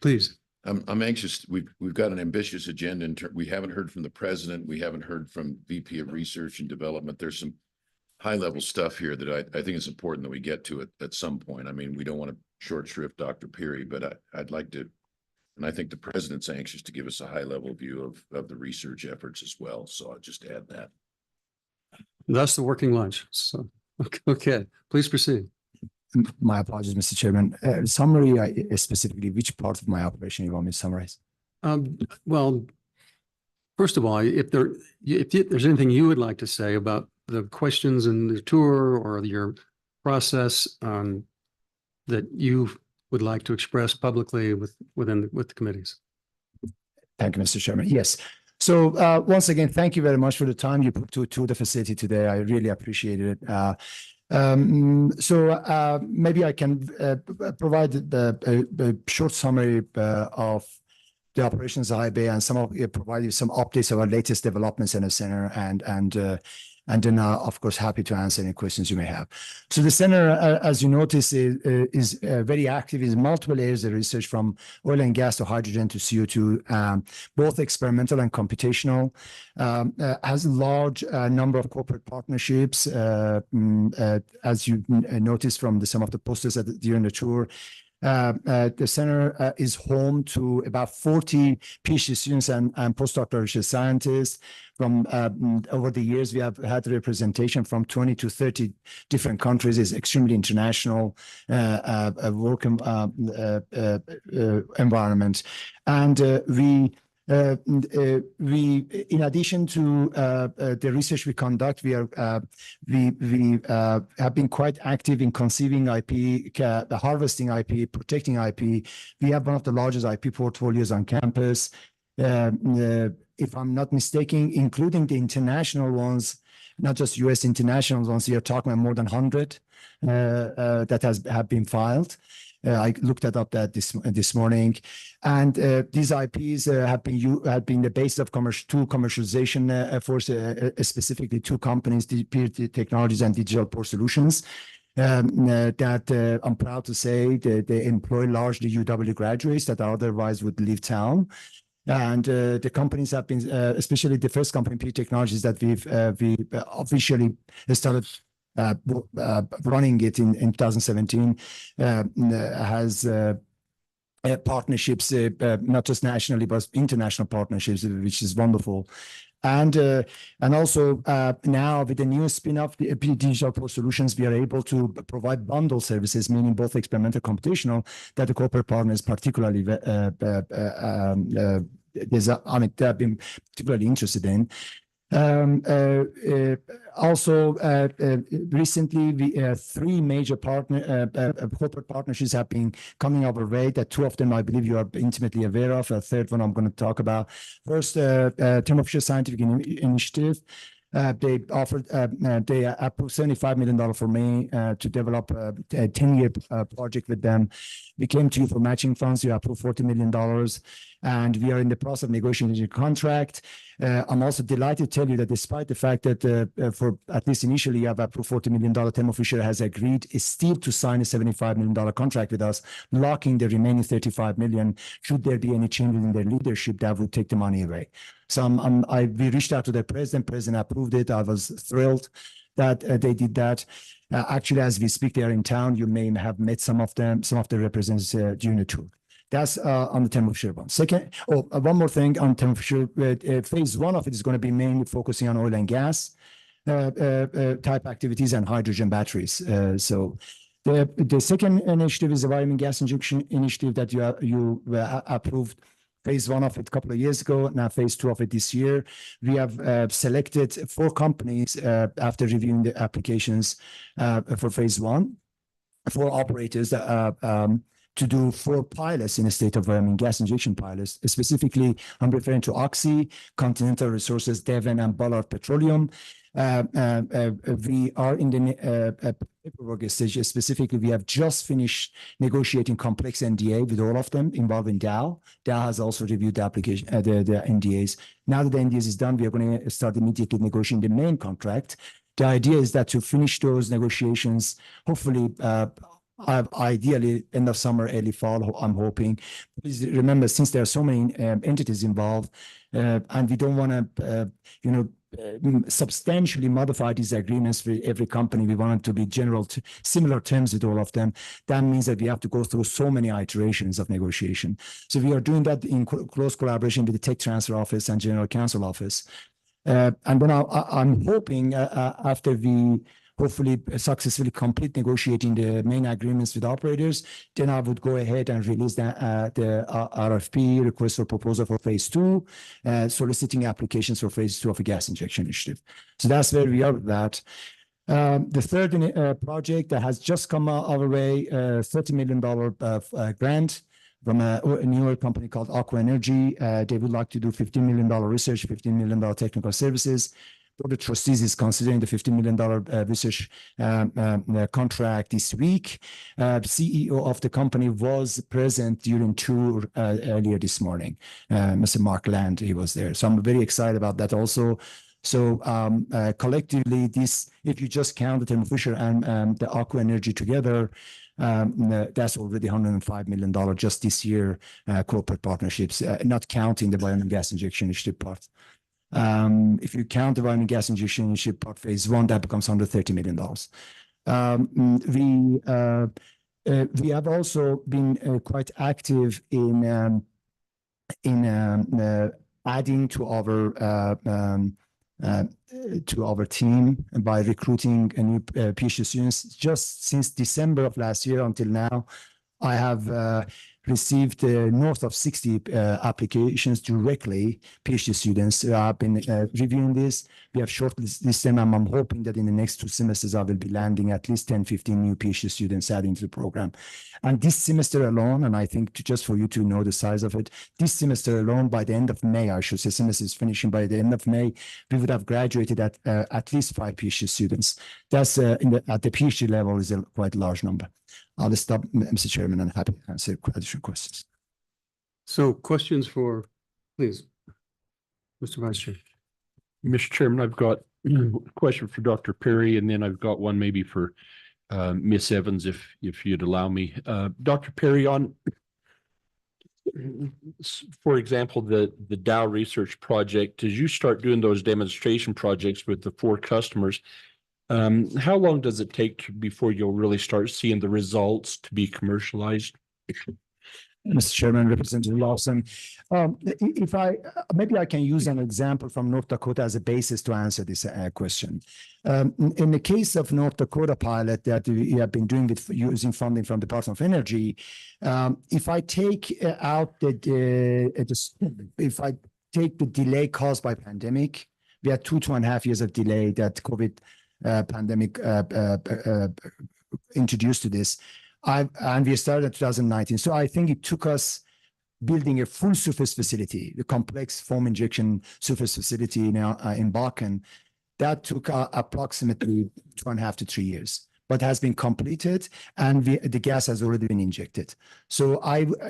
please. I'm anxious. We've got an ambitious agenda. We haven't heard from the president. We haven't heard from VP of Research and Development. There's some high level stuff here that I think is important that we get to it at some point. I mean, we don't want to short shrift Dr. Peary, but I'd like to, and I think the president's anxious to give us a high level view of the research efforts as well. So I'll just add that. That's the working lunch. So, okay, please proceed. My apologies, Mr. Chairman. Summary, specifically, which part of my operation you want me to summarize? Well, first of all, if there's anything you would like to say about the questions in the tour or your process that you would like to express publicly with the committees. Thank you, Mr. Chairman. Yes. So once again, thank you very much for the time you put to the facility today. I really appreciate it. Maybe I can provide a short summary of the operations of IBA and provide you some updates of our latest developments in the center, and then of course happy to answer any questions you may have. So the center, as you notice, is very active in multiple areas of research, from oil and gas to hydrogen to CO2, both experimental and computational. Has a large number of corporate partnerships, as you noticed from some of the posters during the tour. The center is home to about 40 PhD students and postdoctoral research scientists. From over the years, we have had representation from 20 to 30 different countries. It's extremely international work environment. And we, in addition to the research we conduct, we have been quite active in conceiving IP, harvesting IP, protecting IP. We have one of the largest IP portfolios on campus. If I'm not mistaken, including the international ones, not just US international ones, we are talking about more than 100 that have been filed. I looked that up this morning, and these IPs have been the basis of two commercialization efforts, specifically two companies, DP Technologies and Digital Port Solutions. That I'm proud to say that they employ largely UW graduates that otherwise would leave town. And the companies have been, especially the first company, DP Technologies, that we officially started running it in 2017, has partnerships, not just nationally, but international partnerships, which is wonderful. And also now with the new spin-off, the Digital Port Solutions, we are able to provide bundle services, meaning both experimental and computational, that the corporate partners particularly they have been particularly interested in. Also, recently, three major corporate partnerships have been coming our way. That two of them, I believe, you are intimately aware of. A third one I'm going to talk about. First, Thermo Fisher Scientific Initiative. They approved $75 million for me to develop a 10-year project with them. We came to you for matching funds. We approved $40 million, and we are in the process of negotiating a contract. I'm also delighted to tell you that despite the fact that for at least initially I've approved $40 million, Thermo Fisher has agreed still to sign a $75 million contract with us, locking the remaining $35 million. Should there be any changes in their leadership, that would take the money away. So we reached out to the president. President approved it. I was thrilled that they did that. Actually, as we speak, they are in town. You may have met some of them, some of the representatives during the tour. That's on the Thermo Fisher one. Second, one more thing on Thermo Fisher. Phase one of it is going to be mainly focusing on oil and gas type activities and hydrogen batteries. So the second initiative is the vitamin gas injection initiative that you approved. Phase one of it a couple of years ago, now phase two of it this year. We have selected 4 companies after reviewing the applications for phase one, 4 operators to do 4 pilots in a state of gas injection pilots. Specifically, I'm referring to Oxy, Continental Resources, Devon, and Ballard Petroleum. We are in the paperwork stage. Specifically, we have just finished negotiating complex NDA with all of them involving Dow. Dow has also reviewed the application, the NDAs. Now that the NDAs is done, we are going to start immediately negotiating the main contract. The idea is that to finish those negotiations, hopefully ideally end of summer, early fall, I'm hoping. Please remember, since there are so many entities involved, and we don't want to, substantially modify these agreements for every company. We want it to be general, similar terms with all of them. That means that we have to go through so many iterations of negotiation. So we are doing that in close collaboration with the Tech Transfer Office and General Counsel Office. And then I'm hoping after we hopefully successfully complete negotiating the main agreements with operators, then I would go ahead and release the RFP, request for proposal for phase 2, soliciting applications for phase 2 of a gas injection initiative. So that's where we are with that. The third project that has just come our way, $30 million grant from a newer company called Aqua Energy. They would like to do $15 million research, $15 million technical services. The trustees is considering the $50 million research contract this week. The CEO of the company was present during tour earlier this morning. Mr. Mark Land, he was there. So I'm very excited about that also. So collectively, this, if you just count the Thermo Fisher and the Aqua Energy together, that's already $105 million just this year, corporate partnerships, not counting the oil and gas injection initiative part. If you count the oil and gas injection initiative part phase 1, that becomes $130 million. We have also been quite active in adding to our team by recruiting a new PhD students. Just since December of last year until now, I have received north of 60 applications directly, PhD students. I've been reviewing this. We have shortlisted them, and I'm hoping that in the next 2 semesters, I will be landing at least 10, 15 new PhD students adding to the program. And this semester alone, and I think just for you to know the size of it, this semester alone, by the end of May, I should say, semester is finishing by the end of May, we would have graduated at least 5 PhD students. That's at the PhD level is a quite large number. I'll stop, Mr. Chairman, and happy to answer additional questions. So questions for, please, Mr. Vice Chair. Mr. Chairman, I've got a question for Dr. Perry, and then I've got one maybe for Miss Evans, if you'd allow me. Dr. Perry, on, for example, the Dow Research Project, as you start doing those demonstration projects with the 4 customers, how long does it take before you'll really start seeing the results to be commercialized? Mr. Chairman, Representative Lawson, if maybe I can use an example from North Dakota as a basis to answer this question. In the case of North Dakota pilot that we have been doing with using funding from the Department of Energy, if I take out if I take the delay caused by pandemic, we had 2.5 years of delay that COVID pandemic introduced to this. And we started in 2019. So I think it took us building a full surface facility, the complex foam injection surface facility now in Bakken. That took approximately 2.5 to 3 years, but has been completed, and the gas has already been injected. So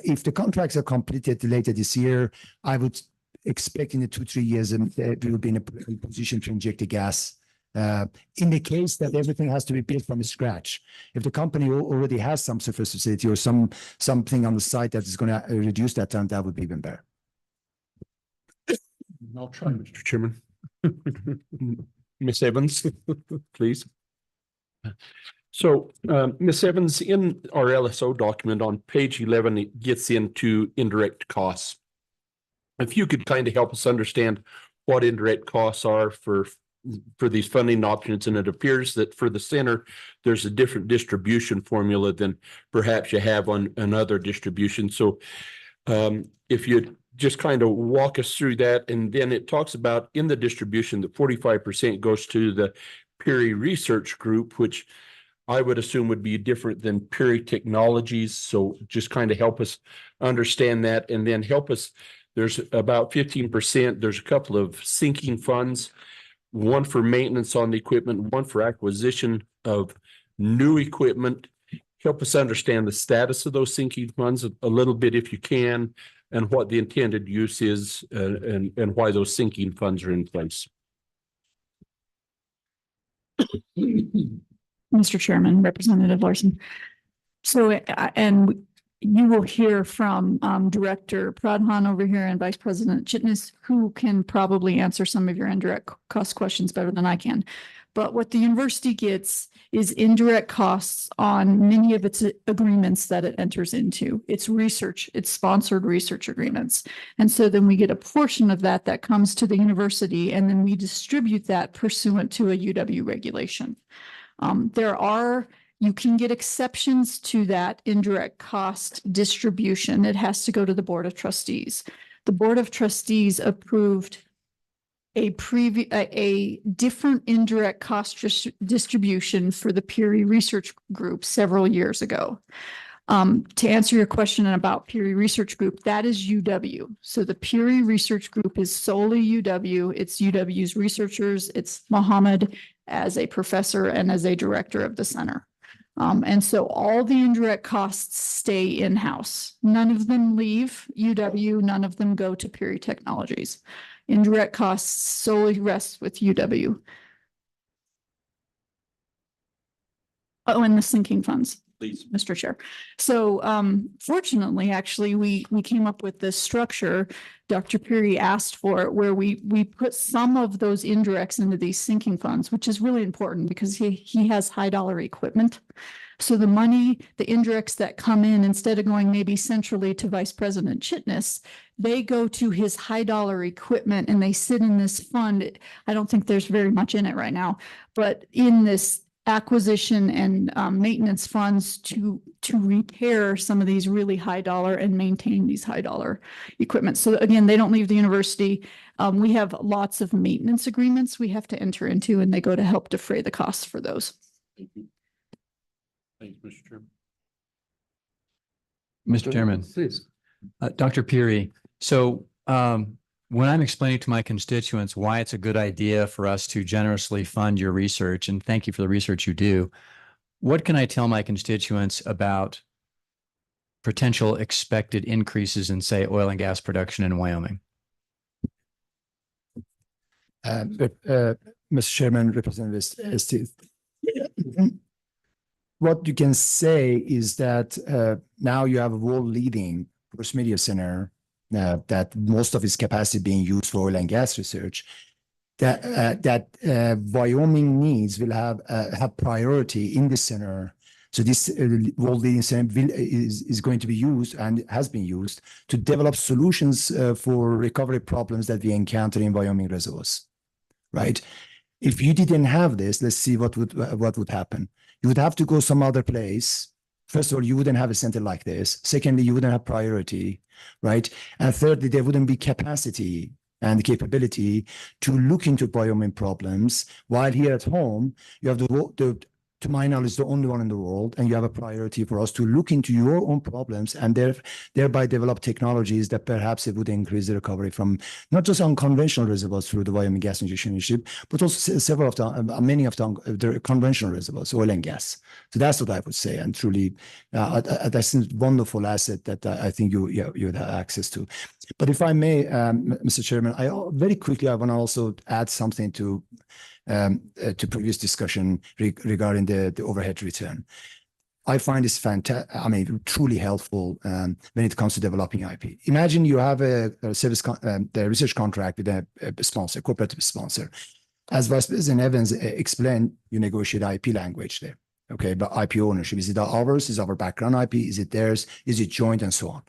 if the contracts are completed later this year, I would expect in the 2-3 years we will be in a position to inject the gas. In the case that everything has to be built from scratch, if the company already has some surface facility or something on the site that is going to reduce that time, that would be even better. I'll try, Mr. Chairman. Miss Evans, please. So, Miss Evans, in our LSO document on page 11, it gets into indirect costs. If you could kind of help us understand what indirect costs are for these funding options, and it appears that for the center, there's a different distribution formula than perhaps you have on another distribution. So if you just kind of walk us through that, and then it talks about in the distribution that 45% goes to the Perry Research Group, which I would assume would be different than Perry Technologies. So just kind of help us understand that, and then help us. There's about 15%. There's a couple of sinking funds, one for maintenance on the equipment, one for acquisition of new equipment. Help us understand the status of those sinking funds a little bit, if you can, and what the intended use is, and why those sinking funds are in place. Mr. Chairman, Representative Larson. So, and you will hear from Director Pradhan over here and Vice President Chitnis, who can probably answer some of your indirect cost questions better than I can. But what the university gets is indirect costs on many of its agreements that it enters into. It's research, it's sponsored research agreements. And so then we get a portion of that that comes to the university, and then we distribute that pursuant to a UW regulation. You can get exceptions to that indirect cost distribution. It has to go to the Board of Trustees. The Board of Trustees approved a different indirect cost distribution for the Peary Research Group several years ago. To answer your question about Peary Research Group, that is UW. So the Peary Research Group is solely UW. It's UW's researchers. It's Mohammed as a professor and as a director of the center. And so all the indirect costs stay in-house. None of them leave UW. None of them go to Peary Technologies. Indirect costs solely rest with UW. Oh, and the sinking funds. Please. Mr. Chair. So fortunately, actually, we came up with this structure. Dr. Peary asked for it, where we put some of those indirects into these sinking funds, which is really important because he has high dollar equipment. So the money, the indirects that come in, instead of going maybe centrally to Vice President Chitnis, they go to his high dollar equipment and they sit in this fund. I don't think there's very much in it right now, but in this acquisition and maintenance funds to repair some of these really high dollar and maintain these high dollar equipment. So again, they don't leave the university. We have lots of maintenance agreements we have to enter into, and they go to help defray the costs for those. Thank you. Thanks, Mr. Chairman. Mr. Chairman, Please. Dr. Peary, so when I'm explaining to my constituents why it's a good idea for us to generously fund your research, and thank you for the research you do, what can I tell my constituents about potential expected increases in, say, oil and gas production in Wyoming? Mr. Chairman, Representative Steve. What you can say is that now you have a world-leading Bruce Media Center that most of its capacity being used for oil and gas research. That Wyoming needs will have priority in the center. So this world-leading center is going to be used and has been used to develop solutions for recovery problems that we encounter in Wyoming reservoirs, right? If you didn't have this, let's see what would happen. You would have to go some other place. First of all, you wouldn't have a center like this. Secondly, you wouldn't have priority, right? And thirdly, there wouldn't be capacity and capability to look into Wyoming problems. While here at home, you have to my knowledge, the only one in the world, and you have a priority for us to look into your own problems and thereby develop technologies that perhaps it would increase the recovery from not just unconventional reservoirs through the Wyoming Gas Injection Initiative, but also many of the conventional reservoirs, oil and gas. So that's what I would say, and truly, that's a wonderful asset that I think you would have access to. But if I may, Mr. Chairman, very quickly I want to also add something to previous discussion regarding the overhead return. I find this fantastic, truly helpful when it comes to developing IP. Imagine you have a the research contract with a sponsor, cooperative sponsor. As Vice President Evans explained, you negotiate IP language there. Okay, but IP ownership, is it ours? Is our background IP? Is it theirs? Is it joint, and so on?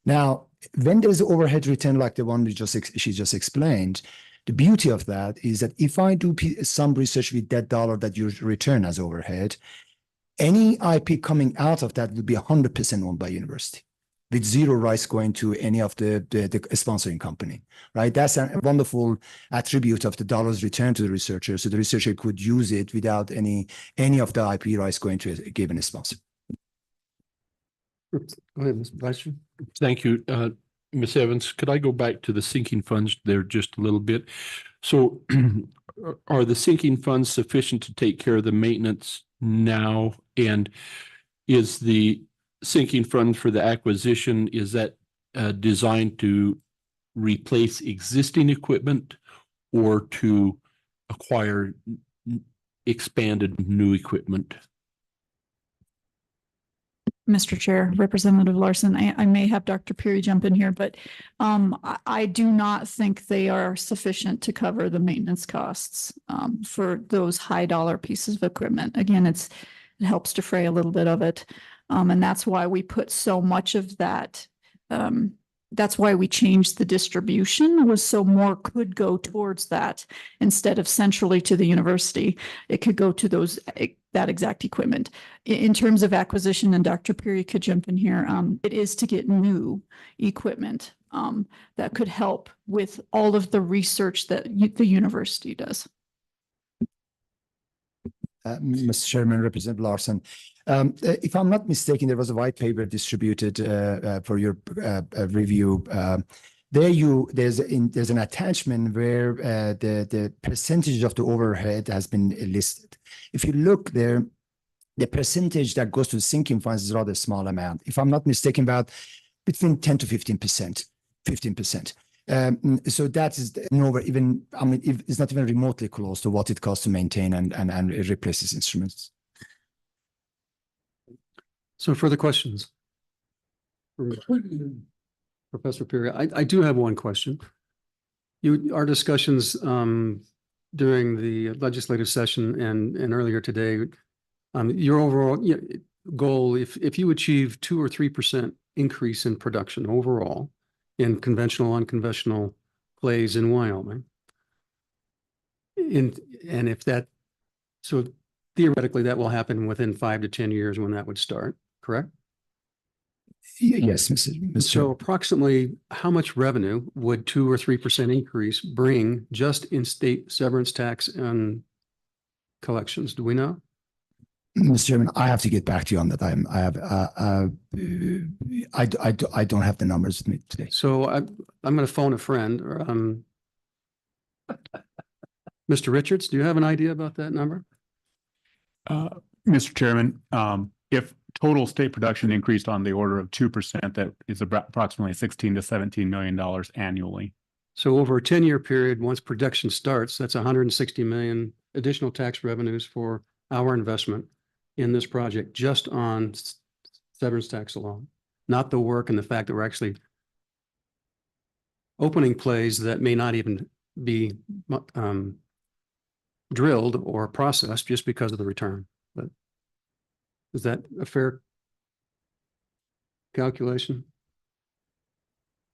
Now, when there's overhead return like the one she just explained, the beauty of that is that if I do some research with that dollar that you return as overhead, any IP coming out of that would be 100% owned by university, with zero rights going to any of the sponsoring company, right? That's a wonderful attribute of the dollars returned to the researcher. So the researcher could use it without any of the IP rights going to a given sponsor. Go ahead, Mr. Vice Chair. Thank you. Ms. Evans, could I go back to the sinking funds there just a little bit? So are the sinking funds sufficient to take care of the maintenance now? And is the sinking fund for the acquisition, is that designed to replace existing equipment or to acquire expanded new equipment? Mr. Chair, Representative Larson, I may have Dr. Peary jump in here, but I do not think they are sufficient to cover the maintenance costs for those high dollar pieces of equipment. Again, it helps defray a little bit of it. And that's why we put so much of that. That's why we changed the distribution, was so more could go towards that instead of centrally to the university. It could go to that exact equipment. In terms of acquisition, and Dr. Peary could jump in here, it is to get new equipment that could help with all of the research that the university does. Mr. Chairman, Representative Larson. If I'm not mistaken, there was a white paper distributed for your review. There's an attachment where the percentage of the overhead has been listed. If you look there, the percentage that goes to the sinking funds is a rather small amount. If I'm not mistaken, about between 10 to 15%, 15%. So that is nowhere even, I mean, it's not even remotely close to what it costs to maintain and replace these instruments. So further questions? Professor Peary, I do have one question. Our discussions during the legislative session and earlier today, your overall goal, if you achieve 2 or 3% increase in production overall in conventional, unconventional plays in Wyoming, and if that, so theoretically that will happen within 5 to 10 years when that would start, correct? Yes, Mr. So approximately how much revenue would 2 or 3% increase bring just in state severance tax and collections? Do we know? Mr. Chairman, I have to get back to you on that. I don't have the numbers with me today. So I'm going to phone a friend. Mr. Richards, do you have an idea about that number? Mr. Chairman, if total state production increased on the order of 2%, that is approximately $16 to $17 million annually. So over a 10-year period, once production starts, that's 160 million additional tax revenues for our investment in this project, just on severance tax alone, not the work and the fact that we're actually opening plays that may not even be drilled or processed just because of the return. But is that a fair calculation?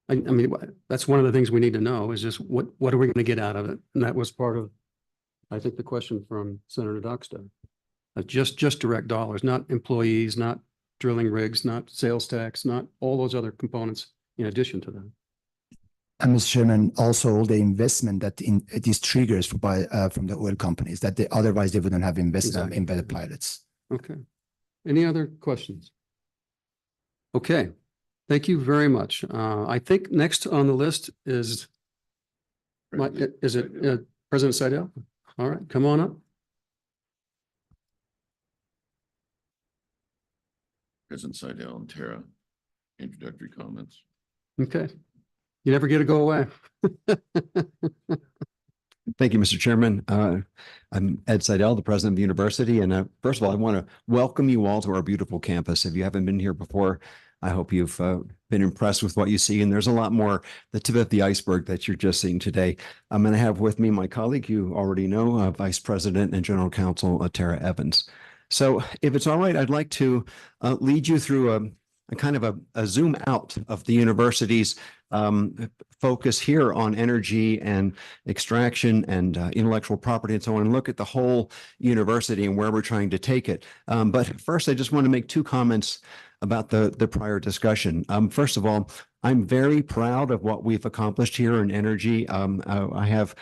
I mean, that's one of the things we need to know is just what are we going to get out of it? And that was part of, I think, the question from Senator Dockstader. Just direct dollars, not employees, not drilling rigs, not sales tax, not all those other components in addition to that. And Mr. Chairman, also the investment that these triggers from the oil companies that otherwise they wouldn't have invested in better pilots. Okay. Any other questions? Okay. Thank you very much. I think next on the list is President Seidel? All right, come on up. President Seidel and Tara, introductory comments. Okay. You never get to go away. Thank you, Mr. Chairman. I'm Ed Seidel, the president of the university. And first of all, I want to welcome you all to our beautiful campus. If you haven't been here before, I hope you've been impressed with what you see. And there's a lot more, the tip of the iceberg that you're just seeing today. I'm going to have with me my colleague, you already know, Vice President and General Counsel, Tara Evans. So if it's all right, I'd like to lead you through a kind of a zoom out of the university's focus here on energy and extraction and intellectual property and so on, and look at the whole university and where we're trying to take it. But first, I just want to make 2 comments about the prior discussion. First of all, I'm very proud of what we've accomplished here in energy. I have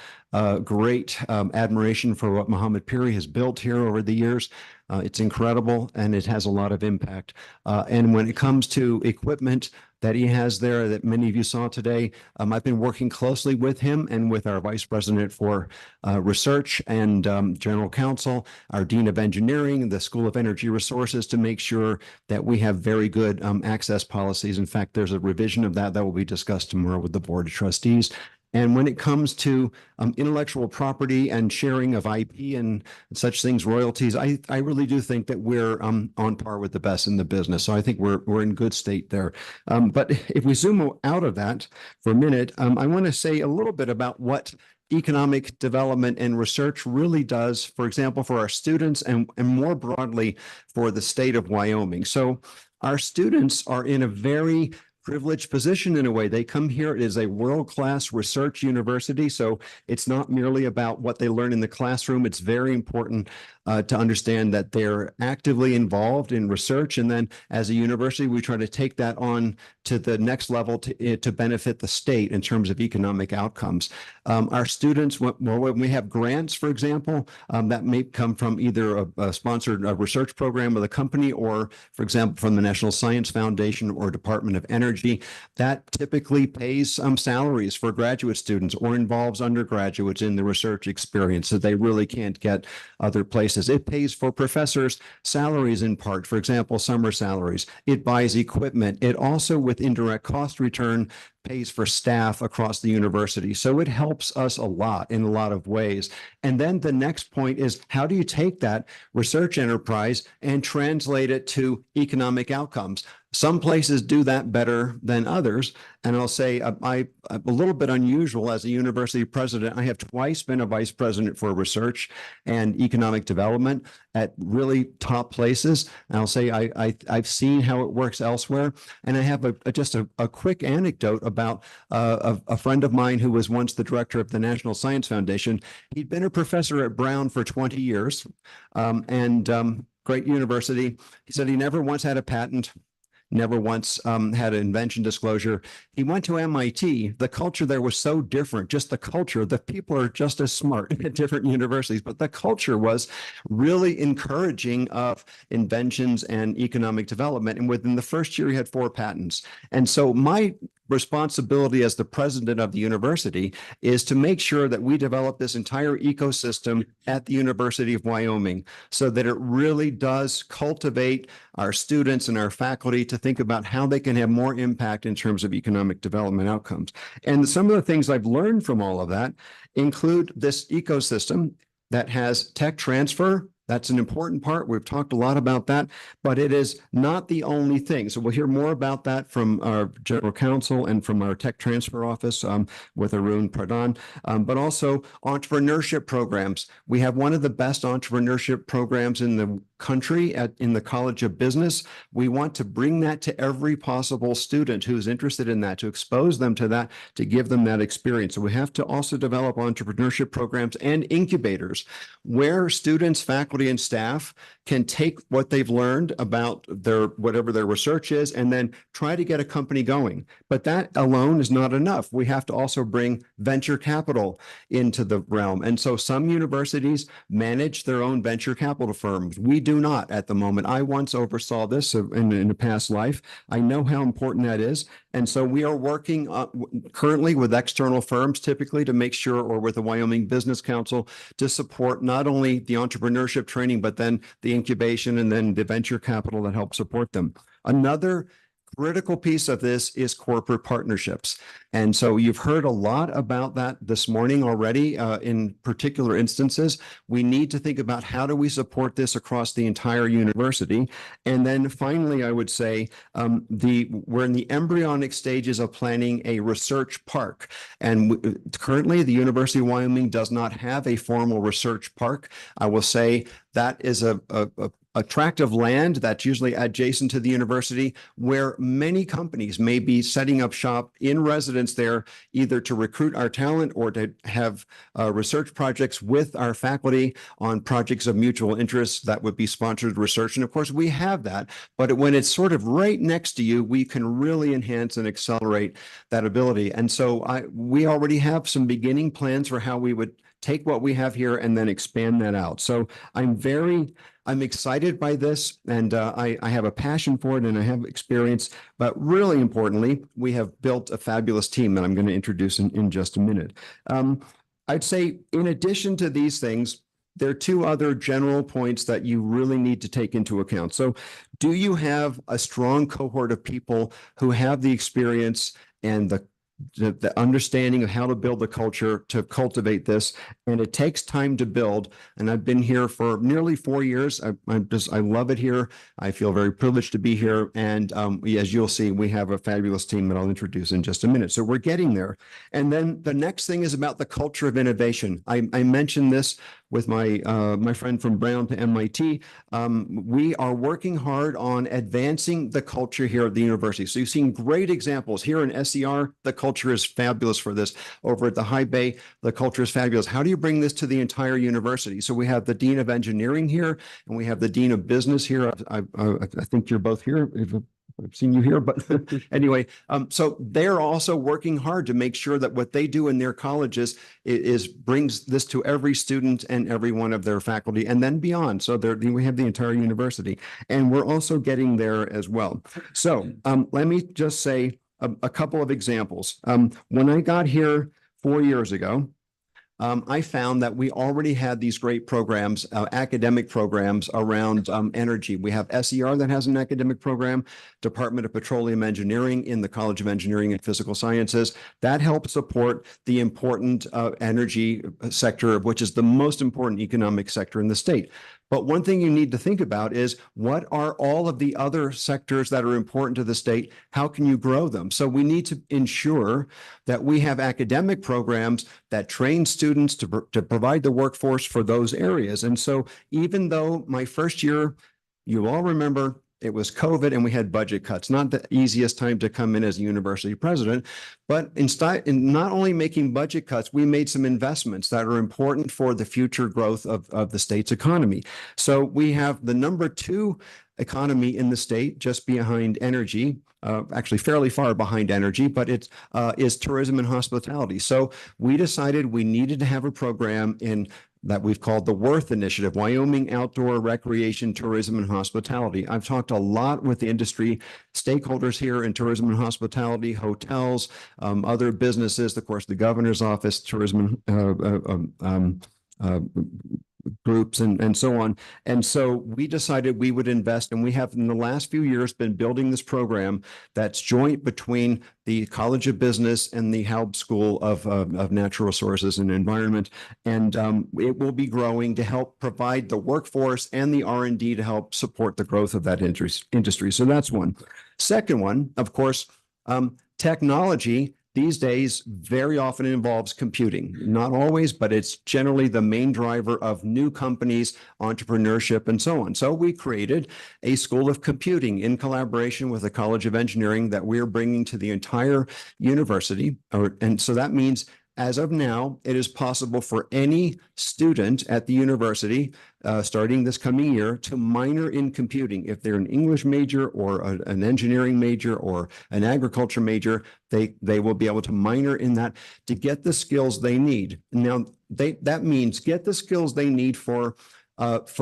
great admiration for what Mohammed Peary has built here over the years. It's incredible and it has a lot of impact. And when it comes to equipment that he has there that many of you saw today, I've been working closely with him and with our Vice President for Research and General Counsel, our Dean of Engineering, the School of Energy Resources, to make sure that we have very good access policies. In fact, there's a revision of that will be discussed tomorrow with the Board of Trustees. And when it comes to intellectual property and sharing of IP and such things, royalties, I really do think that we're on par with the best in the business. So I think we're in good state there. But if we zoom out of that for a minute, I want to say a little bit about what economic development and research really does, for example, for our students and more broadly for the state of Wyoming. So our students are in a very privileged position in a way. They come here, it is a world-class research university. So it's not merely about what they learn in the classroom. It's very important to understand that they're actively involved in research. And then as a university, we try to take that on to the next level to benefit the state in terms of economic outcomes. Our students, when we have grants, for example, that may come from either a sponsored research program of the company or, for example, from the National Science Foundation or Department of Energy, that typically pays some salaries for graduate students or involves undergraduates in the research experience that they really can't get other places. It pays for professors' salaries in part, for example, summer salaries. It buys equipment. It also, with indirect cost return, pays for staff across the university. So it helps us a lot in a lot of ways. And then the next point is, how do you take that research enterprise and translate it to economic outcomes? Some places do that better than others. And I'll say I'm a little bit unusual as a university president. I have twice been a vice president for research and economic development at really top places. And I'll say I've seen how it works elsewhere. And I have just a quick anecdote about a friend of mine who was once the director of the National Science Foundation. He'd been a professor at Brown for 20 years great university. He said he never once had a patent, never once had an invention disclosure. He went to MIT. The culture there was so different, just the culture. The people are just as smart at different universities, but the culture was really encouraging of inventions and economic development. And within the first year, he had 4 patents. And so my responsibility as the president of the university is to make sure that we develop this entire ecosystem at the University of Wyoming so that it really does cultivate our students and our faculty to think about how they can have more impact in terms of economic development outcomes. And some of the things I've learned from all of that include this ecosystem that has tech transfer. That's an important part. We've talked a lot about that, but it is not the only thing. So we'll hear more about that from our general counsel and from our tech transfer office with Arun Pradhan, but also entrepreneurship programs. We have one of the best entrepreneurship programs in the country in the College of Business. We want to bring that to every possible student who's interested in that, to expose them to that, to give them that experience. So we have to also develop entrepreneurship programs and incubators where students, faculty, and staff can take what they've learned about whatever their research is and then try to get a company going. But that alone is not enough. We have to also bring venture capital into the realm. And so some universities manage their own venture capital firms. We do not at the moment. I once oversaw this in a past life. I know how important that is. And so we are working currently with external firms, typically, to make sure, or with the Wyoming Business Council, to support not only the entrepreneurship training, but then the incubation and then the venture capital that helps support them. Another critical piece of this is corporate partnerships. And so you've heard a lot about that this morning already in particular instances. We need to think about how do we support this across the entire university. And then finally, I would say we're in the embryonic stages of planning a research park. And currently the University of Wyoming does not have a formal research park. I will say that is a tract of land that's usually adjacent to the university where many companies may be setting up shop in residence there, either to recruit our talent or to have research projects with our faculty on projects of mutual interest that would be sponsored research. And of course, we have that, but when it's sort of right next to you, we can really enhance and accelerate that ability. And so we already have some beginning plans for how we would take what we have here and then expand that out. So I'm excited by this, and I have a passion for it, and I have experience. But really importantly, we have built a fabulous team that I'm going to introduce in just a minute. I'd say, in addition to these things, there are 2 other general points that you really need to take into account. So, do you have a strong cohort of people who have the experience and the the understanding of how to build the culture to cultivate this. And it takes time to build. And I've been here for nearly 4 years. I love it here. I feel very privileged to be here. And as you'll see, we have a fabulous team that I'll introduce in just a minute. So we're getting there. And then the next thing is about the culture of innovation. I mentioned this with my friend from Brown to MIT. We are working hard on advancing the culture here at the university. So you've seen great examples here in SER. The culture is fabulous for this. Over at the High Bay, the culture is fabulous. How do you bring this to the entire university? So we have the Dean of Engineering here, and we have the Dean of Business here. I think you're both here. I've seen you here, but anyway, so they're also working hard to make sure that what they do in their colleges is brings this to every student and every one of their faculty and then beyond. So we have the entire university, and we're also getting there as well. So let me just say a couple of examples. When I got here 4 years ago, I found that we already had these great programs, academic programs around energy. We have SER that has an academic program, Department of Petroleum Engineering in the College of Engineering and Physical Sciences. That helps support the important energy sector, which is the most important economic sector in the state. But one thing you need to think about is, what are all of the other sectors that are important to the state? How can you grow them? So we need to ensure that we have academic programs that train students to provide the workforce for those areas. And so even though my first year, you all remember, it was COVID and we had budget cuts, not the easiest time to come in as a university president, but in not only making budget cuts, we made some investments that are important for the future growth of the state's economy. So we have the #2 economy in the state, just behind energy, actually fairly far behind energy, but it is tourism and hospitality. So we decided we needed to have a program that we've called the Worth Initiative, Wyoming Outdoor Recreation, Tourism, and Hospitality. I've talked a lot with the industry stakeholders here in tourism and hospitality, hotels, other businesses, of course, the governor's office, tourism groups and so on. And so we decided we would invest, and we have in the last few years been building this program that's joint between the College of Business and the Haub School of Natural Resources and Environment. And it will be growing to help provide the workforce and the R&D to help support the growth of that industry. So that's one. Second one, of course, technology these days very often involves computing. Not always, but it's generally the main driver of new companies, entrepreneurship, and so on. So we created a School of Computing in collaboration with the College of Engineering that we're bringing to the entire university. And so that means, as of now, it is possible for any student at the university, starting this coming year, to minor in computing. If they're an English major or an engineering major or an agriculture major, they will be able to minor in that to get the skills they need. Now, that means get the skills they need for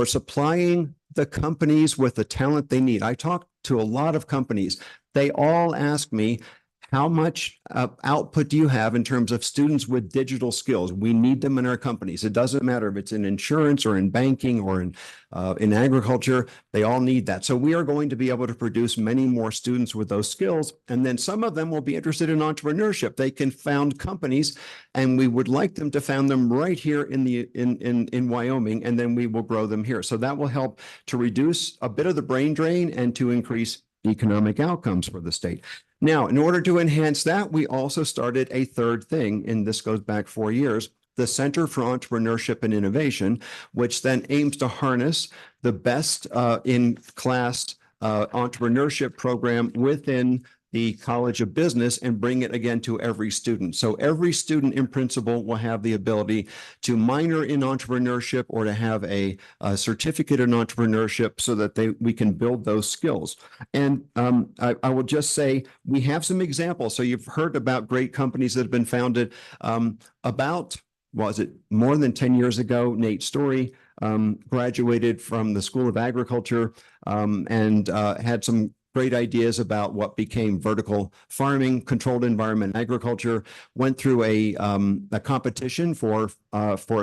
supplying the companies with the talent they need. I talk to a lot of companies. They all ask me, how much output do you have in terms of students with digital skills? We need them in our companies. It doesn't matter if it's in insurance or in banking or in agriculture. They all need that. So we are going to be able to produce many more students with those skills. And then some of them will be interested in entrepreneurship. They can found companies, and we would like them to found them right here in Wyoming, and then we will grow them here. So that will help to reduce a bit of the brain drain and to increase economic outcomes for the state. Now, in order to enhance that, we also started a third thing, and this goes back 4 years, the Center for Entrepreneurship and Innovation, which then aims to harness the best in class entrepreneurship program within the College of Business and bring it again to every student. So every student in principle will have the ability to minor in entrepreneurship or to have a certificate in entrepreneurship so that we can build those skills. And I will just say, we have some examples. So you've heard about great companies that have been founded was it more than 10 years ago? Nate Story graduated from the School of Agriculture and had some great ideas about what became vertical farming, controlled environment agriculture, went through a competition for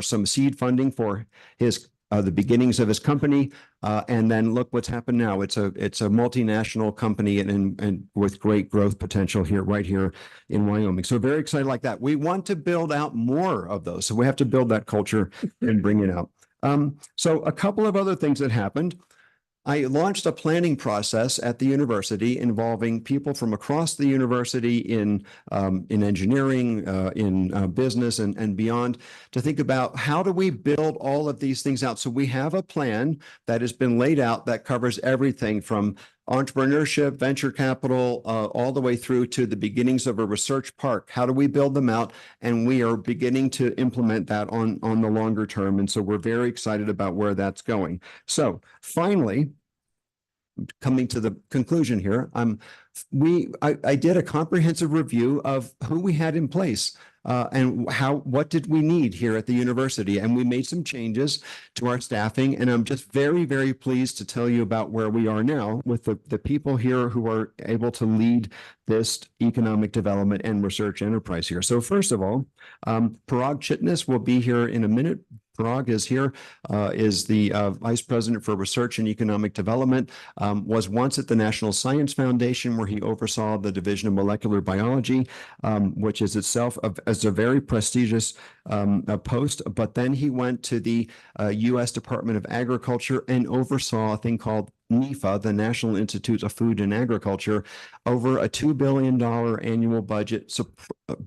some seed funding for his the beginnings of his company. And then look what's happened now. It's a multinational company and with great growth potential here, right here in Wyoming. So very excited like that. We want to build out more of those. So we have to build that culture and bring it out. So a couple of other things that happened. I launched a planning process at the university involving people from across the university in engineering, in business and beyond to think about how do we build all of these things out. So we have a plan that has been laid out that covers everything from entrepreneurship, venture capital, all the way through to the beginnings of a research park. How do we build them out? And we are beginning to implement that on the longer term. And so we're very excited about where that's going. So finally, coming to the conclusion here, I did a comprehensive review of who we had in place and what did we need here at the university, and we made some changes to our staffing. And I'm just very, very pleased to tell you about where we are now with the people here who are able to lead this economic development and research enterprise here. So first of all, Parag Chitnis will be here in a minute. Parag is here, is the Vice President for Research and Economic Development, was once at the National Science Foundation where he oversaw the Division of Molecular Biology, which is itself as a very prestigious post. But then he went to the U.S. Department of Agriculture and oversaw a thing called NIFA, the National Institute of Food and Agriculture, over a $2 billion annual budget,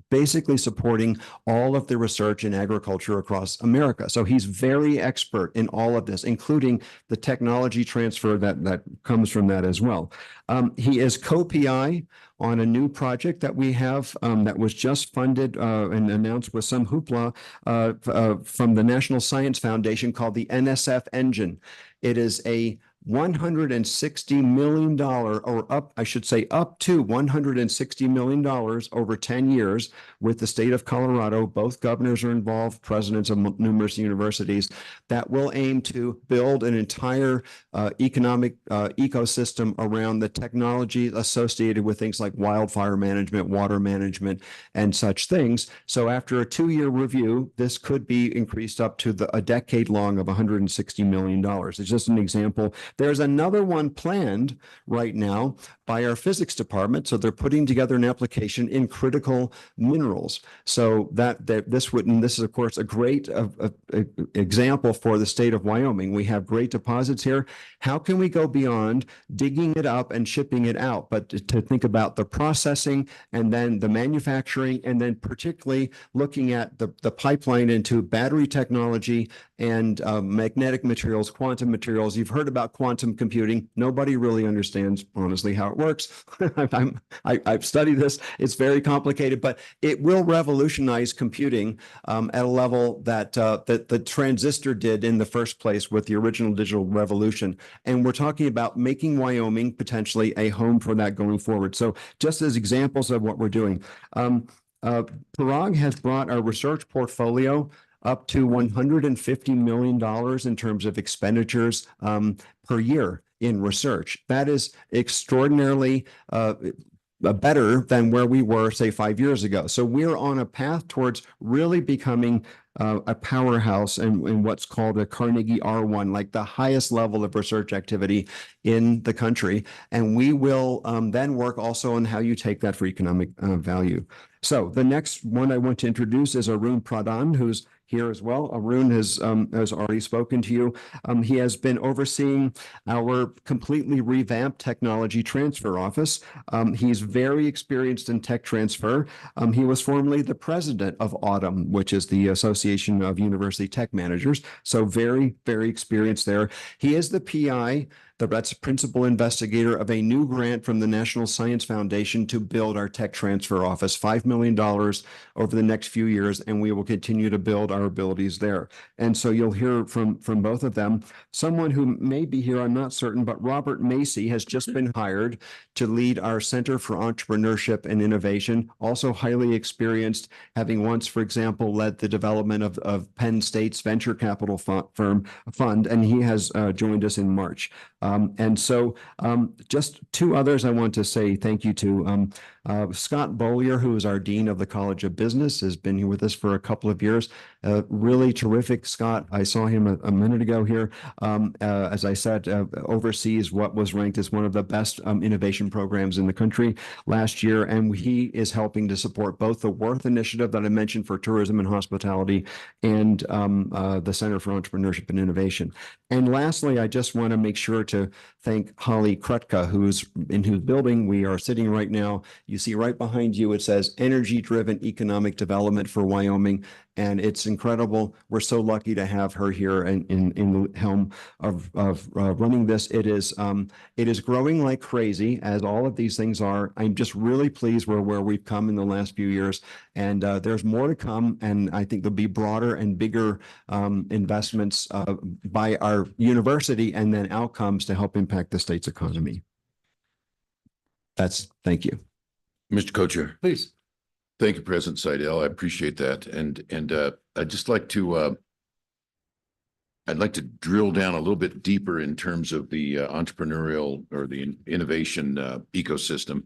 basically supporting all of the research in agriculture across America. So he's very expert in all of this, including the technology transfer that comes from that as well. He is co-PI on a new project that we have that was just funded and announced with some hoopla from the National Science Foundation called the NSF Engine. It is a $160 million, or up to $160 million over 10 years with the state of Colorado. Both governors are involved, presidents of numerous universities, that will aim to build an entire economic ecosystem around the technology associated with things like wildfire management, water management, and such things. So after a 2-year review, this could be increased up to a decade long of $160 million. It's just an example. There's another one planned right now by our physics department. So they're putting together an application in critical minerals. So this is of course a great example for the state of Wyoming. We have great deposits here. How can we go beyond digging it up and shipping it out, but to think about the processing and then the manufacturing, and then particularly looking at the pipeline into battery technology and magnetic materials, quantum materials. You've heard about quantum computing. Nobody really understands, honestly, how it works. I've studied this. It's very complicated, but it will revolutionize computing at a level that the transistor did in the first place with the original digital revolution. And we're talking about making Wyoming potentially a home for that going forward. So just as examples of what we're doing, Parag has brought our research portfolio up to $150 million in terms of expenditures per year in research. That is extraordinarily better than where we were, say, 5 years ago. So we're on a path towards really becoming a powerhouse in what's called a Carnegie R1, like the highest level of research activity in the country. And we will then work also on how you take that for economic value. So the next one I want to introduce is Arun Pradhan, who's here as well. Arun has already spoken to you. He has been overseeing our completely revamped technology transfer office. He's very experienced in tech transfer. He was formerly the president of AUTUM, which is the Association of University Tech Managers. So very, very experienced there. He is the PI, that's principal investigator of a new grant from the National Science Foundation to build our tech transfer office, $5 million over the next few years, and we will continue to build our abilities there. And so you'll hear from both of them. Someone who may be here, I'm not certain, but Robert Macy has just been hired to lead our Center for Entrepreneurship and Innovation, also highly experienced, having once, for example, led the development of Penn State's venture capital fund, and he has joined us in March. And so just two others I want to say thank you to. Scott Bollier, who is our Dean of the College of Business, has been here with us for a couple of years. Really terrific, Scott. I saw him a minute ago here. As I said, oversees what was ranked as one of the best innovation programs in the country last year. And he is helping to support both the Worth Initiative that I mentioned for tourism and hospitality and the Center for Entrepreneurship and Innovation. And lastly, I just want to make sure to thank Holly Krutka, whose building we are sitting right now. You see right behind you, it says Energy Driven Economic Development for Wyoming. And it's incredible. We're so lucky to have her here in the helm of running this. It is growing like crazy, as all of these things are. I'm just really pleased where we've come in the last few years, and there's more to come. And I think there'll be broader and bigger investments by our university, and then outcomes to help impact the state's economy. Thank you. Mr. Co-Chair. Please. Thank you, President Seidel. I appreciate that. And I'd just like to I'd like to drill down a little bit deeper in terms of the entrepreneurial or the innovation ecosystem.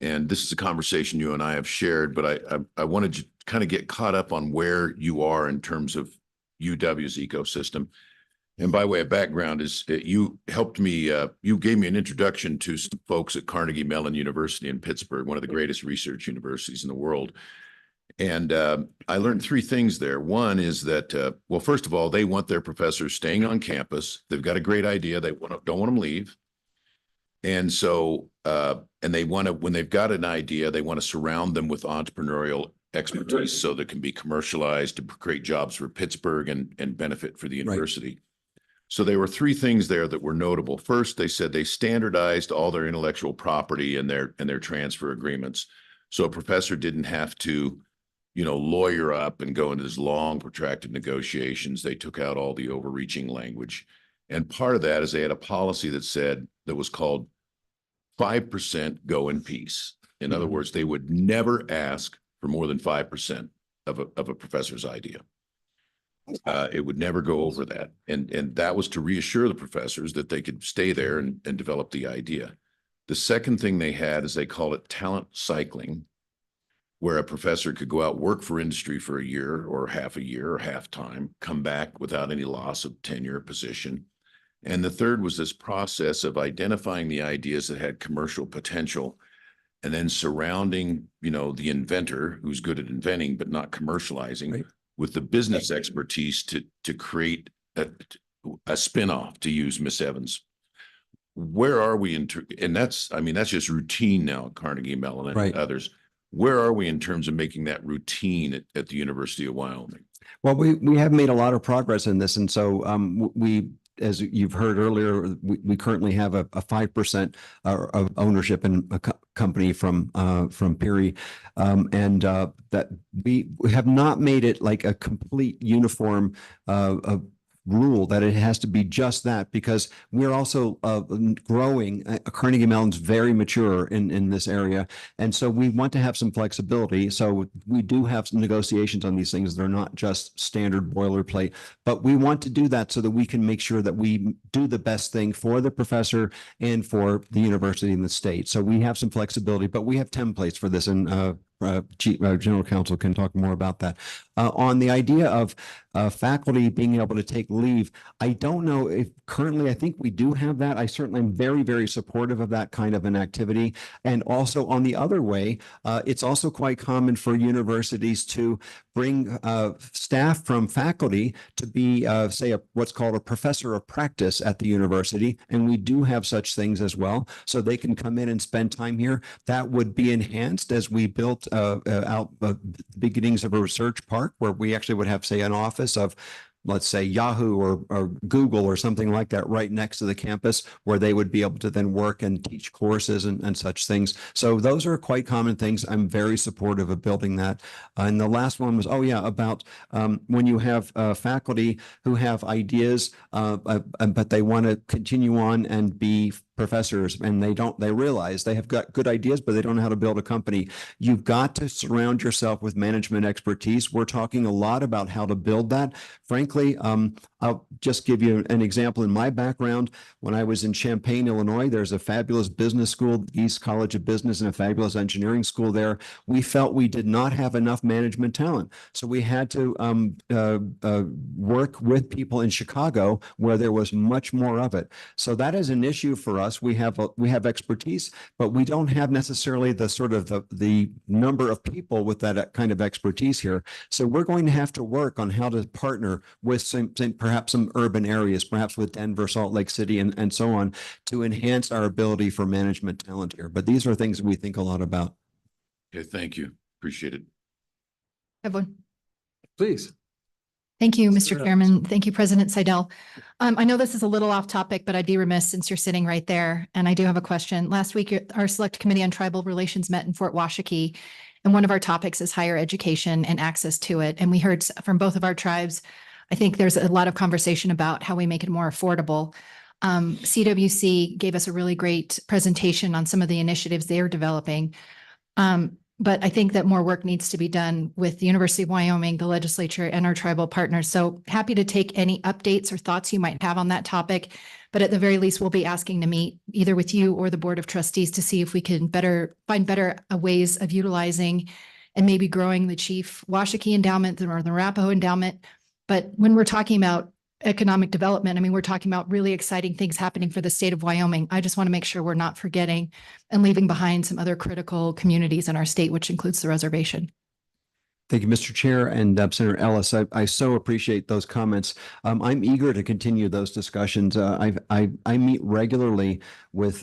And this is a conversation you and I have shared, but I wanted to kind of get caught up on where you are in terms of UW's ecosystem. And by way of background, is you helped me, you gave me an introduction to some folks at Carnegie Mellon University in Pittsburgh, one of the greatest research universities in the world. And I learned three things there. One is that, well, first of all, they want their professors staying on campus. They've got a great idea. They don't want them to leave. And so, and they want to, when they've got an idea, they want to surround them with entrepreneurial expertise so that can be commercialized to create jobs for Pittsburgh and benefit for the university. Right. So there were three things there that were notable. First, they said they standardized all their intellectual property and their transfer agreements. So a professor didn't have to, lawyer up and go into this long, protracted negotiations. They took out all the overreaching language. And part of that is they had a policy that was called 5% go in peace. In other words, they would never ask for more than 5% of a professor's idea. It would never go over that. And that was to reassure the professors that they could stay there and develop the idea. The second thing they had is they call it talent cycling, where a professor could go out, work for industry for a year or half time, come back without any loss of tenure position. And the third was this process of identifying the ideas that had commercial potential and then surrounding, the inventor who's good at inventing but not commercializing, right, with the business expertise to create a spinoff, to use Miss Evans. Where are we and that's just routine now at Carnegie Mellon and right, others. Where are we in terms of making that routine at the University of Wyoming? Well, we have made a lot of progress in this. And so we, as you've heard earlier, we currently have a 5% of ownership in a company from Peary, and that we have not made it like a complete uniform rule that it has to be just that, because we're also growing. Carnegie Mellon's very mature in this area, and so we want to have some flexibility. So we do have some negotiations on these things. They're not just standard boilerplate, but we want to do that so that we can make sure that we do the best thing for the professor and for the university and the state. So we have some flexibility, but we have templates for this, and General Counsel can talk more about that. On the idea of faculty being able to take leave, I don't know if currently, I think we do have that. I certainly am very, very supportive of that kind of an activity. And also on the other way, it's also quite common for universities to bring staff from faculty to be, say, what's called a professor of practice at the university. And we do have such things as well. So they can come in and spend time here. That would be enhanced as we built out the beginnings of a research park, where we actually would have, say, an office of, let's say, Yahoo or Google or something like that right next to the campus, where they would be able to then work and teach courses and such things. So those are quite common things. I'm very supportive of building that. And the last one was, about when you have faculty who have ideas, but they want to continue on and be professors, and they realize they have got good ideas, but they don't know how to build a company. You've got to surround yourself with management expertise. We're talking a lot about how to build that. Frankly, I'll just give you an example in my background. When I was in Champaign, Illinois, there's a fabulous business school, East College of Business, and a fabulous engineering school there. We felt we did not have enough management talent. So we had to work with people in Chicago where there was much more of it. So that is an issue for us. We have expertise, but we don't have necessarily the sort of the number of people with that kind of expertise here. So we're going to have to work on how to partner with perhaps some urban areas, perhaps with Denver, Salt Lake City, and so on, to enhance our ability for management talent here. But these are things we think a lot about. Okay, thank you. Appreciate it. Everyone. Please. Thank you, Mr. Mr. Chairman. Thank you, President Seidel. I know this is a little off topic, but I'd be remiss since you're sitting right there. And I do have a question. Last week, our Select Committee on Tribal Relations met in Fort Washakie, and one of our topics is higher education and access to it. And we heard from both of our tribes, I think there's a lot of conversation about how we make it more affordable. CWC gave us a really great presentation on some of the initiatives they're developing. But I think that more work needs to be done with the University of Wyoming, the legislature, and our tribal partners. So happy to take any updates or thoughts you might have on that topic. But at the very least, we'll be asking to meet either with you or the Board of Trustees to see if we can find better ways of utilizing and maybe growing the Chief Washakie Endowment, the Northern Arapaho Endowment. But when we're talking about economic development, I mean, we're talking about really exciting things happening for the state of Wyoming. I just want to make sure we're not forgetting and leaving behind some other critical communities in our state, which includes the reservation. Thank you, Mr. Chair, and Senator Ellis. I so appreciate those comments. I'm eager to continue those discussions. I meet regularly with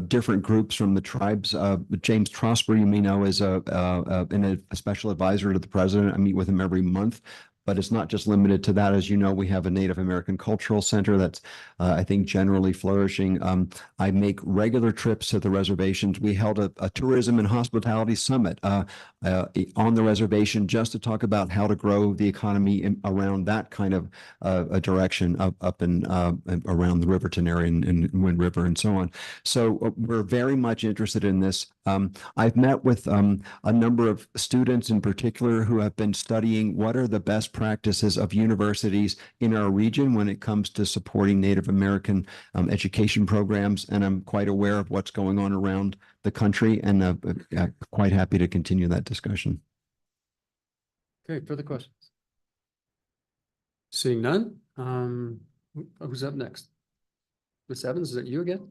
different groups from the tribes. James Trosper, you may know, is a special advisor to the president. I meet with him every month. But it's not just limited to that. As you know, we have a Native American Cultural Center that's, I think, generally flourishing. I make regular trips to the reservations. We held a tourism and hospitality summit on the reservation just to talk about how to grow the economy around that kind of a direction up and around the Riverton area and Wind River and so on. So we're very much interested in this. I've met with a number of students in particular who have been studying what are the best practices of universities in our region when it comes to supporting Native American education programs. And I'm quite aware of what's going on around the country and quite happy to continue that discussion. Okay, further questions? Seeing none, who's up next? Ms. Evans, is it you again?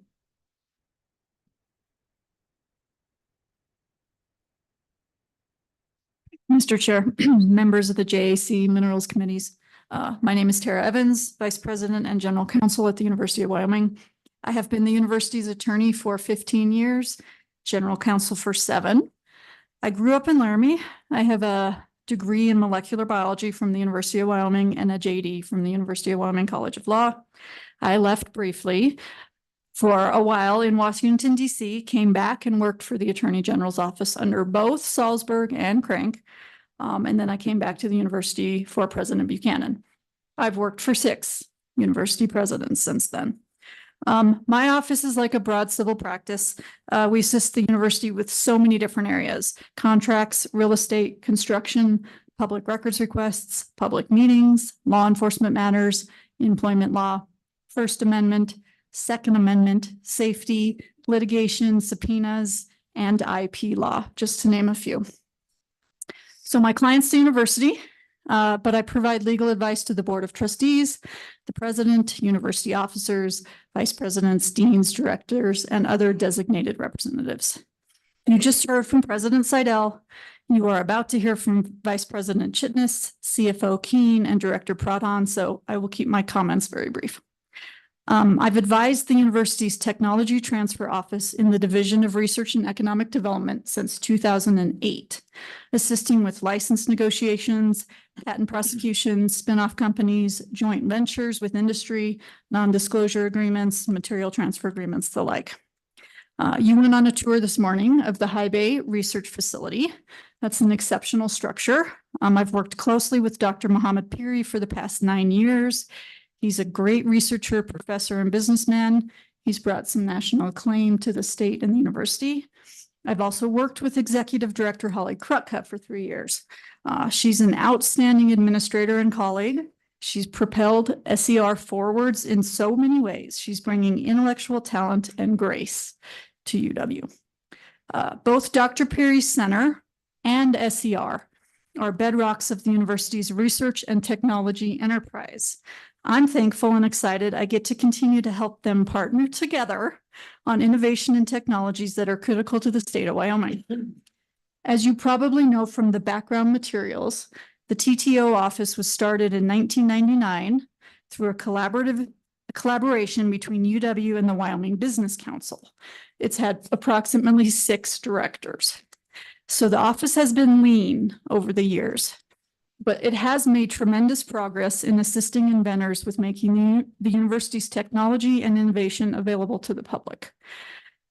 Mr. Chair, members of the JAC Minerals Committees. My name is Tara Evans, Vice President and General Counsel at the University of Wyoming. I have been the university's attorney for 15 years, General Counsel for 7. I grew up in Laramie. I have a degree in molecular biology from the University of Wyoming and a JD from the University of Wyoming College of Law. I left briefly for a while in Washington, D.C., came back and worked for the Attorney General's office under both Salzburg and Crank. And then I came back to the university for President Buchanan. I've worked for 6 university presidents since then. My office is like a broad civil practice. We assist the university with so many different areas: contracts, real estate, construction, public records requests, public meetings, law enforcement matters, employment law, First Amendment, Second Amendment, safety, litigation, subpoenas, and IP law, just to name a few. So my client's the university, but I provide legal advice to the Board of Trustees, the president, university officers, vice presidents, deans, directors, and other designated representatives. You just heard from President Seidel. You are about to hear from Vice President Chitnis, CFO Keene, and Director Pradhan, so I will keep my comments very brief. I've advised the university's Technology Transfer Office in the Division of Research and Economic Development since 2008, assisting with license negotiations, patent prosecutions, spin-off companies, joint ventures with industry, non-disclosure agreements, material transfer agreements, the like. You went on a tour this morning of the High Bay Research Facility. That's an exceptional structure. I've worked closely with Dr. Mohammed Piri for the past 9 years. He's a great researcher, professor, and businessman. He's brought some national acclaim to the state and the university. I've also worked with Executive Director Holly Krupka for 3 years. She's an outstanding administrator and colleague. She's propelled SER forwards in so many ways. She's bringing intellectual talent and grace to UW. Both Dr. Perry's Center and SER are bedrocks of the university's research and technology enterprise. I'm thankful and excited I get to continue to help them partner together on innovation and technologies that are critical to the state of Wyoming. As you probably know from the background materials, the TTO office was started in 1999 through a collaboration between UW and the Wyoming Business Council. It's had approximately 6 directors. So the office has been lean over the years, but it has made tremendous progress in assisting inventors with making the university's technology and innovation available to the public.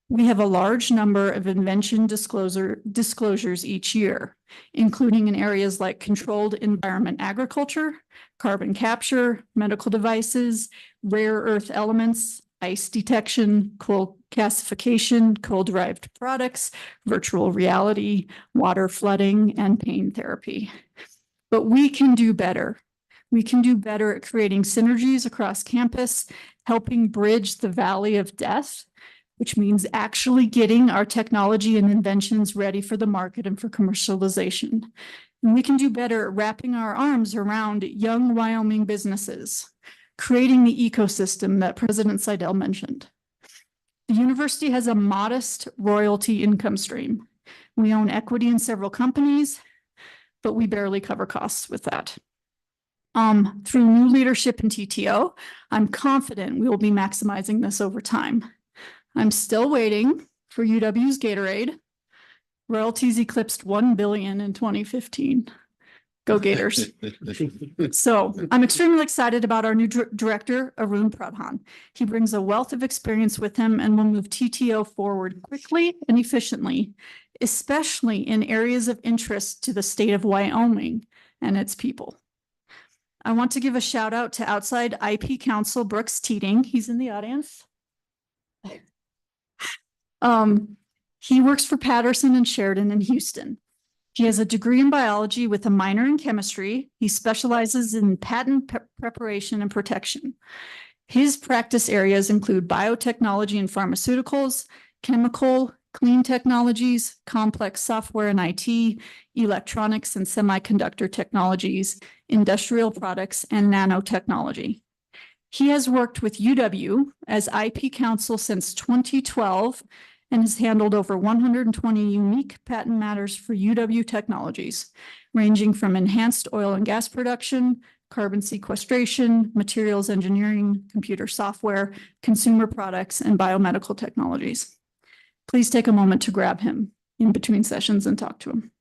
We have a large number of invention disclosures each year, including in areas like controlled environment agriculture, carbon capture, medical devices, rare earth elements, ice detection, coal gasification, coal-derived products, virtual reality, water flooding, and pain therapy. But we can do better. We can do better at creating synergies across campus, helping bridge the valley of death, which means actually getting our technology and inventions ready for the market and for commercialization. And we can do better at wrapping our arms around young Wyoming businesses, creating the ecosystem that President Seidel mentioned. The university has a modest royalty income stream. We own equity in several companies, but we barely cover costs with that. Through new leadership in TTO, I'm confident we will be maximizing this over time. I'm still waiting for UW's Gatorade. Royalties eclipsed 1 billion in 2015. Go Gators. So I'm extremely excited about our new director, Arun Pradhan. He brings a wealth of experience with him and will move TTO forward quickly and efficiently, especially in areas of interest to the state of Wyoming and its people. I want to give a shout out to outside IP counsel Brooks Teeting. He's in the audience. He works for Patterson and Sheridan in Houston. He has a degree in biology with a minor in chemistry. He specializes in patent preparation and protection. His practice areas include biotechnology and pharmaceuticals, chemical, clean technologies, complex software and IT, electronics and semiconductor technologies, industrial products, and nanotechnology. He has worked with UW as IP counsel since 2012 and has handled over 120 unique patent matters for UW technologies, ranging from enhanced oil and gas production, carbon sequestration, materials engineering, computer software, consumer products, and biomedical technologies. Please take a moment to grab him in between sessions and talk to him.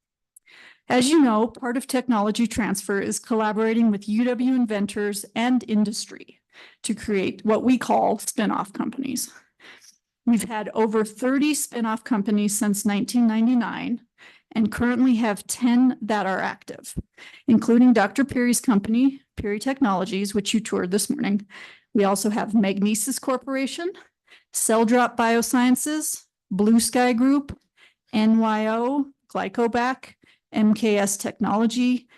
As you know, part of technology transfer is collaborating with UW inventors and industry to create what we call spin-off companies. We've had over 30 spin-off companies since 1999 and currently have 10 that are active, including Dr. Perry's company, Perry Technologies, which you toured this morning. We also have Magnesis Corporation, Cell Drop Biosciences, Blue Sky Group, NYO, Glycobac, MKS Technology,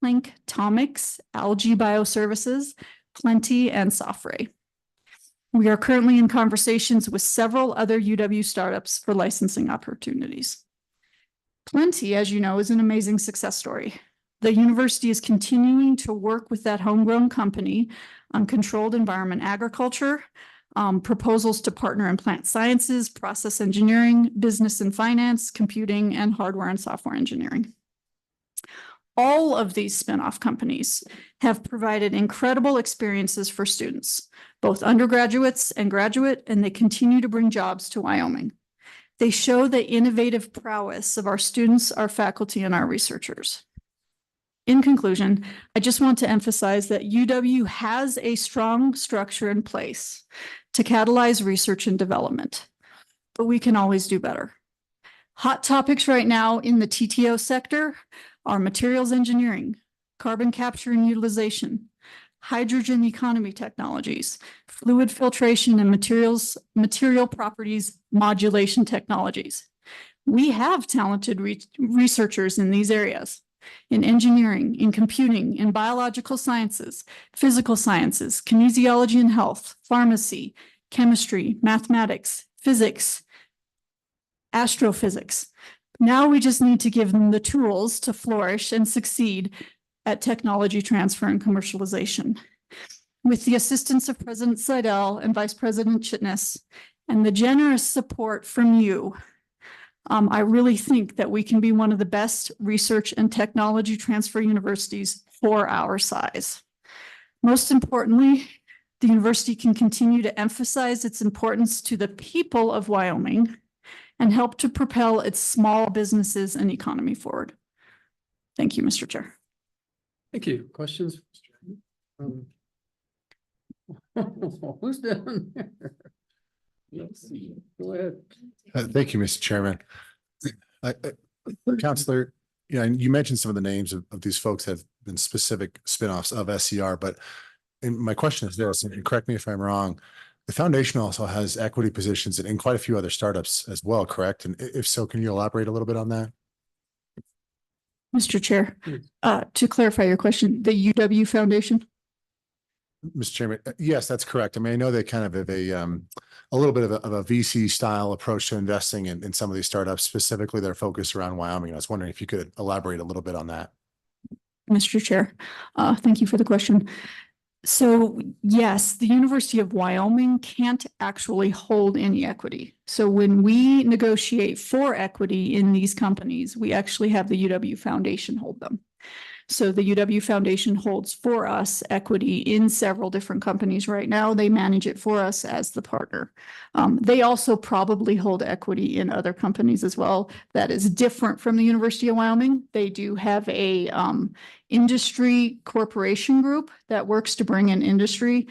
Link Tomics, Algae Bioservices, Plenty, and Sofray. We are currently in conversations with several other UW startups for licensing opportunities. Plenty, as you know, is an amazing success story. The university is continuing to work with that homegrown company on controlled environment agriculture, proposals to partner in plant sciences, process engineering, business and finance, computing, and hardware and software engineering. All of these spin-off companies have provided incredible experiences for students, both undergraduates and graduate, and they continue to bring jobs to Wyoming. They show the innovative prowess of our students, our faculty, and our researchers. In conclusion, I just want to emphasize that UW has a strong structure in place to catalyze research and development, but we can always do better. Hot topics right now in the TTO sector are materials engineering, carbon capture and utilization, hydrogen economy technologies, fluid filtration and material properties modulation technologies. We have talented researchers in these areas, in engineering, in computing, in biological sciences, physical sciences, kinesiology and health, pharmacy, chemistry, mathematics, physics, astrophysics. Now we just need to give them the tools to flourish and succeed at technology transfer and commercialization. With the assistance of President Seidel and Vice President Chitness and the generous support from you, I really think that we can be one of the best research and technology transfer universities for our size. Most importantly, the university can continue to emphasize its importance to the people of Wyoming and help to propel its small businesses and economy forward. Thank you, Mr. Chair. Thank you. Questions? Who's down there? Let's see. Go ahead. Thank you, Mr. Chairman. Counselor, you mentioned some of the names of these folks that have been specific spinoffs of SCR, but my question is this, and correct me if I'm wrong, the foundation also has equity positions in quite a few other startups as well, correct? And if so, can you elaborate a little bit on that? Mr. Chair, to clarify your question, the UW Foundation? Mr. Chairman, yes, that's correct. I mean, I know they kind of have a little bit of a VC style approach to investing in some of these startups, specifically their focus around Wyoming. I was wondering if you could elaborate a little bit on that. Mr. Chair, thank you for the question. So yes, the University of Wyoming can't actually hold any equity. So when we negotiate for equity in these companies, we actually have the UW Foundation hold them. So the UW Foundation holds for us equity in several different companies right now. They manage it for us as the partner. They also probably hold equity in other companies as well. That is different from the University of Wyoming. They do have a industry corporation group that works to bring in industry.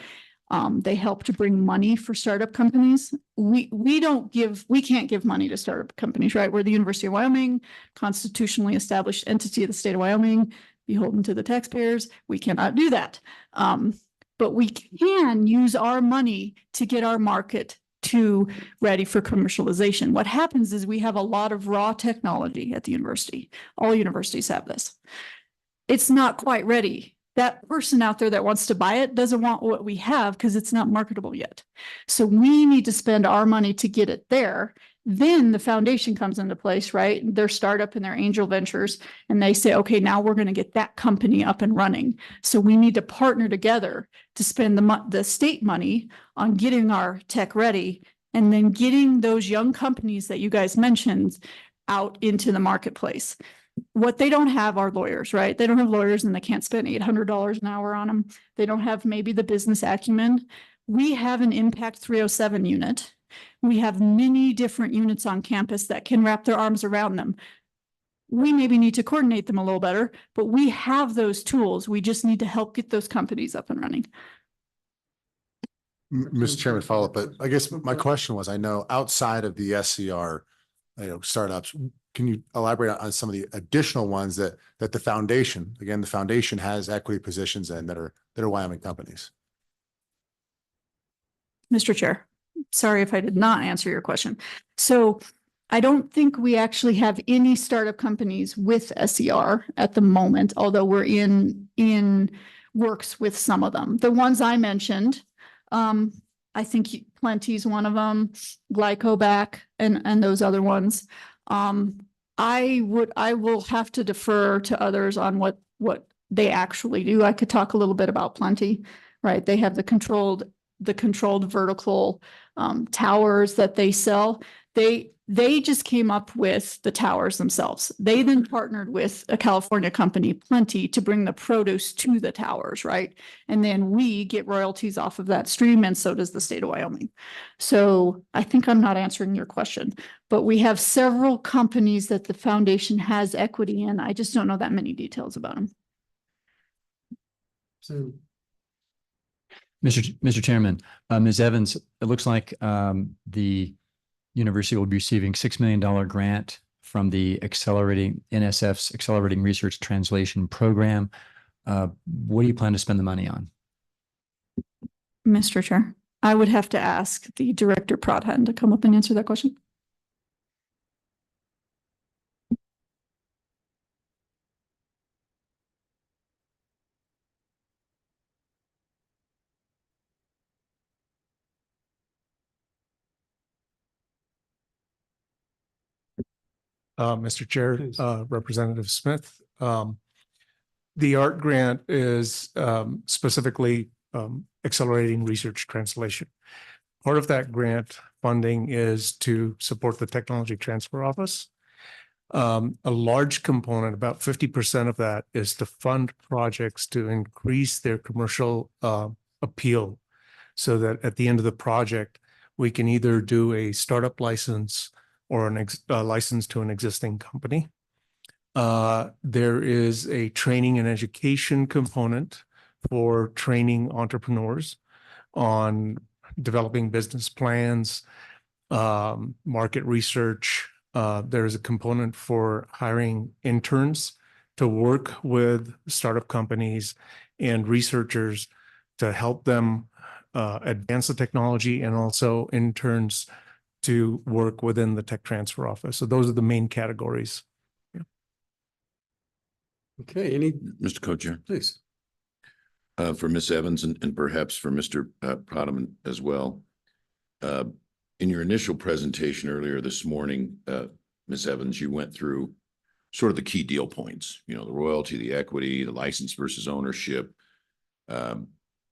They help to bring money for startup companies. We can't give money to startup companies, right? We're the University of Wyoming, constitutionally established entity of the state of Wyoming, beholden to the taxpayers. We cannot do that. But we can use our money to get our market ready for commercialization. What happens is we have a lot of raw technology at the university. All universities have this. It's not quite ready. That person out there that wants to buy it doesn't want what we have because it's not marketable yet. So we need to spend our money to get it there. Then the foundation comes into place, right? Their startup and their angel ventures, and they say, okay, now we're going to get that company up and running. So we need to partner together to spend the state money on getting our tech ready and then getting those young companies that you guys mentioned out into the marketplace. What they don't have are lawyers, right? They don't have lawyers and they can't spend $800 an hour on them. They don't have maybe the business acumen. We have an Impact 307 unit. We have many different units on campus that can wrap their arms around them. We maybe need to coordinate them a little better, but we have those tools. We just need to help get those companies up and running. Mr. Chairman, follow up, but I guess my question was, I know outside of the SCR, startups, can you elaborate on some of the additional ones that the foundation, again, the foundation has equity positions in that are Wyoming companies? Mr. Chair, sorry if I did not answer your question. So I don't think we actually have any startup companies with SCR at the moment, although we're in works with some of them. The ones I mentioned, I think Plenty's one of them, Glycobac and those other ones. I will have to defer to others on what they actually do. I could talk a little bit about Plenty, right? They have the controlled vertical towers that they sell. They just came up with the towers themselves. They then partnered with a California company, Plenty, to bring the produce to the towers, right? And then we get royalties off of that stream, and so does the state of Wyoming. So I think I'm not answering your question, but we have several companies that the foundation has equity in. I just don't know that many details about them. So, Mr. Chairman, Ms. Evans, it looks like the university will be receiving $6 million grant from the NSF's Accelerating Research Translation Program. What do you plan to spend the money on? Mr. Chair, I would have to ask the Director Prodhan to come up and answer that question. Mr. Chair, Please. Representative Smith. The ART grant is specifically accelerating research translation. Part of that grant funding is to support the Technology Transfer Office. A large component, about 50% of that, is to fund projects to increase their commercial appeal, so that at the end of the project, we can either do a startup license or a license to an existing company. There is a training and education component for training entrepreneurs on developing business plans, market research. There is a component for hiring interns to work with startup companies and researchers to help them advance the technology, and also interns to work within the Tech Transfer Office. So those are the main categories. Okay, any, Mr. Co-Chair, please. for Ms. Evans and perhaps for Mr. Podeman as well. In your initial presentation earlier this morning, Ms. Evans, you went through sort of the key deal points, you know, the royalty, the equity, the license versus ownership,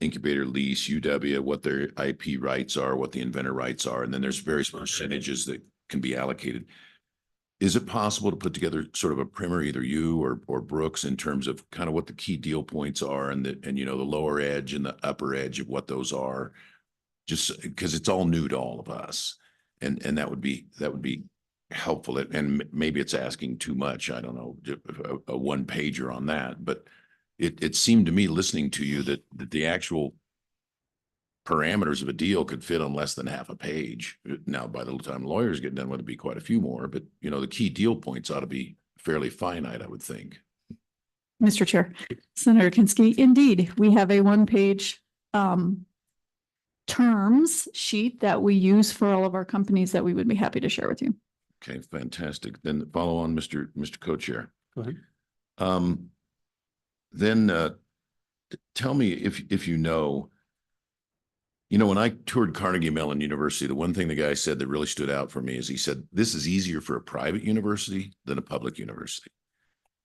incubator lease, UW, what their IP rights are, what the inventor rights are, and then there's various percentages that can be allocated. Is it possible to put together sort of a primer, either you or Brooks, in terms of kind of what the key deal points are, and you know, the lower edge and the upper edge of what those are, just because it's all new to all of us, and that would be helpful. And maybe it's asking too much. I don't know, a one pager on that, but it seemed to me, listening to you, that the actual parameters of a deal could fit on less than half a page. Now, by the time lawyers get done, would be quite a few more, but you know, the key deal points ought to be fairly finite, I would think. Mr. Chair, Senator Kinski, indeed, we have a one-page terms sheet that we use for all of our companies that we would be happy to share with you. Okay, fantastic. Then follow on, Mr. Co-Chair. Go ahead. Then tell me if you know, when I toured Carnegie Mellon University, the one thing the guy said that really stood out for me is he said, this is easier for a private university than a public university.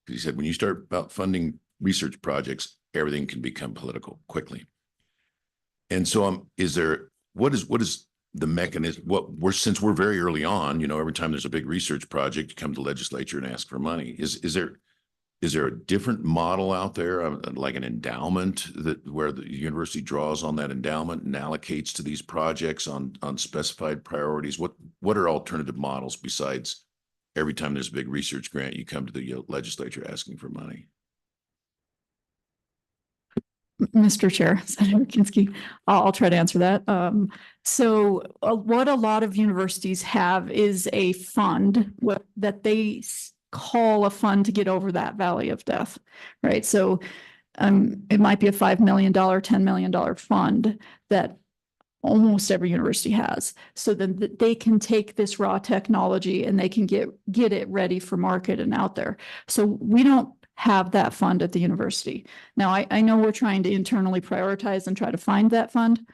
He said, when you start about funding research projects, everything can become political quickly. And so what is the mechanism? Since we're very early on, every time there's a big research project, you come to the legislature and ask for money. Is there a different model out there, like an endowment where the university draws on that endowment and allocates to these projects on specified priorities? What are alternative models besides every time there's a big research grant, you come to the legislature asking for money? Mr. Chair, Senator Kinski, I'll try to answer that. What a lot of universities have is a fund that they call a fund to get over that valley of death, right? So it might be a $5 million, $10 million fund that almost every university has. So then they can take this raw technology and they can get it ready for market and out there. So we don't have that fund at the university. Now, I know we're trying to internally prioritize and try to find that fund.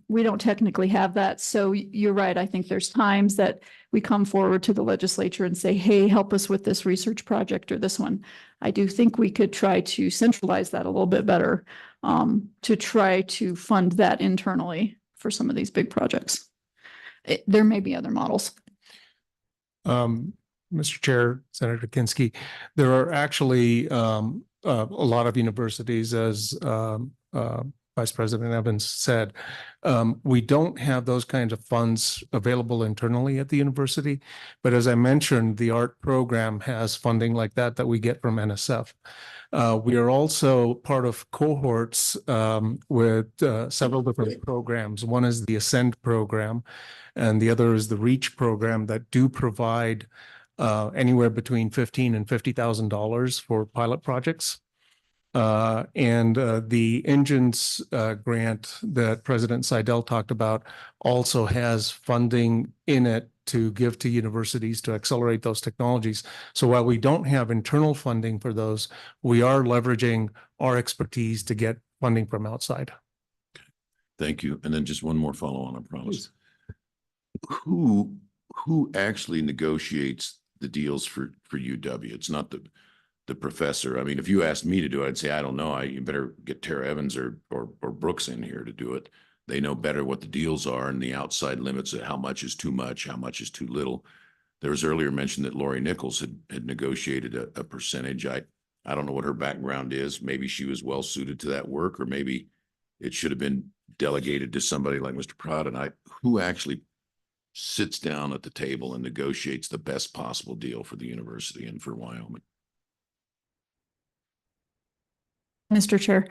We don't technically have that. So you're right. I think there's times that we come forward to the legislature and say, hey, help us with this research project or this one. I do think we could try to centralize that a little bit better, to try to fund that internally for some of these big projects. There may be other models. Mr. Chair, Senator Kinski, there are actually a lot of universities, as Vice President Evans said, we don't have those kinds of funds available internally at the university. But as I mentioned, the ART program has funding like that we get from NSF. We are also part of cohorts with several different programs. One is the Ascend program, and the other is the REACH program that do provide anywhere between $15,000 and $50,000 for pilot projects. And the Engines grant that President Seidel talked about also has funding in it to give to universities to accelerate those technologies. So while we don't have internal funding for those, we are leveraging our expertise to get funding from outside. Thank you. And then just one more follow on, I promise. Who actually negotiates the deals for UW. It's not the professor. I mean, if you asked me to do it, I'd say, I don't know. You better get Tara Evans or Brooks in here to do it. They know better what the deals are and the outside limits of how much is too much, how much is too little. There was earlier mention that Lori Nichols had negotiated a percentage. I don't know what her background is. Maybe she was well suited to that work, or maybe it should have been delegated to somebody like Mr. Prod. And who actually sits down at the table and negotiates the best possible deal for the university and for Wyoming. Mr. Chair.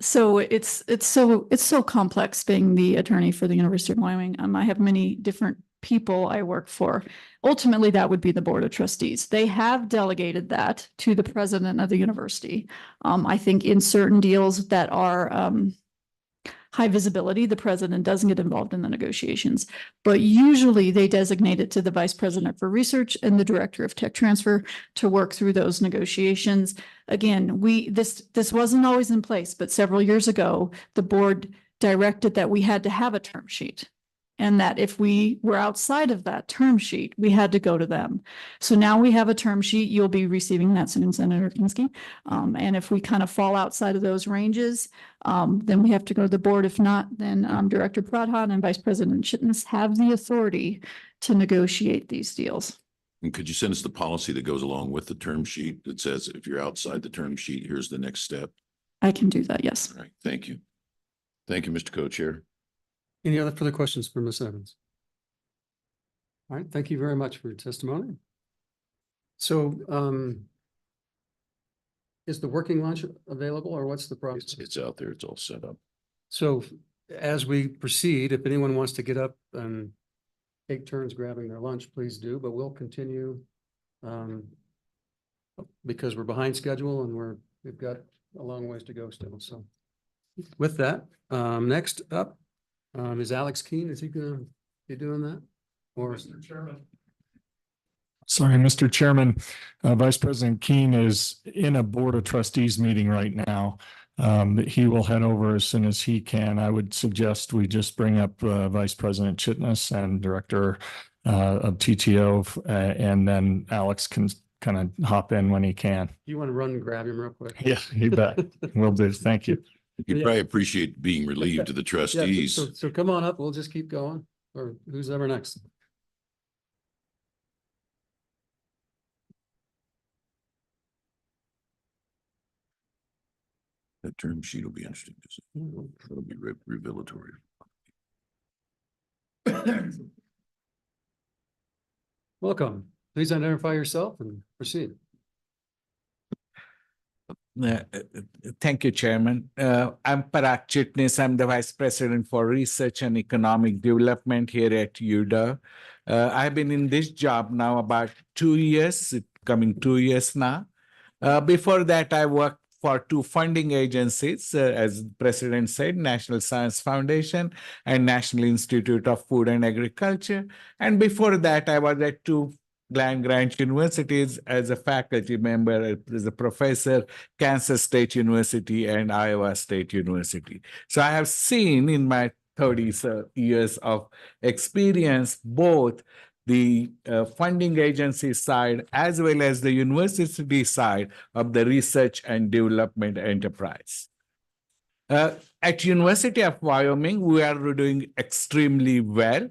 So it's so complex being the attorney for the University of Wyoming. I have many different people I work for. Ultimately, that would be the Board of Trustees. They have delegated that to the president of the university. I think in certain deals that are high visibility, the president doesn't get involved in the negotiations, but usually they designate it to the vice president for research and the director of tech transfer to work through those negotiations. Again, this wasn't always in place, but several years ago, the board directed that we had to have a term sheet. And that if we were outside of that term sheet, we had to go to them. So now we have a term sheet. You'll be receiving that soon, Senator Kinski. And if we kind of fall outside of those ranges, then we have to go to the board. If not, then Director Pradhan and Vice President Chitnis have the authority to negotiate these deals. And could you send us the policy that goes along with the term sheet that says if you're outside the term sheet, here's the next step? I can do that, yes. All right, thank you. Thank you, Mr. Co-Chair. Any other further questions for Ms. Evans? All right, thank you very much for your testimony. So is the working lunch available, or what's the process? It's out there. It's all set up. So as we proceed, if anyone wants to get up and take turns grabbing their lunch, please do, but we'll continue because we're behind schedule and we've got a long ways to go still. So with that, next up is Alex Keene. Is he gonna be doing that? Or Mr. Chairman. Sorry, Mr. Chairman, Vice President Keene is in a Board of Trustees meeting right now. That he will head over as soon as he can. I would suggest we just bring up Vice President Chitnis and Director of TTO, and then Alex can kind of hop in when he can. you want to run and grab him real quick? Yeah, you bet. Will do. Thank you. You Yeah. probably appreciate being relieved to the Yeah, trustees. so come on up. We'll just keep going, or who's ever next. That term sheet will be interesting to see. It'll be revelatory. Welcome. Please identify yourself and proceed. Thank you, Chairman. I'm Parag Chitnis. I'm the Vice President for Research and Economic Development here at UW. I've been in this job now about 2 years, coming 2 years now. Before that, I worked for two funding agencies, as the President said, National Science Foundation and National Institute of Food and Agriculture. And before that, I was at two land-grant universities as a faculty member, as a professor, Kansas State University and Iowa State University. So I have seen in my 30 years of experience both the funding agency side as well as the university side of the research and development enterprise. At University of Wyoming, we are doing extremely well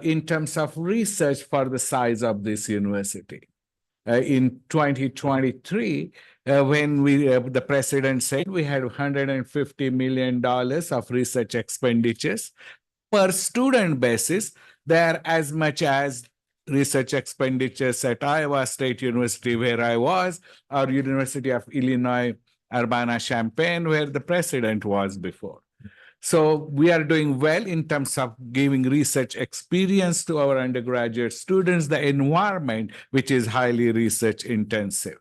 in terms of research for the size of this university. In 2023, when the president said we had $150 million of research expenditures per student basis, there as much as research expenditures at Iowa State University, where I was, or University of Illinois, Urbana-Champaign, where the president was before. So we are doing well in terms of giving research experience to our undergraduate students, the environment, which is highly research intensive.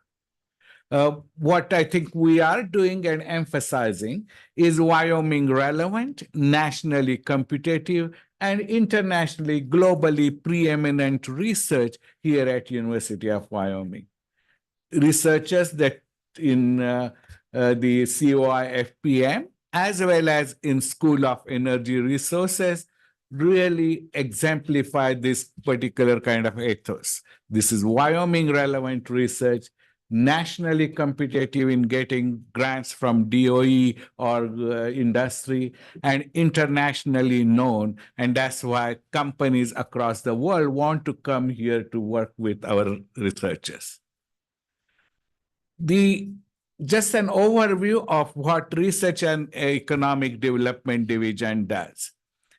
What I think we are doing and emphasizing is Wyoming relevant, nationally competitive, and internationally, globally preeminent research here at University of Wyoming. Researchers that in the COI FPM, as well as in School of Energy Resources, really exemplify this particular kind of ethos. This is Wyoming relevant research, nationally competitive in getting grants from DOE or industry, and internationally known. And that's why companies across the world want to come here to work with our researchers. Just an overview of what Research and Economic Development Division does.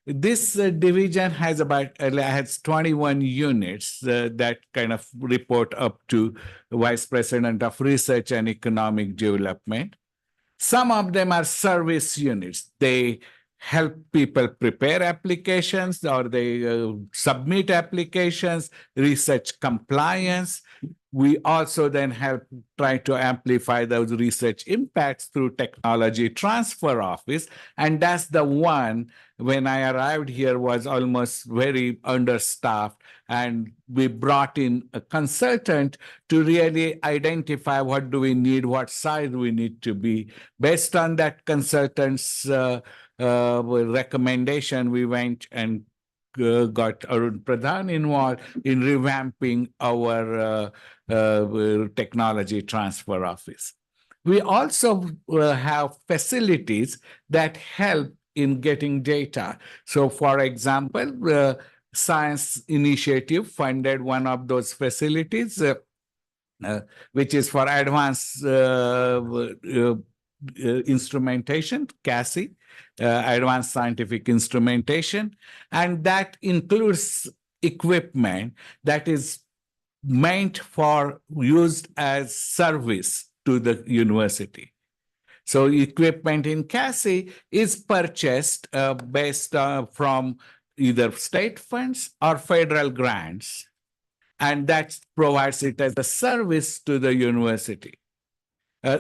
This division has has 21 units that kind of report up to Vice President of Research and Economic Development. Some of them are service units. They help people prepare applications, or they submit applications, research compliance. We also then help try to amplify those research impacts through Technology Transfer Office. And that's the one, when I arrived here, was almost very understaffed. And we brought in a consultant to really identify what do we need, what size we need to be. Based on that consultant's recommendation, we went and got Arun Pradhan involved in revamping our Technology Transfer Office. We also have facilities that help in getting data. So, for example, Science Initiative funded one of those facilities, which is for advanced instrumentation, CASI, advanced scientific instrumentation, and that includes equipment that is meant for used as service to the university. So equipment in CASI is purchased based from either state funds or federal grants, and that provides it as a service to the university.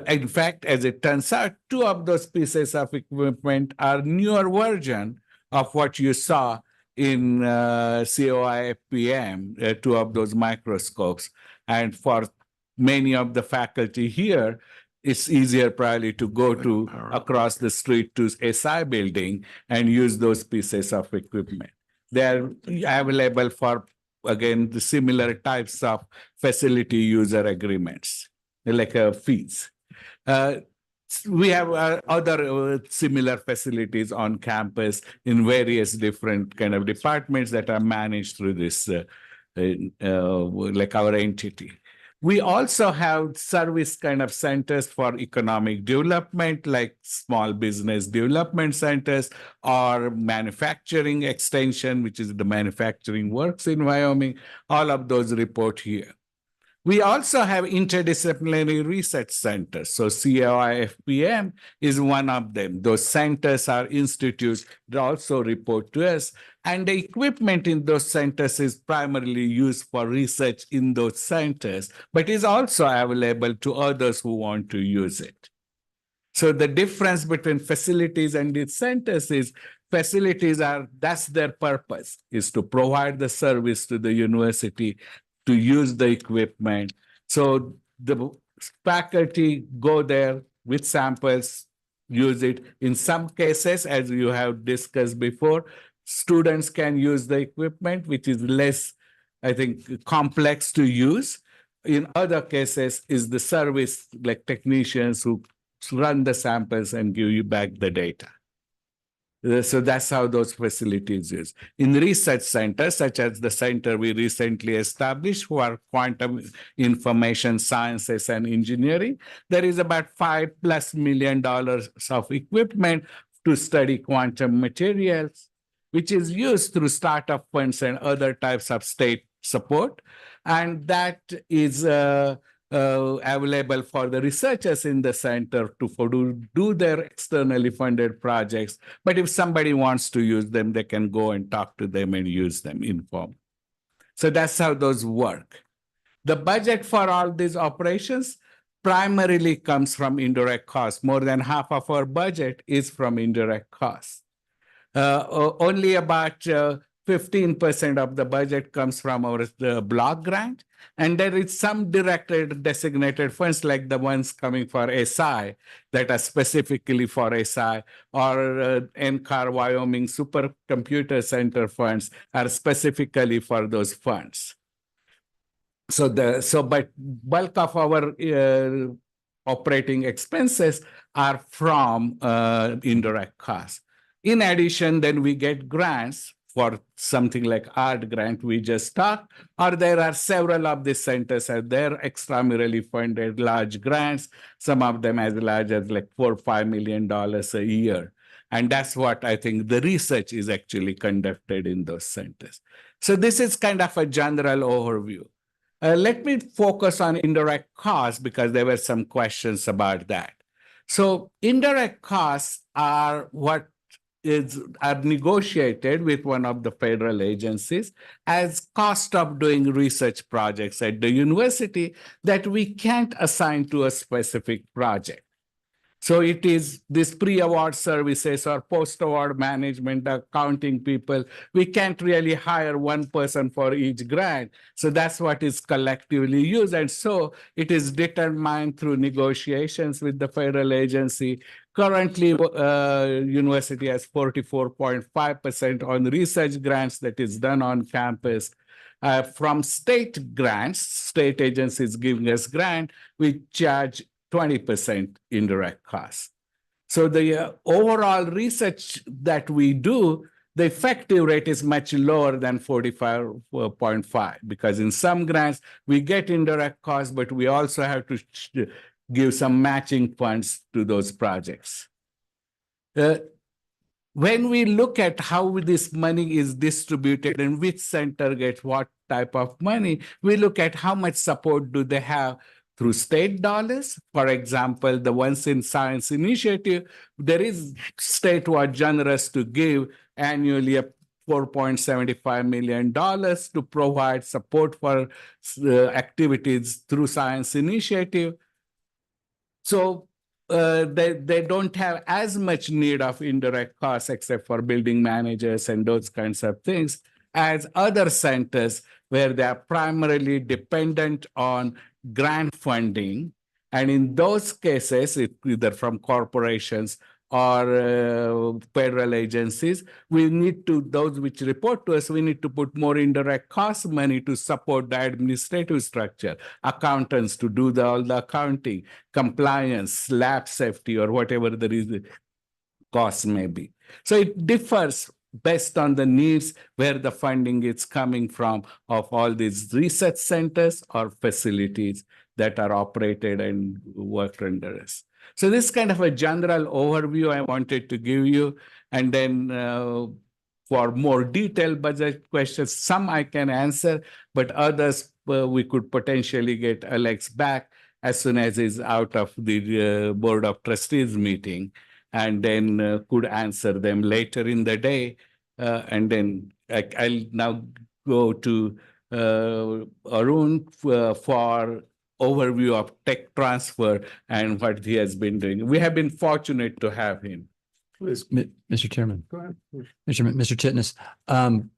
In fact, as it turns out, two of those pieces of equipment are newer version of what you saw in COI FPM, two of those microscopes. And for many of the faculty here, it's easier probably to go to across the street to SI building and use those pieces of equipment. They're available for, again, the similar types of facility user agreements, like fees. We have other similar facilities on campus in various different kind of departments that are managed through this, like our entity. We also have service kind of centers for economic development, like small business development centers, or manufacturing extension, which is the manufacturing works in Wyoming. All of those report here. We also have interdisciplinary research centers. So COI FPM is one of them. Those centers are institutes that also report to us. And the equipment in those centers is primarily used for research in those centers, but is also available to others who want to use it. So the difference between facilities and these centers is facilities that's their purpose, is to provide the service to the university, to use the equipment. So the faculty go there with samples, use it. In some cases, as you have discussed before, students can use the equipment, which is less, I think, complex to use. In other cases, is the service, like technicians who run the samples and give you back the data. So that's how those facilities use. In research centers, such as the center we recently established for quantum information sciences and engineering, there is about $5+ million of equipment to study quantum materials, which is used through startup funds and other types of state support. And that is available for the researchers in the center to do their externally funded projects. But if somebody wants to use them, they can go and talk to them and use them informally. So that's how those work. The budget for all these operations primarily comes from indirect costs. More than half of our budget is from indirect costs. Only about 15% of the budget comes from the block grant. And there is some directed designated funds like the ones coming for SI that are specifically for SI, or NCAR Wyoming Supercomputer Center funds are specifically for those funds. But bulk of our operating expenses are from indirect costs. In addition, then we get grants for something like art grant we just talked, or there are several of these centers and they're extramural funded large grants, some of them as large as like $4 or $5 million a year. And that's what I think the research is actually conducted in those centers. So this is kind of a general overview. Let me focus on indirect costs because there were some questions about that. So indirect costs are what are negotiated with one of the federal agencies as cost of doing research projects at the university that we can't assign to a specific project. So it is this pre-award services or post-award management, accounting people. We can't really hire one person for each grant. So that's what is collectively used. And so it is determined through negotiations with the federal agency. Currently, university has 44.5% on research grants that is done on campus. From state grants, state agencies giving us grant, we charge 20% indirect costs. So the overall research that we do, the effective rate is much lower than 45.5 because in some grants we get indirect costs, but we also have to give some matching funds to those projects. When we look at how this money is distributed and which center gets what type of money, we look at how much support do they have through state dollars. For example, the ones in Science Initiative, there is state who are generous to give annually a $4.75 million to provide support for activities through Science Initiative. So they don't have as much need of indirect costs except for building managers and those kinds of things as other centers where they are primarily dependent on grant funding. And in those cases, either from corporations or federal agencies, we need to, those which report to us, we need to put more indirect cost money to support the administrative structure, accountants to do all the accounting, compliance, lab safety, or whatever the reason costs may be. So it differs based on the needs where the funding is coming from of all these research centers or facilities that are operated and worked under us. So this is kind of a general overview I wanted to give you. And then for more detailed budget questions, some I can answer, but others we could potentially get Alex back as soon as he's out of the Board of Trustees meeting, and then could answer them later in the day. And then I'll now go to Arun for overview of tech transfer and what he has been doing. We have been fortunate to have him. Mr. Chairman. Go ahead. Mr. Chitnis,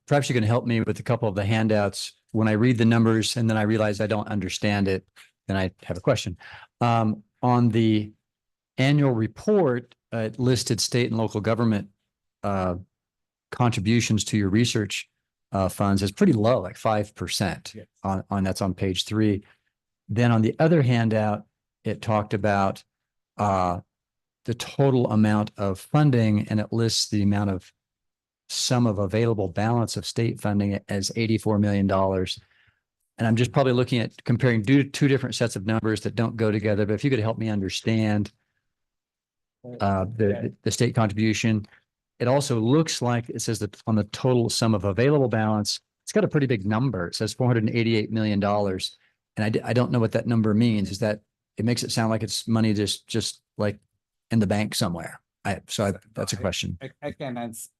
perhaps you can help me with a couple of the handouts. When I read the numbers and then I realize I don't understand it, then I have a question. On the annual report, it listed state and local government contributions to your research funds is pretty low, like 5%. Yes. On that's on page 3. Then on the other handout, it talked about the total amount of funding, and it lists the amount of sum of available balance of state funding as $84 million. And I'm just probably looking at comparing two different sets of numbers that don't go together. But if you could help me understand the state contribution. It also looks like it says that on the total sum of available balance, it's got a pretty big number. It says $488 million. And I don't know what that number means. Is that it makes it sound like it's money just like in the bank somewhere. That's a question. I can answer.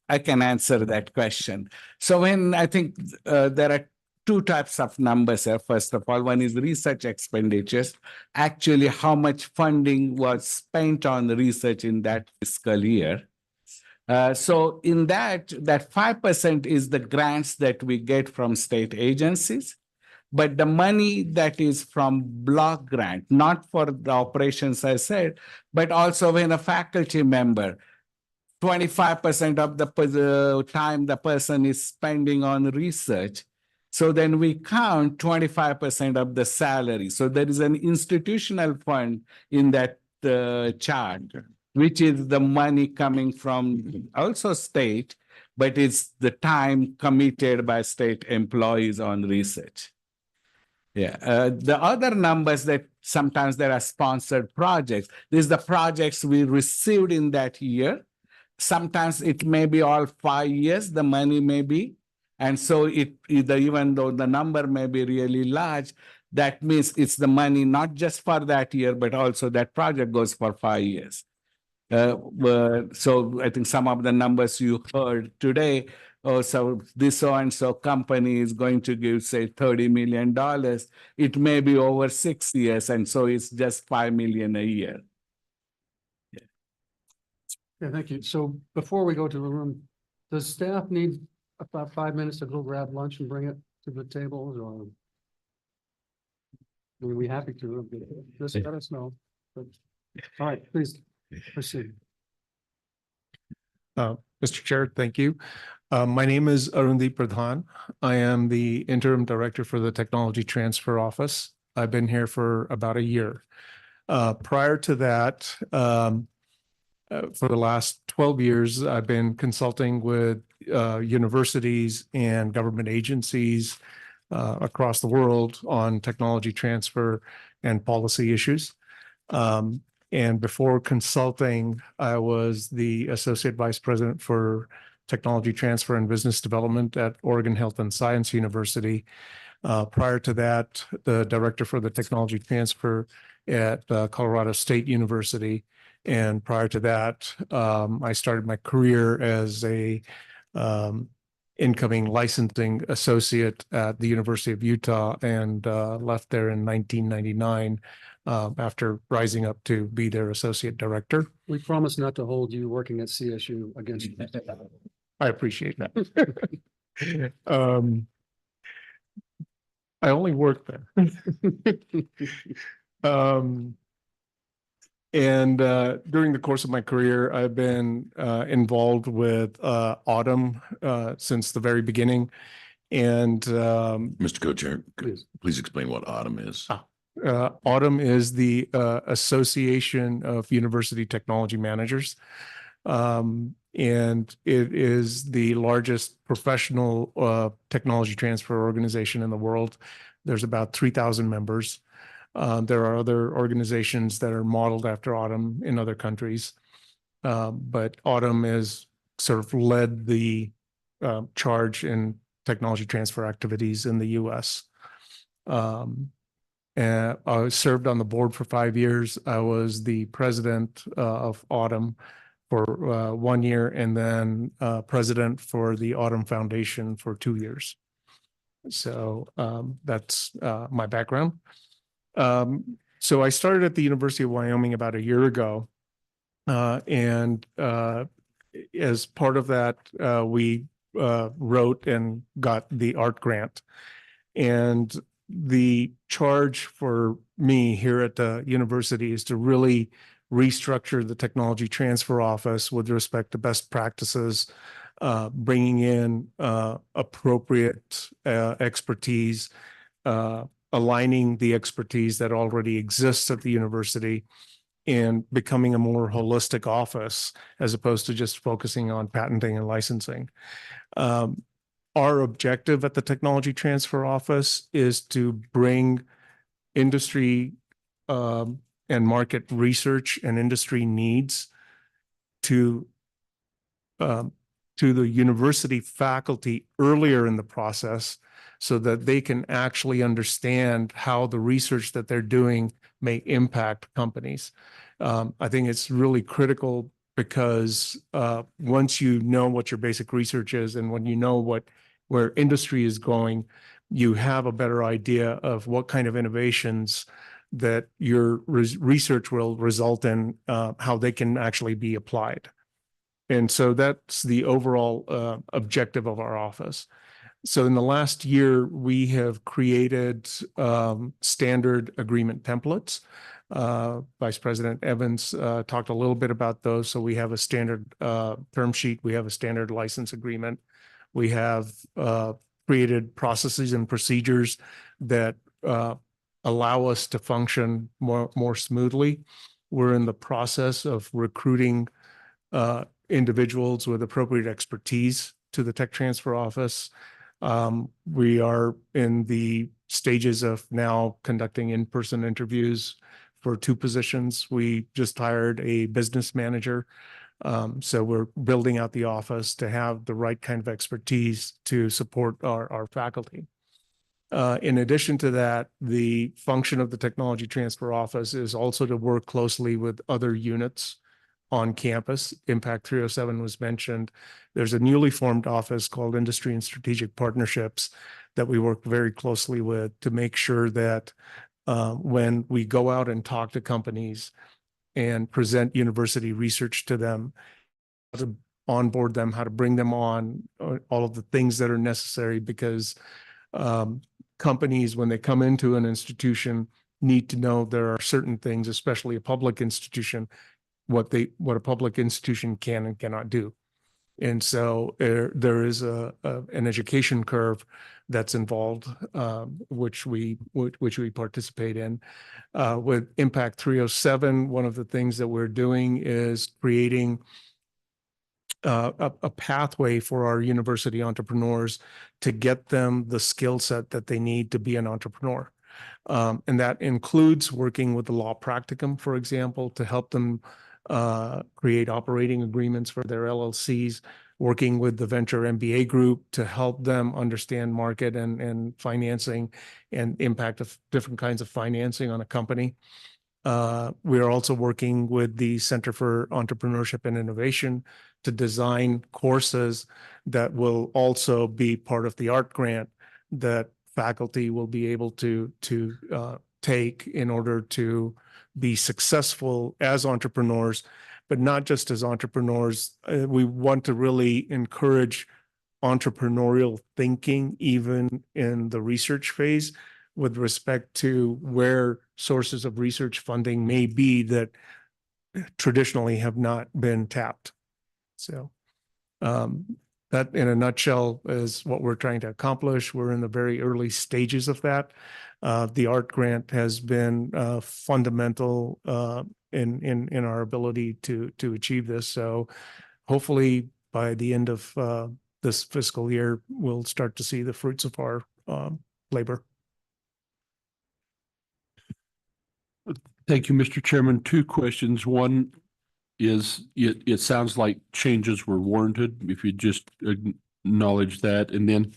I can answer that question. So when I think there are two types of numbers here. First of all, one is research expenditures. Actually, how much funding was spent on the research in that fiscal year. So in that 5% is the grants that we get from state agencies. But the money that is from block grant, not for the operations, I said, but also when a faculty member, 25% of the time the person is spending on research. So then we count 25% of the salary. So there is an institutional fund in that chart, which is the money coming from also state, but it's the time committed by state employees on research. Yeah, the other numbers that sometimes there are sponsored projects. These are the projects we received in that year. Sometimes it may be all 5 years, the money may be. And so it either, even though the number may be really large, that means it's the money not just for that year, but also that project goes for 5 years. So I think some of the numbers you heard today, oh, so this so-and-so company is going to give, say, $30 million. It may be over 6 years, and so it's just $5 million a year. Yeah, thank you. So before we go to the room, does staff need about 5 minutes to go grab lunch and bring it to the table, or? I mean, we're happy to, just let us know. But, all right, please proceed. Mr. Chair, thank you. My name is Arundeep Pradhan. I am the interim director for the Technology Transfer Office. I've been here for about a year. Prior to that, for the last 12 years, I've been consulting with universities and government agencies across the world on technology transfer and policy issues. And before consulting, I was the Associate Vice President for Technology Transfer and Business Development at Oregon Health and Science University. Prior to that, the Director for the Technology Transfer at Colorado State University. And prior to that, I started my career as a incoming licensing associate at the University of Utah and left there in 1999 after rising up to be their associate director. We promise not to hold you working at CSU against you. I appreciate that. I only work there. And during the course of my career, I've been involved with Autumn since the very beginning. And Mr. Co-Chair, please explain what Autumn is. Autumn is the Association of University Technology Managers. And it is the largest professional technology transfer organization in the world. There's about 3,000 members. There are other organizations that are modeled after Autumn in other countries. But Autumn has sort of led the charge in technology transfer activities in the US. And I served on the board for 5 years. I was the president of Autumn for 1 year, and then president for the Autumn Foundation for 2 years. So that's my background. So I started at the University of Wyoming about a year ago. And as part of that, we wrote and got the art grant. And the charge for me here at the university is to really restructure the technology transfer office with respect to best practices, bringing in appropriate expertise, aligning the expertise that already exists at the university, and becoming a more holistic office as opposed to just focusing on patenting and licensing. Our objective at the Technology Transfer Office is to bring industry and market research and industry needs to the university faculty earlier in the process so that they can actually understand how the research that they're doing may impact companies. I think it's really critical because once you know what your basic research is and when you know where industry is going, you have a better idea of what kind of innovations that your research will result in, how they can actually be applied. And so that's the overall objective of our office. So in the last year, we have created standard agreement templates. Vice President Evans talked a little bit about those. So we have a standard term sheet. We have a standard license agreement. We have created processes and procedures that allow us to function more smoothly. We're in the process of recruiting individuals with appropriate expertise to the tech transfer office. We are in the stages of now conducting in-person interviews for 2 positions. We just hired a business manager. So we're building out the office to have the right kind of expertise to support our faculty. In addition to that, the function of the technology transfer office is also to work closely with other units on campus. Impact 307 was mentioned. There's a newly formed office called Industry and Strategic Partnerships that we work very closely with to make sure that when we go out and talk to companies and present university research to them, how to onboard them, how to bring them on, all of the things that are necessary, because companies, when they come into an institution, need to know there are certain things, especially a public institution, what a public institution can and cannot do. And so there is an education curve that's involved, which we participate in. With Impact 307, one of the things that we're doing is creating a pathway for our university entrepreneurs to get them the skill set that they need to be an entrepreneur. And that includes working with the law practicum, for example, to help them create operating agreements for their LLCs, working with the venture MBA group to help them understand market and financing and impact of different kinds of financing on a company. We are also working with the Center for Entrepreneurship and Innovation to design courses that will also be part of the art grant that faculty will be able to take in order to be successful as entrepreneurs, but not just as entrepreneurs. We want to really encourage entrepreneurial thinking, even in the research phase, with respect to where sources of research funding may be that traditionally have not been tapped. So that, in a nutshell, is what we're trying to accomplish. We're in the very early stages of that. The art grant has been fundamental in our ability to achieve this. So hopefully by the end of this fiscal year, we'll start to see the fruits of our labor. Thank you, Mr. Chairman. 2 questions. One is, it sounds like changes were warranted, if you just acknowledge that. And then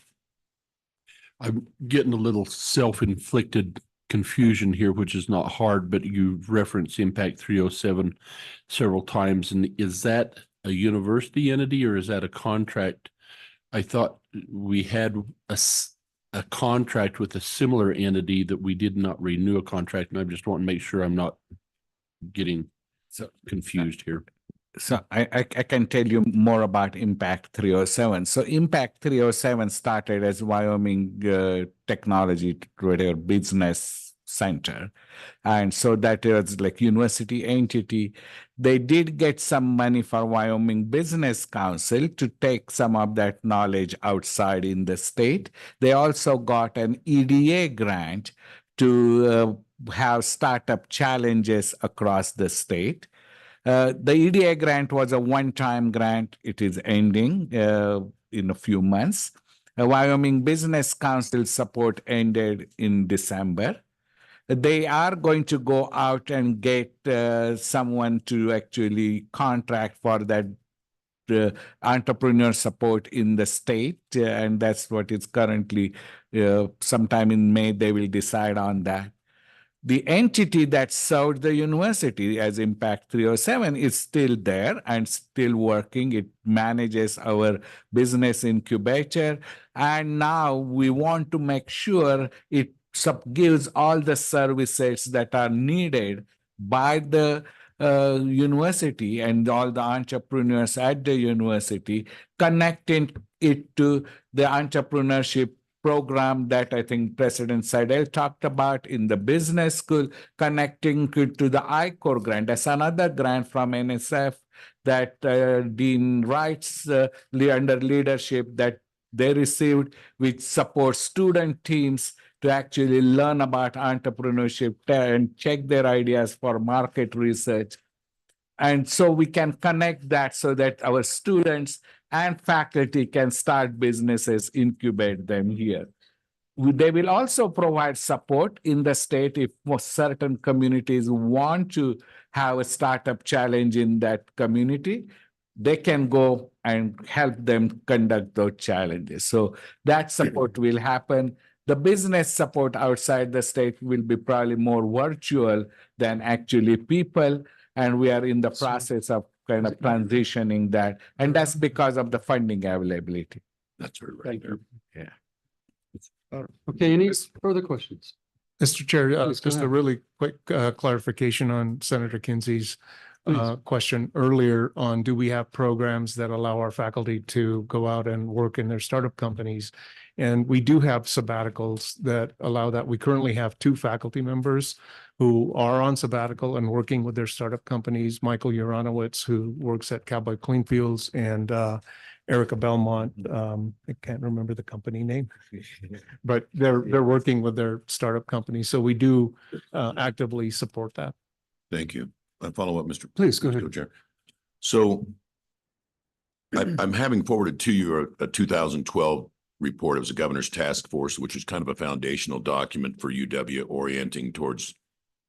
I'm getting a little self-inflicted confusion here, which is not hard, but you referenced Impact 307 several times. And is that a university entity or is that a contract? I thought we had a contract with a similar entity that we did not renew a contract, and I just want to make sure I'm not getting confused here. So I can tell you more about Impact 307. So Impact 307 started as Wyoming Technology Trader Business Center. And so that is like university entity. They did get some money for Wyoming Business Council to take some of that knowledge outside in the state. They also got an EDA grant to have startup challenges across the state. The EDA grant was a one-time grant. It is ending in a few months. Wyoming Business Council support ended in December. They are going to go out and get someone to actually contract for that entrepreneur support in the state. And that's what is currently, sometime in May, they will decide on that. The entity that served the university as Impact 307 is still there and still working. It manages our business incubator. And now we want to make sure it gives all the services that are needed by the university and all the entrepreneurs at the university, connecting it to the entrepreneurship program that I think President Seidel talked about in the business school, connecting it to the I-Corps grant. That's another grant from NSF that Dean Wright's under leadership that they received, which supports student teams to actually learn about entrepreneurship and check their ideas for market research. And so we can connect that so that our students and faculty can start businesses, incubate them here. They will also provide support in the state if certain communities want to have a startup challenge in that community. They can go and help them conduct those challenges. So that support will happen. The business support outside the state will be probably more virtual than actually people. And we are in the process of kind of transitioning that. And that's because of the funding availability. That's right there. Yeah. Okay, any further questions? Mr. Chair, Please, go just a ahead. really quick clarification on Senator Kinsey's Please. question earlier on, do we have programs that allow our faculty to go out and work in their startup companies? And we do have sabbaticals that allow that. We currently have 2 faculty members who are on sabbatical and working with their startup companies, Michael Uranowitz, who works at Cowboy Cleanfields, and Erica Belmont. I can't remember the company name, but they're working with their startup company. So we do actively support that. Thank you. I follow up, Mr. Please, go ahead. Chair. So I'm having forwarded to you a 2012 report. It was a governor's task force, which is kind of a foundational document for UW orienting towards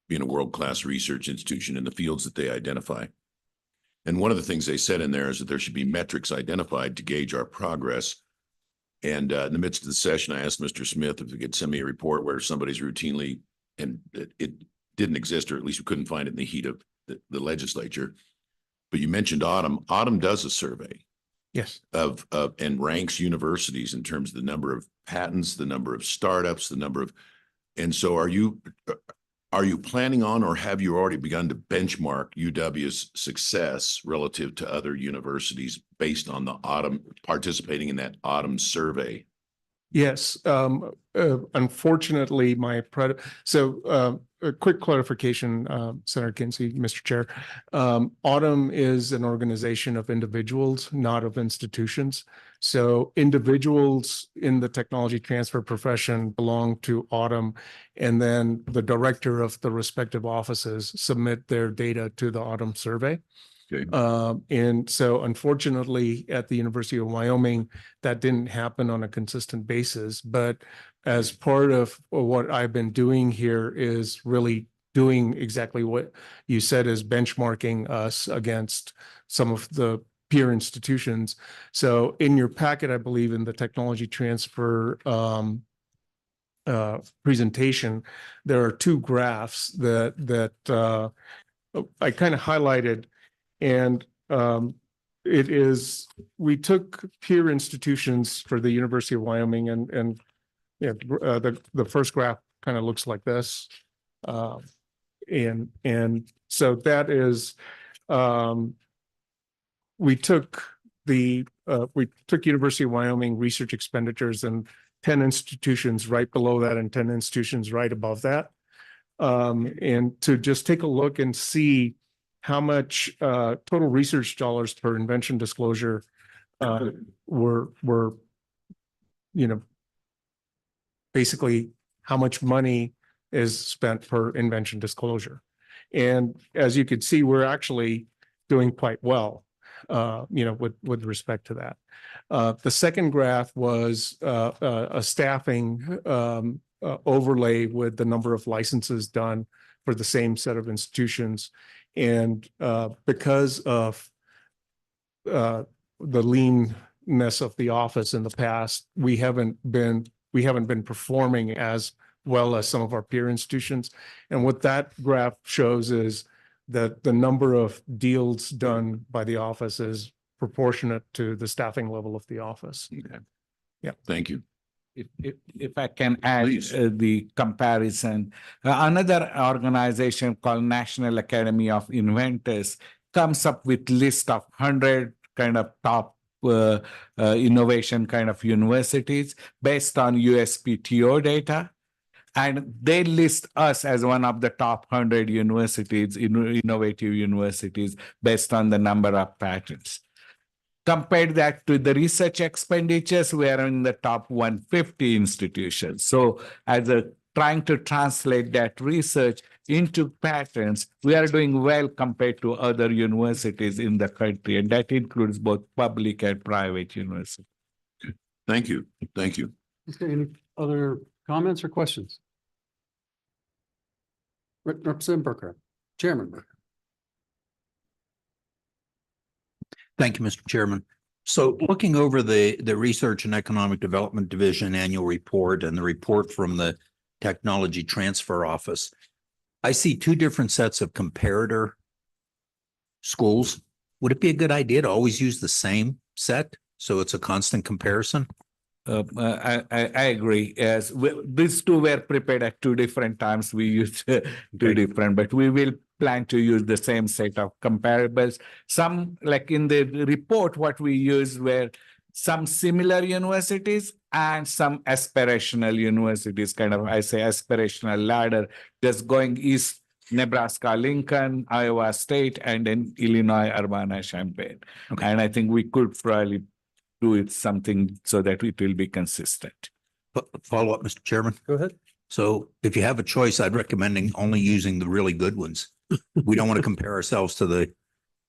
being a world-class research institution in the fields that they identify. And one of the things they said in there is that there should be metrics identified to gauge our progress. And in the midst of the session, I asked Mr. Smith if he could send me a report where somebody's routinely, and it didn't exist, or at least we couldn't find it in the heat of the legislature. But you mentioned Autumn. Autumn does a survey. Yes. Of and ranks universities in terms of the number of patents, the number of startups, the number of, and so are you planning on, or have you already begun to benchmark UW's success relative to other universities based on the Autumn, participating in that Autumn survey? Yes. Unfortunately, a quick clarification, Senator Kinsey, Mr. Chair. Autumn is an organization of individuals, not of institutions. So individuals in the technology transfer profession belong to Autumn, and then the director of the respective offices submit their data to the Autumn survey. Okay. And so unfortunately at the University of Wyoming, that didn't happen on a consistent basis. But as part of what I've been doing here is really doing exactly what you said, is benchmarking us against some of the peer institutions. So in your packet, I believe in the technology transfer presentation, there are 2 graphs that I kind of highlighted. And we took peer institutions for the University of Wyoming, and yeah, the first graph kind of looks like this. And so that is, we took University of Wyoming research expenditures, and 10 institutions right below that and 10 institutions right above that. And to just take a look and see how much total research dollars per invention disclosure were, basically how much money is spent per invention disclosure. And as you can see, we're actually doing quite well, with respect to that. The second graph was a staffing overlay with the number of licenses done for the same set of institutions. And because of the leanness of the office in the past, we haven't been performing as well as some of our peer institutions. And what that graph shows is that the number of deals done by the office is proportionate to the staffing level of the office. Okay. Yeah. Thank you. if I can add Please. the comparison, another organization called National Academy of Inventors comes up with list of 100 kind of top innovation kind of universities based on USPTO data. And they list us as one of the top 100 universities, innovative universities, based on the number of patents. Compare that to the research expenditures, we are in the top 150 institutions. So as trying to translate that research into patents, we are doing well compared to other universities in the country, and that includes both public and private universities. Thank you. Thank you. Okay, any other comments or questions? Representative Burkhart, Chairman Burkhart. Thank you, Mr. Chairman. So looking over the Research and Economic Development Division annual report and the report from the Technology Transfer Office, I see two different sets of comparator schools. Would it be a good idea to always use the same set so it's a constant comparison? I agree. Yes, these two were prepared at two different times. We used two different, but we will plan to use the same set of comparables. Some, like in the report, what we used were some similar universities and some aspirational universities, kind of, I say aspirational ladder, just going east, Nebraska, Lincoln, Iowa State, and then Illinois, Urbana-Champaign. Okay. And I think we could probably do it something so that it will be consistent. Follow up, Mr. Chairman. Go ahead. So if you have a choice, I'd recommend only using the really good ones. We don't want to compare ourselves to the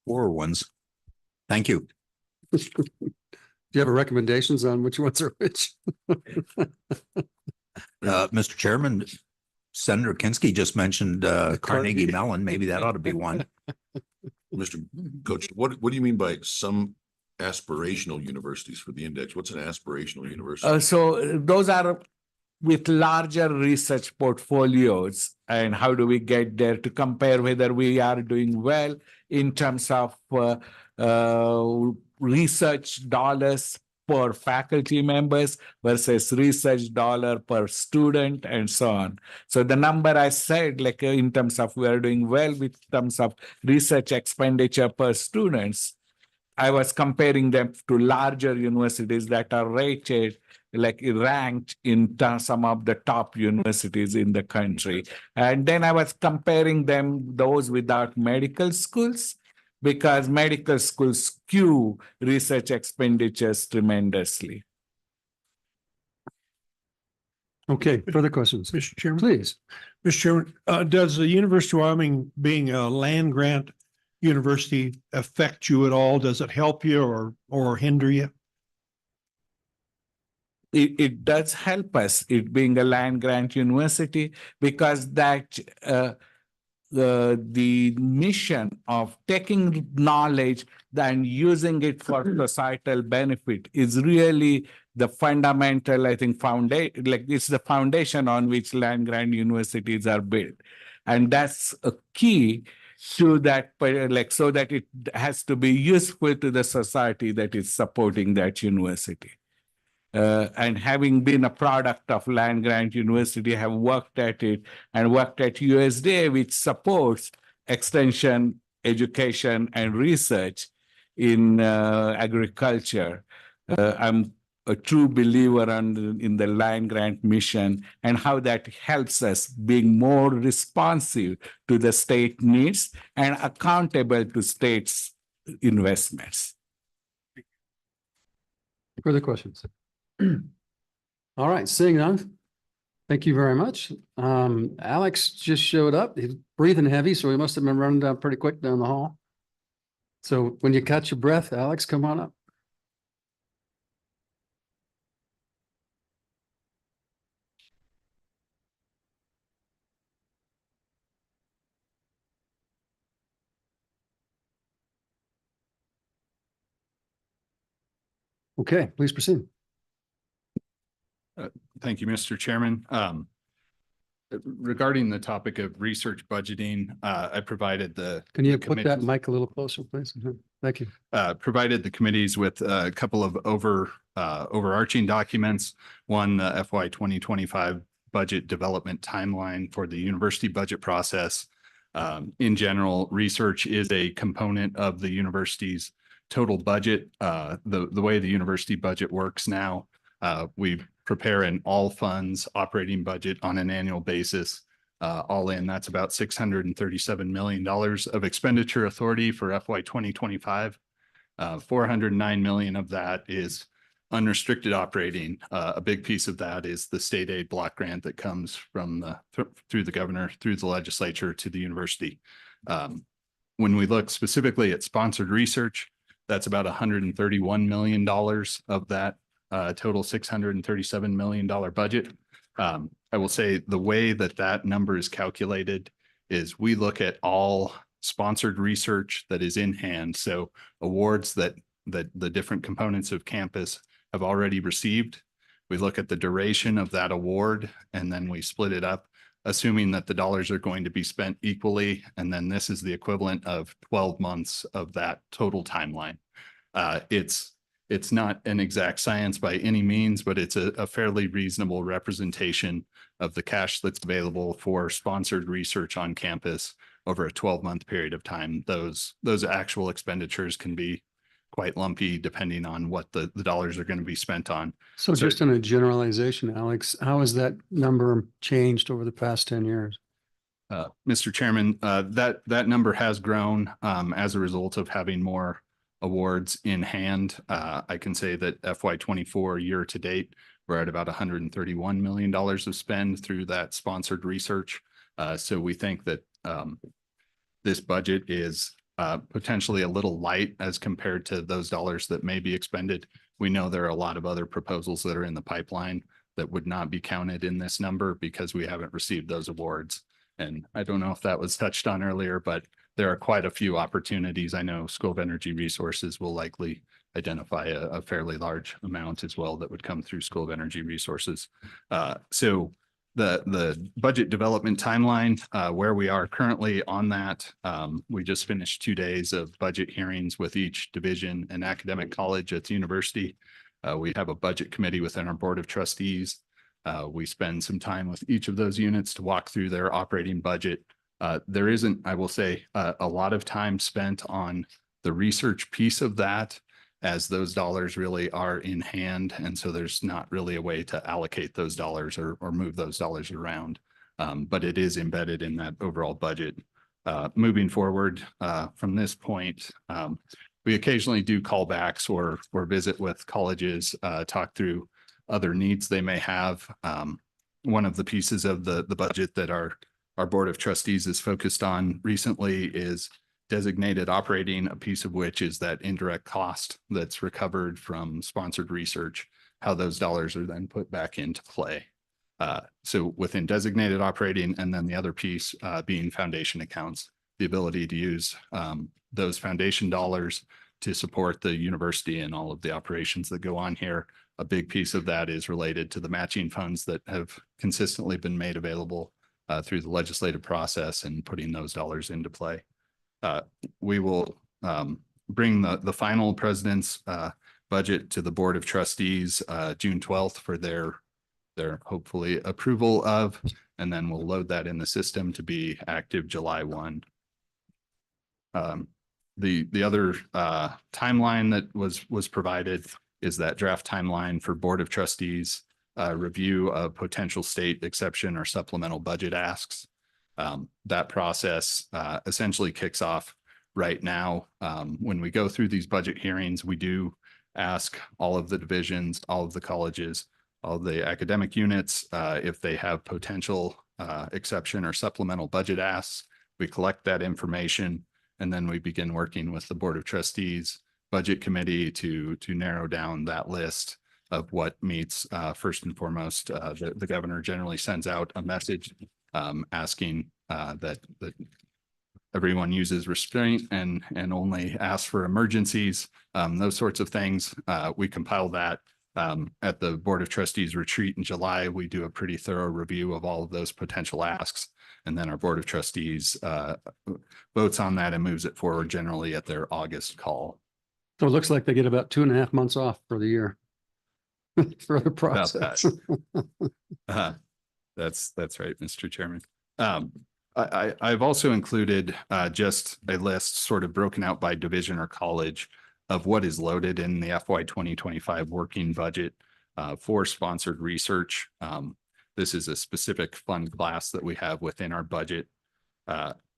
poor ones. Thank you. Do you have recommendations on which ones are which? Mr. Chairman, Senator Kinski just mentioned Carnegie Mellon. Maybe that ought to be one. Mr. Coach, what do you mean by some aspirational universities for the index? What's an aspirational university? So those are with larger research portfolios, and how do we get there to compare whether we are doing well in terms of research dollars per faculty members versus research dollar per student and so on. So the number I said, like in terms of we are doing well with terms of research expenditure per students, I was comparing them to larger universities that are rated, like ranked in some of the top universities in the country. And then I was comparing those without medical schools, because medical schools skew research expenditures tremendously. Okay, further questions? Mr. Chairman. Please. Mr. Chairman, does the University of Wyoming being a land grant university affect you at all? Does it help you or hinder you? It does help us, it being a land grant university, because that the mission of taking knowledge and using it for societal benefit is really the fundamental, I think, foundation, like it's the foundation on which land grant universities are built. And that's a key to that, like, so that it has to be useful to the society that is supporting that university. And having been a product of land grant university, have worked at it and worked at USDA, which supports extension, education, and research in agriculture. I'm a true believer in the land grant mission and how that helps us being more responsive to the state needs and accountable to states' investments. Further questions? All right, seeing none. Thank you very much. Alex just showed up. He's breathing heavy, so he must have been running down pretty quick down the hall. So when you catch your breath, Alex, come on up. Okay, please proceed. Thank you, Mr. Chairman. Regarding the topic of research budgeting, I provided Can you the put that committees- mic a little closer, please? Thank you. provided the committees with a couple of overarching documents. One, the FY 2025 budget development timeline for the university budget process. In general, research is a component of the university's total budget. The way the university budget works now, we prepare an all funds operating budget on an annual basis. All in, that's about $637 million of expenditure authority for FY 2025. 409 million of that is unrestricted operating. A big piece of that is the state aid block grant that comes from through the governor, through the legislature to the university. When we look specifically at sponsored research, that's about $131 million of that total $637 million budget. I will say the way that that number is calculated is we look at all sponsored research that is in hand. So awards that the different components of campus have already received. We look at the duration of that award, and then we split it up, assuming that the dollars are going to be spent equally. And then this is the equivalent of 12 months of that total timeline. It's not an exact science by any means, but it's a fairly reasonable representation of the cash that's available for sponsored research on campus over a 12-month period of time. Those actual expenditures can be quite lumpy depending on what the dollars are going to be spent on. So just in a generalization, Alex, how has that number changed over the past 10 years? Mr. Chairman, that number has grown as a result of having more awards in hand. I can say that FY24 year to date, we're at about $131 million of spend through that sponsored research. So we think that this budget is potentially a little light as compared to those dollars that may be expended. We know there are a lot of other proposals that are in the pipeline that would not be counted in this number because we haven't received those awards. And I don't know if that was touched on earlier, but there are quite a few opportunities. I know School of Energy Resources will likely identify a fairly large amount as well that would come through School of Energy Resources. So the budget development timeline, where we are currently on that, we just finished 2 days of budget hearings with each division and academic college at the university. We have a budget committee within our board of trustees. We spend some time with each of those units to walk through their operating budget. There isn't, I will say, a lot of time spent on the research piece of that, as those dollars really are in hand. And so there's not really a way to allocate those dollars or move those dollars around. But it is embedded in that overall budget. Moving forward from this point, we occasionally do callbacks or visit with colleges, talk through other needs they may have. One of the pieces of the budget that our board of trustees is focused on recently is designated operating, a piece of which is that indirect cost that's recovered from sponsored research, how those dollars are then put back into play. So within designated operating, and then the other piece being foundation accounts, the ability to use those foundation dollars to support the university and all of the operations that go on here. A big piece of that is related to the matching funds that have consistently been made available through the legislative process and putting those dollars into play. We will bring the final president's budget to the Board of Trustees June 12th for their hopefully approval of, and then we'll load that in the system to be active July 1. The other timeline that was provided is that draft timeline for Board of Trustees review of potential state exception or supplemental budget asks. That process essentially kicks off right now. When we go through these budget hearings, we do ask all of the divisions, all of the colleges, all the academic units, if they have potential exception or supplemental budget asks. We collect that information, and then we begin working with the Board of Trustees Budget Committee to narrow down that list of what meets. First and foremost, the governor generally sends out a message asking that everyone uses restraint and only asks for emergencies, those sorts of things. We compile that at the Board of Trustees retreat in July. We do a pretty thorough review of all of those potential asks, and then our Board of Trustees votes on that and moves it forward generally at their August call. So it looks like they get about 2.5 months off for the year. for the About that. process. That's right, Mr. Chairman. I've also included just a list sort of broken out by division or college of what is loaded in the FY 2025 working budget for sponsored research. This is a specific fund class that we have within our budget.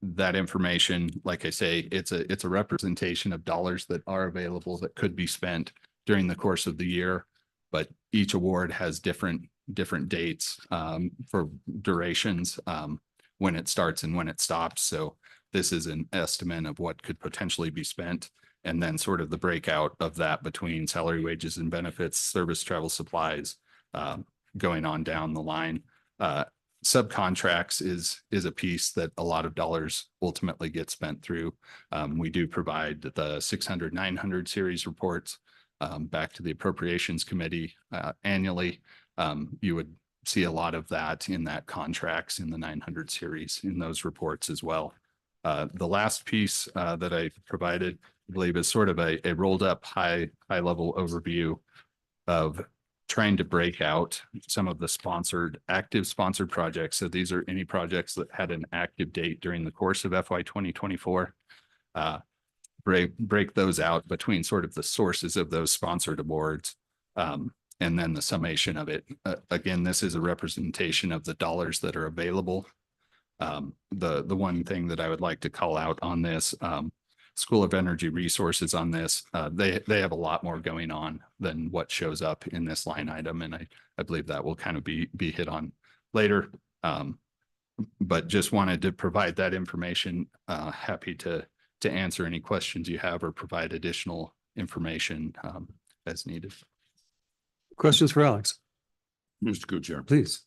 That information, like I say, it's a representation of dollars that are available that could be spent during the course of the year, but each award has different dates for durations, when it starts and when it stops. So this is an estimate of what could potentially be spent, and then sort of the breakout of that between salary, wages, and benefits, service, travel, supplies, going on down the line. Subcontracts is a piece that a lot of dollars ultimately get spent through. We do provide the 600, 900 series reports back to the Appropriations Committee annually. You would see a lot of that in that contracts in the 900 series in those reports as well. The last piece that I provided, I believe, is sort of a rolled up high level overview of trying to break out some of the active sponsored projects. So these are any projects that had an active date during the course of FY 2024. Break those out between sort of the sources of those sponsored awards, and then the summation of it. Again, this is a representation of the dollars that are available. The one thing that I would like to call out on this, School of Energy Resources on this, they have a lot more going on than what shows up in this line item. And I believe that will kind of be hit on later. But just wanted to provide that information. Happy to answer any questions you have or provide additional information as needed. Questions for Alex? Mr. Co-Chair. Please.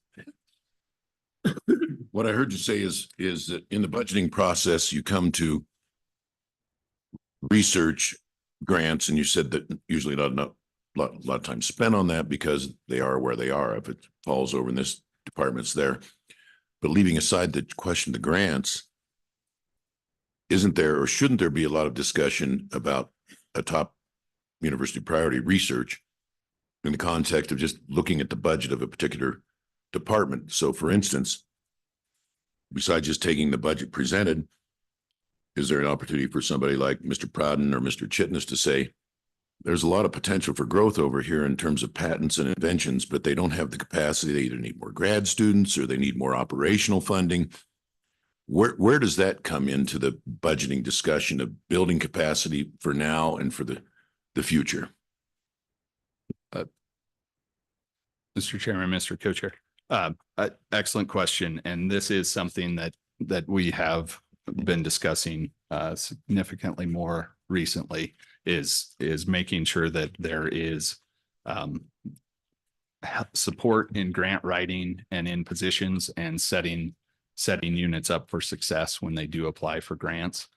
What I heard you say is that in the budgeting process, you come to research grants, and you said that usually not a lot of time spent on that because they are where they are. If it falls over in this department, it's there. But leaving aside the question of the grants, isn't there or shouldn't there be a lot of discussion about a top university priority research in the context of just looking at the budget of a particular department? So for instance, besides just taking the budget presented, is there an opportunity for somebody like Mr. Prowden or Mr. Chitness to say, there's a lot of potential for growth over here in terms of patents and inventions, but they don't have the capacity. They either need more grad students or they need more operational funding. Where does that come into the budgeting discussion of building capacity for now and for the future? Mr. Chairman, Mr. Co-Chair, excellent question. And this is something that we have been discussing significantly more recently, is making sure that there is support in grant writing and in positions and setting units up for success when they do apply for grants.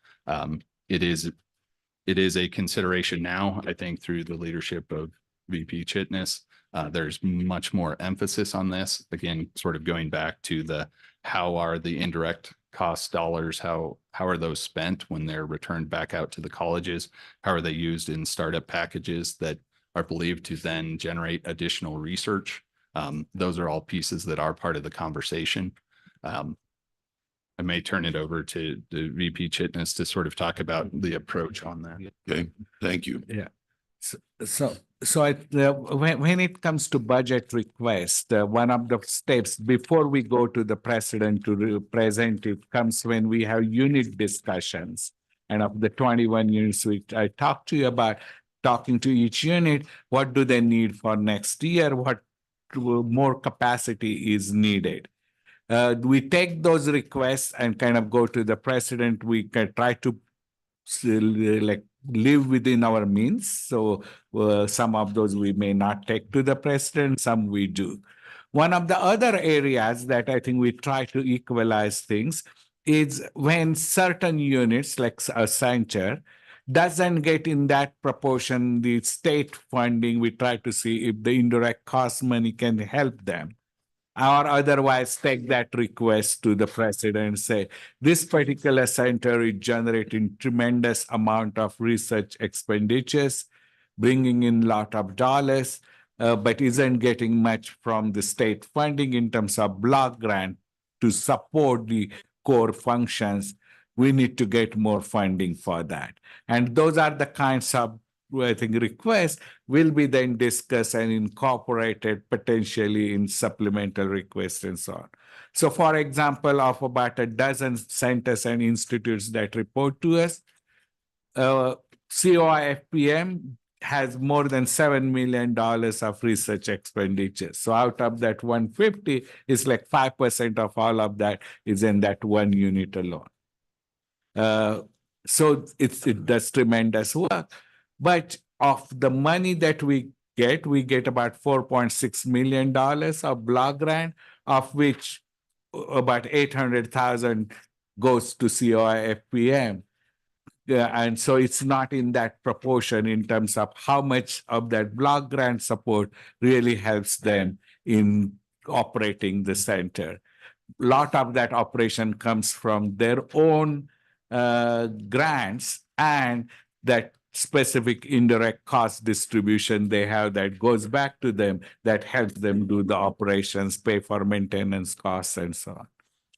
It is a consideration now, I think, through the leadership of VP Chitness. There's much more emphasis on this. Again, sort of going back to how are the indirect cost dollars, how are those spent when they're returned back out to the colleges? How are they used in startup packages that are believed to then generate additional research? Those are all pieces that are part of the conversation. I may turn it over to the VP Chitness to sort of talk about the approach on that. Okay, thank you. Yeah. So when it comes to budget request, one of the steps before we go to the president to present it comes when we have unit discussions. And of the 21 units which I talked to you about, talking to each unit, what do they need for next year? What more capacity is needed? We take those requests and kind of go to the president. We can try to live within our means. So some of those we may not take to the president, some we do. One of the other areas that I think we try to equalize things is when certain units, like a center, doesn't get in that proportion the state funding, we try to see if the indirect cost money can help them. Or otherwise take that request to the president, say, this particular center is generating tremendous amount of research expenditures, bringing in a lot of dollars. but isn't getting much from the state funding in terms of block grant to support the core functions, we need to get more funding for that. And those are the kinds of, I think, requests will be then discussed and incorporated potentially in supplemental requests and so on. So for example, of about a dozen centers and institutes that report to us, COIFPM has more than $7 million of research expenditure. So out of that 150, it's like 5% of all of that is in that one unit alone. So it does tremendous work. But of the money that we get about $4.6 million of block grant, of which about 800,000 goes to COIFPM. And so it's not in that proportion in terms of how much of that block grant support really helps them in operating the center. A lot of that operation comes from their own grants and that specific indirect cost distribution they have that goes back to them that helps them do the operations, pay for maintenance costs and so on.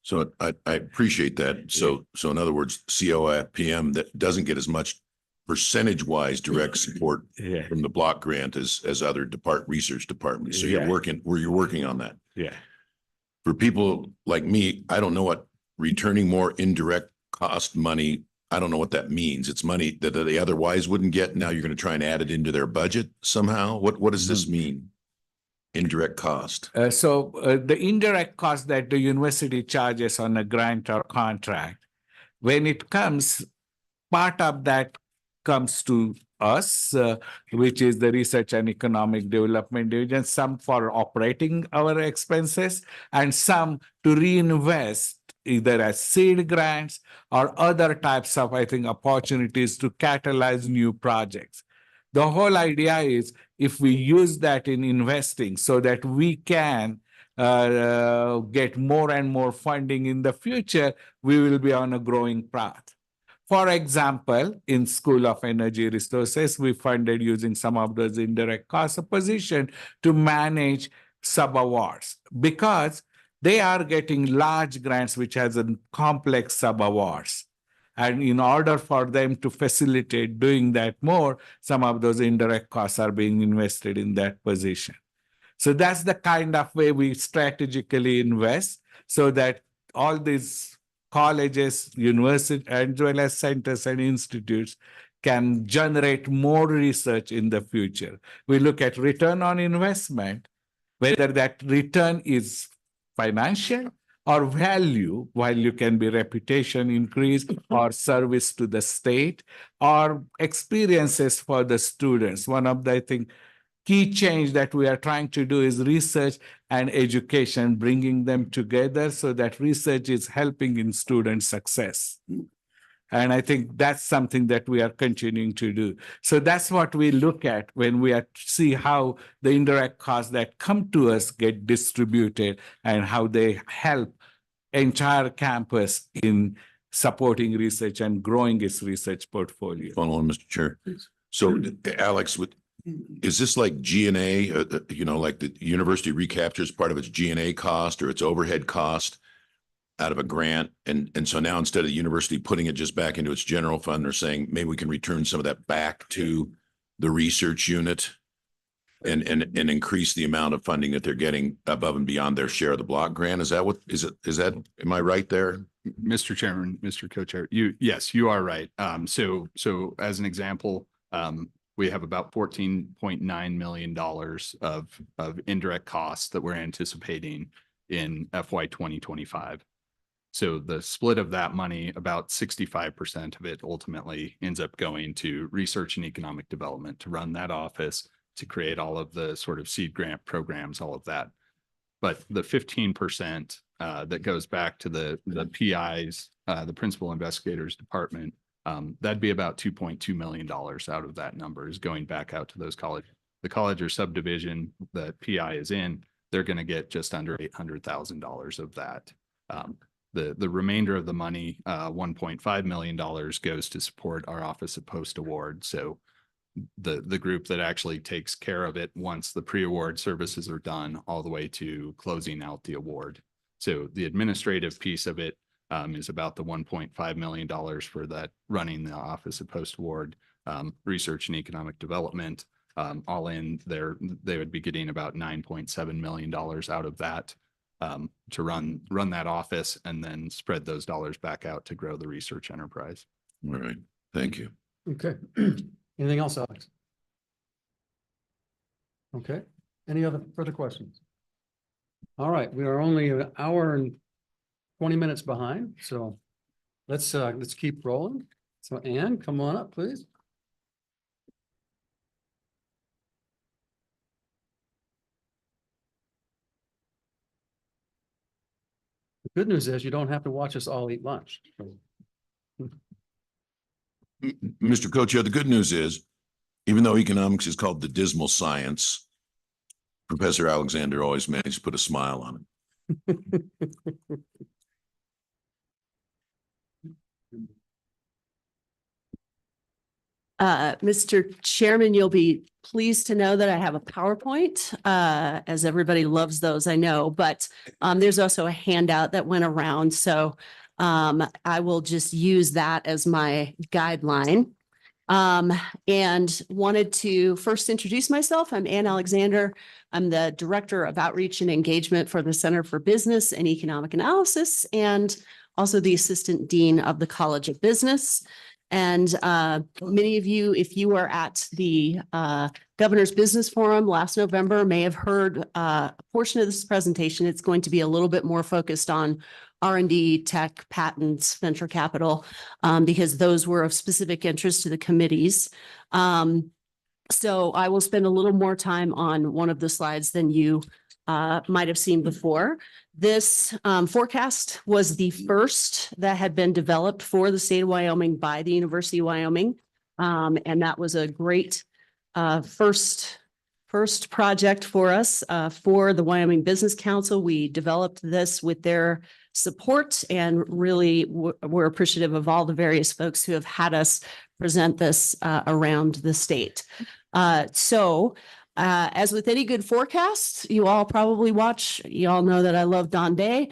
So I appreciate that. So in other words, COIFPM that doesn't get as much percentage-wise direct support from the block grant as other research departments. So you're working on that. Yeah. For people like me, I don't know what returning more indirect cost money, I don't know what that means. It's money that they otherwise wouldn't get. Now you're going to try and add it into their budget somehow. What does this mean? Indirect cost. So the indirect cost that the university charges on a grant or contract, when it comes, part of that comes to us, which is the Research and Economic Development Division, some for operating our expenses and some to reinvest either as seed grants or other types of, I think, opportunities to catalyze new projects. The whole idea is if we use that in investing so that we can get more and more funding in the future, we will be on a growing path. For example, in School of Energy Resources, we funded using some of those indirect cost position to manage sub-awards because they are getting large grants which has a complex sub-awards. And in order for them to facilitate doing that more, some of those indirect costs are being invested in that position. So that's the kind of way we strategically invest so that all these colleges, universities, as well as centers and institutes can generate more research in the future. We look at return on investment, whether that return is financial or value can be reputation increase or service to the state or experiences for the students. One of the, I think, key change that we are trying to do is research and education, bringing them together so that research is helping in student success. And I think that's something that we are continuing to do. So that's what we look at when we see how the indirect costs that come to us get distributed and how they help entire campus in supporting research and growing its research portfolio. Follow on, Mr. Chair. So Alex, is this like G&A, like the university recaptures part of its G&A cost or its overhead cost out of a grant? And so now instead of the university putting it just back into its general fund, they're saying maybe we can return some of that back to the research unit and increase the amount of funding that they're getting above and beyond their share of the block grant. Is that, am I right there? Mr. Chairman, Mr. Co-Chair, yes, you are right. So as an example, we have about $14.9 million of indirect costs that we're anticipating in FY 2025. So the split of that money, about 65% of it ultimately ends up going to research and economic development to run that office, to create all of the sort of seed grant programs, all of that. But the 15% that goes back to the PIs, the principal investigators department, that'd be about $2.2 million out of that number is going back out to those colleges. The college or subdivision that PI is in, they're going to get just under $800,000 of that. The remainder of the money, $1.5 million, goes to support our Office of Post Award. So the group that actually takes care of it once the pre-award services are done, all the way to closing out the award. So the administrative piece of it is about the $1.5 million for that, running the Office of Post-Award Research and Economic Development. All in there, they would be getting about $9.7 million out of that to run that office, and then spread those dollars back out to grow the research enterprise. All right, thank you. Okay. Anything else, Alex? Okay. Any other further questions? All right, we are only an hour and 20 minutes behind, so let's keep rolling. So Ann, come on up, please. The good news is you don't have to watch us all eat lunch. Mr. Co-Chair, the good news is, even though economics is called the dismal science, Professor Alexander always managed to put a smile on it. Mr. Chairman, you'll be pleased to know that I have a PowerPoint, as everybody loves those, I know, but there's also a handout that went around. So I will just use that as my guideline. And wanted to first introduce myself. I'm Ann Alexander. I'm the Director of Outreach and Engagement for the Center for Business and Economic Analysis, and also the Assistant Dean of the College of Business. And many of you, if you were at the Governor's Business Forum last November, may have heard a portion of this presentation. It's going to be a little bit more focused on R&D, tech, patents, venture capital, because those were of specific interest to the committees. So I will spend a little more time on one of the slides than you might have seen before. This forecast was the first that had been developed for the state of Wyoming by the University of Wyoming. And that was a great first project for us for the Wyoming Business Council. We developed this with their support, and really we're appreciative of all the various folks who have had us present this around the state. As with any good forecast, you all probably watch, you all know that I love Don Day.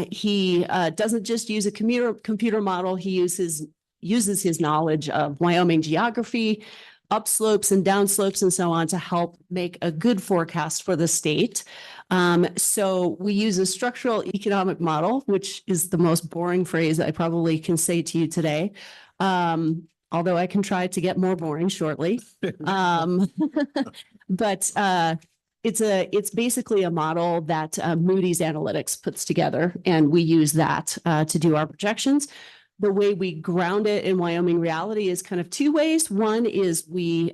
He doesn't just use a computer model, he uses his knowledge of Wyoming geography, upslopes and downslopes and so on, to help make a good forecast for the state. So we use a structural economic model, which is the most boring phrase I probably can say to you today. Although I can try to get more boring shortly. But it's basically a model that Moody's Analytics puts together, and we use that to do our projections. The way we ground it in Wyoming reality is kind of two ways. One is we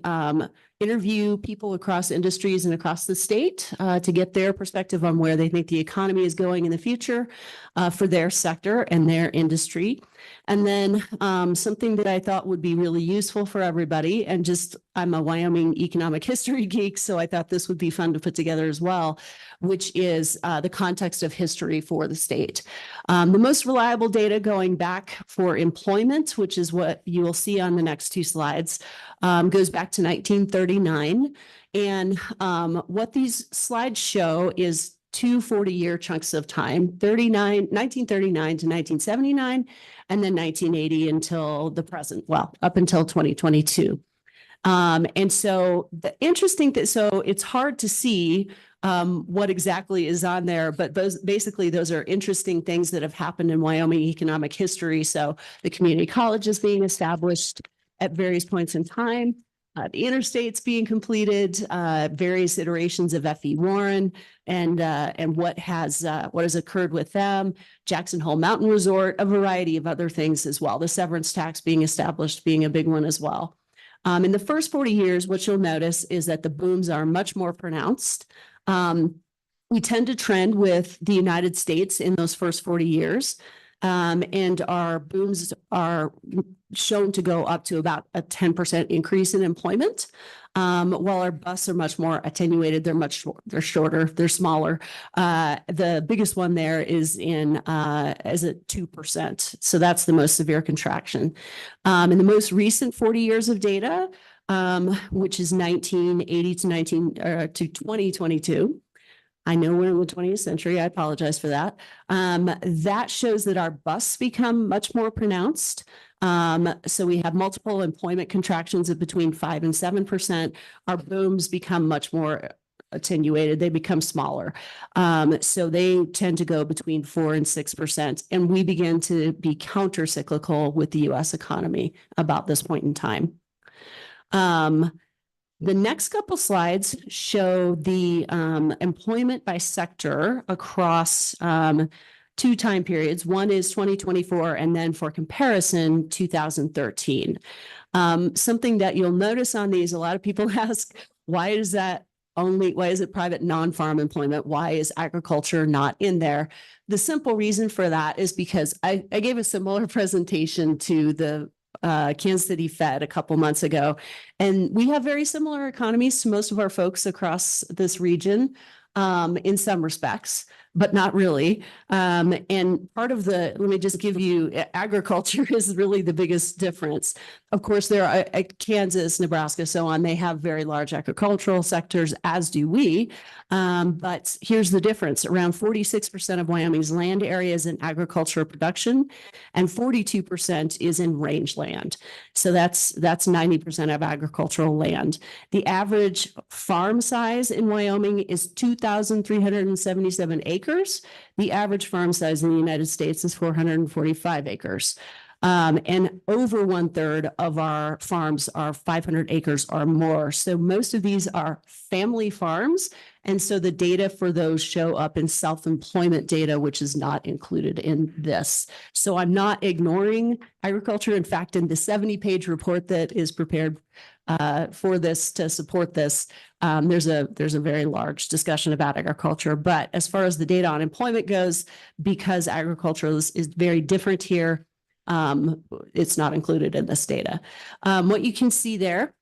interview people across industries and across the state to get their perspective on where they think the economy is going in the future for their sector and their industry. And then something that I thought would be really useful for everybody, and just I'm a Wyoming economic history geek, so I thought this would be fun to put together as well, which is the context of history for the state. The most reliable data going back for employment, which is what you will see on the next two slides, goes back to 1939. And what these slides show is two 40-year chunks of time, 1939 to 1979, and then 1980 until the present, well, up until 2022. And so the interesting thing, so it's hard to see what exactly is on there, but basically those are interesting things that have happened in Wyoming economic history. So the community colleges being established at various points in time, the interstates being completed, various iterations of F.E. Warren, and what has occurred with them, Jackson Hole Mountain Resort, a variety of other things as well. The severance tax being established being a big one as well. In the first 40 years, what you'll notice is that the booms are much more pronounced. We tend to trend with the United States in those first 40 years. And our booms are shown to go up to about a 10% increase in employment. While our busts are much more attenuated, they're shorter, they're smaller. The biggest one there is at 2%. So that's the most severe contraction. In the most recent 40 years of data, which is 1980 to 2022. I know we're in the 20th century. I apologize for that. That shows that our busts become much more pronounced. So we have multiple employment contractions of between 5 and 7%. Our booms become much more attenuated. They become smaller. So they tend to go between 4 and 6%. And we begin to be counter-cyclical with the US economy about this point in time. The next couple slides show the employment by sector across 2 time periods. One is 2024, and then for comparison, 2013. Something that you'll notice on these, a lot of people ask, why is it private non-farm employment? Why is agriculture not in there? The simple reason for that is because I gave a similar presentation to the Kansas City Fed a couple months ago, and we have very similar economies to most of our folks across this region in some respects, but not really. And part of let me just give you, agriculture is really the biggest difference. Of course, there are Kansas, Nebraska, so on, they have very large agricultural sectors, as do we. But here's the difference. Around 46% of Wyoming's land area is in agricultural production, and 42% is in rangeland. So that's 90% of agricultural land. The average farm size in Wyoming is 2,377 acres. The average farm size in the United States is 445 acres. And over 1/3 of our farms are 500 acres or more. So most of these are family farms. And so the data for those show up in self-employment data, which is not included in this. So I'm not ignoring agriculture. In fact, in the 70-page report that is prepared for this to support this, there's a very large discussion about agriculture. But as far as the data on employment goes, because agriculture is very different here, it's not included in this data. What you can see there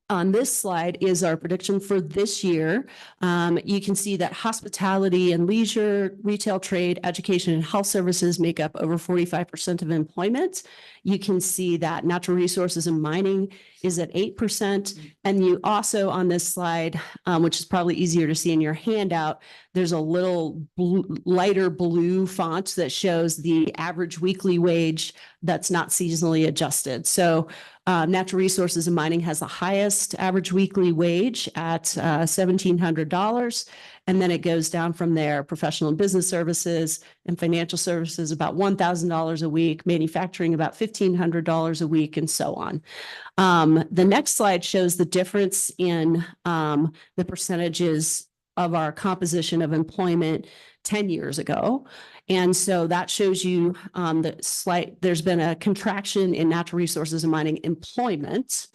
on this slide is our prediction for this year. You can see that hospitality and leisure, retail, trade, education, and health services make up over 45% of employment. You can see that natural resources and mining is at 8%. And you also on this slide, which is probably easier to see in your handout, there's a little lighter blue font that shows the average weekly wage that's not seasonally adjusted. So natural resources and mining has the highest average weekly wage at $1,700. And then it goes down from there. Professional and business services and financial services, about $1,000 a week, manufacturing about $1,500 a week, and so on. The next slide shows the difference in the percentages of our composition of employment 10 years ago. And so that shows you there's been a contraction in natural resources and mining employment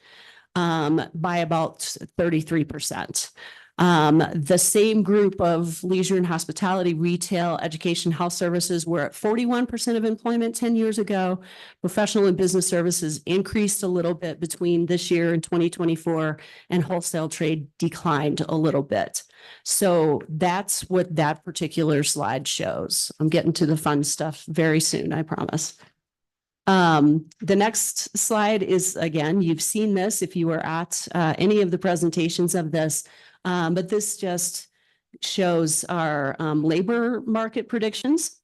by about 33%. The same group of leisure and hospitality, retail, education, health services were at 41% of employment 10 years ago. Professional and business services increased a little bit between this year and 2024, and wholesale trade declined a little bit. So that's what that particular slide shows. I'm getting to the fun stuff very soon, I promise. The next slide is, again, you've seen this if you were at any of the presentations of this. But this just shows our labor market predictions.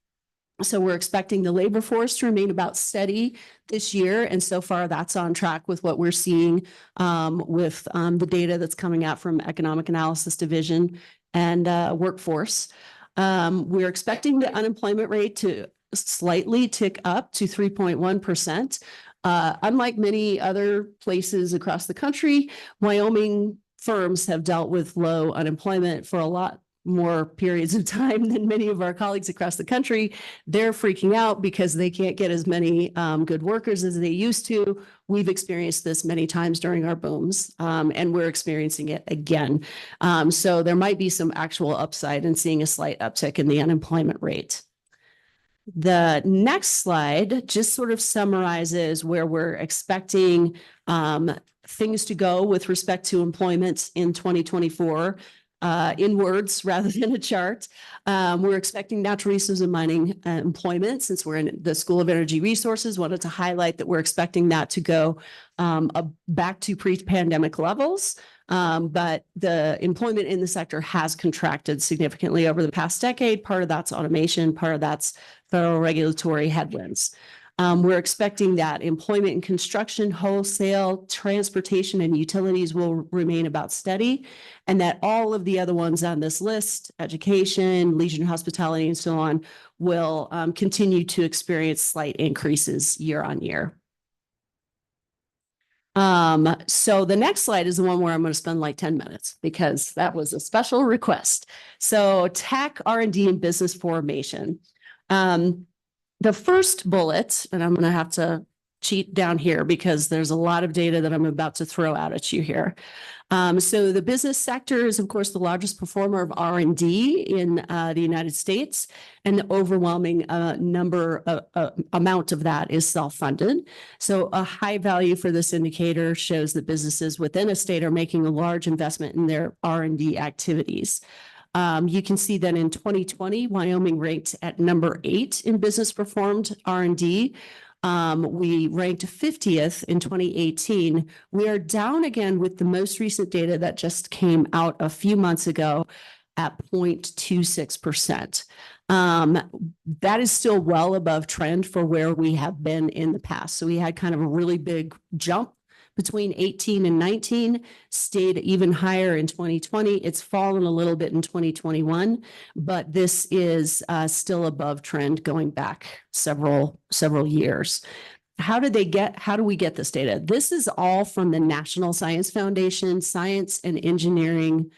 So we're expecting the labor force to remain about steady this year. And so far that's on track with what we're seeing with the data that's coming out from Economic Analysis Division and workforce. We're expecting the unemployment rate to slightly tick up to 3.1%. Unlike many other places across the country, Wyoming firms have dealt with low unemployment for a lot more periods of time than many of our colleagues across the country. They're freaking out because they can't get as many good workers as they used to. We've experienced this many times during our booms, and we're experiencing it again. So there might be some actual upside in seeing a slight uptick in the unemployment rate. The next slide just sort of summarizes where we're expecting things to go with respect to employment in 2024. In words rather than a chart. We're expecting natural resources and mining employment, since we're in the School of Energy Resources, wanted to highlight that we're expecting that to go back to pre-pandemic levels. But the employment in the sector has contracted significantly over the past decade. Part of that's automation, part of that's federal regulatory headwinds. We're expecting that employment in construction, wholesale, transportation, and utilities will remain about steady, and that all of the other ones on this list, education, leisure and hospitality, and so on, will continue to experience slight increases year on year. So the next slide is the one where I'm going to spend like 10 minutes because that was a special request. So tech, R&D, and business formation. The first bullet, and I'm going to have to cheat down here because there's a lot of data that I'm about to throw out at you here. So the business sector is, of course, the largest performer of R&D in the United States, and the overwhelming amount of that is self-funded. So a high value for this indicator shows that businesses within a state are making a large investment in their R&D activities. You can see that in 2020, Wyoming ranked at number 8 in business performed R&D. We ranked 50th in 2018. We are down again with the most recent data that just came out a few months ago at 0.26%. That is still well above trend for where we have been in the past. So we had kind of a really big jump between 18 and 19, stayed even higher in 2020. It's fallen a little bit in 2021, but this is still above trend going back several years. How do we get this data? This is all from the National Science Foundation, Science and Engineering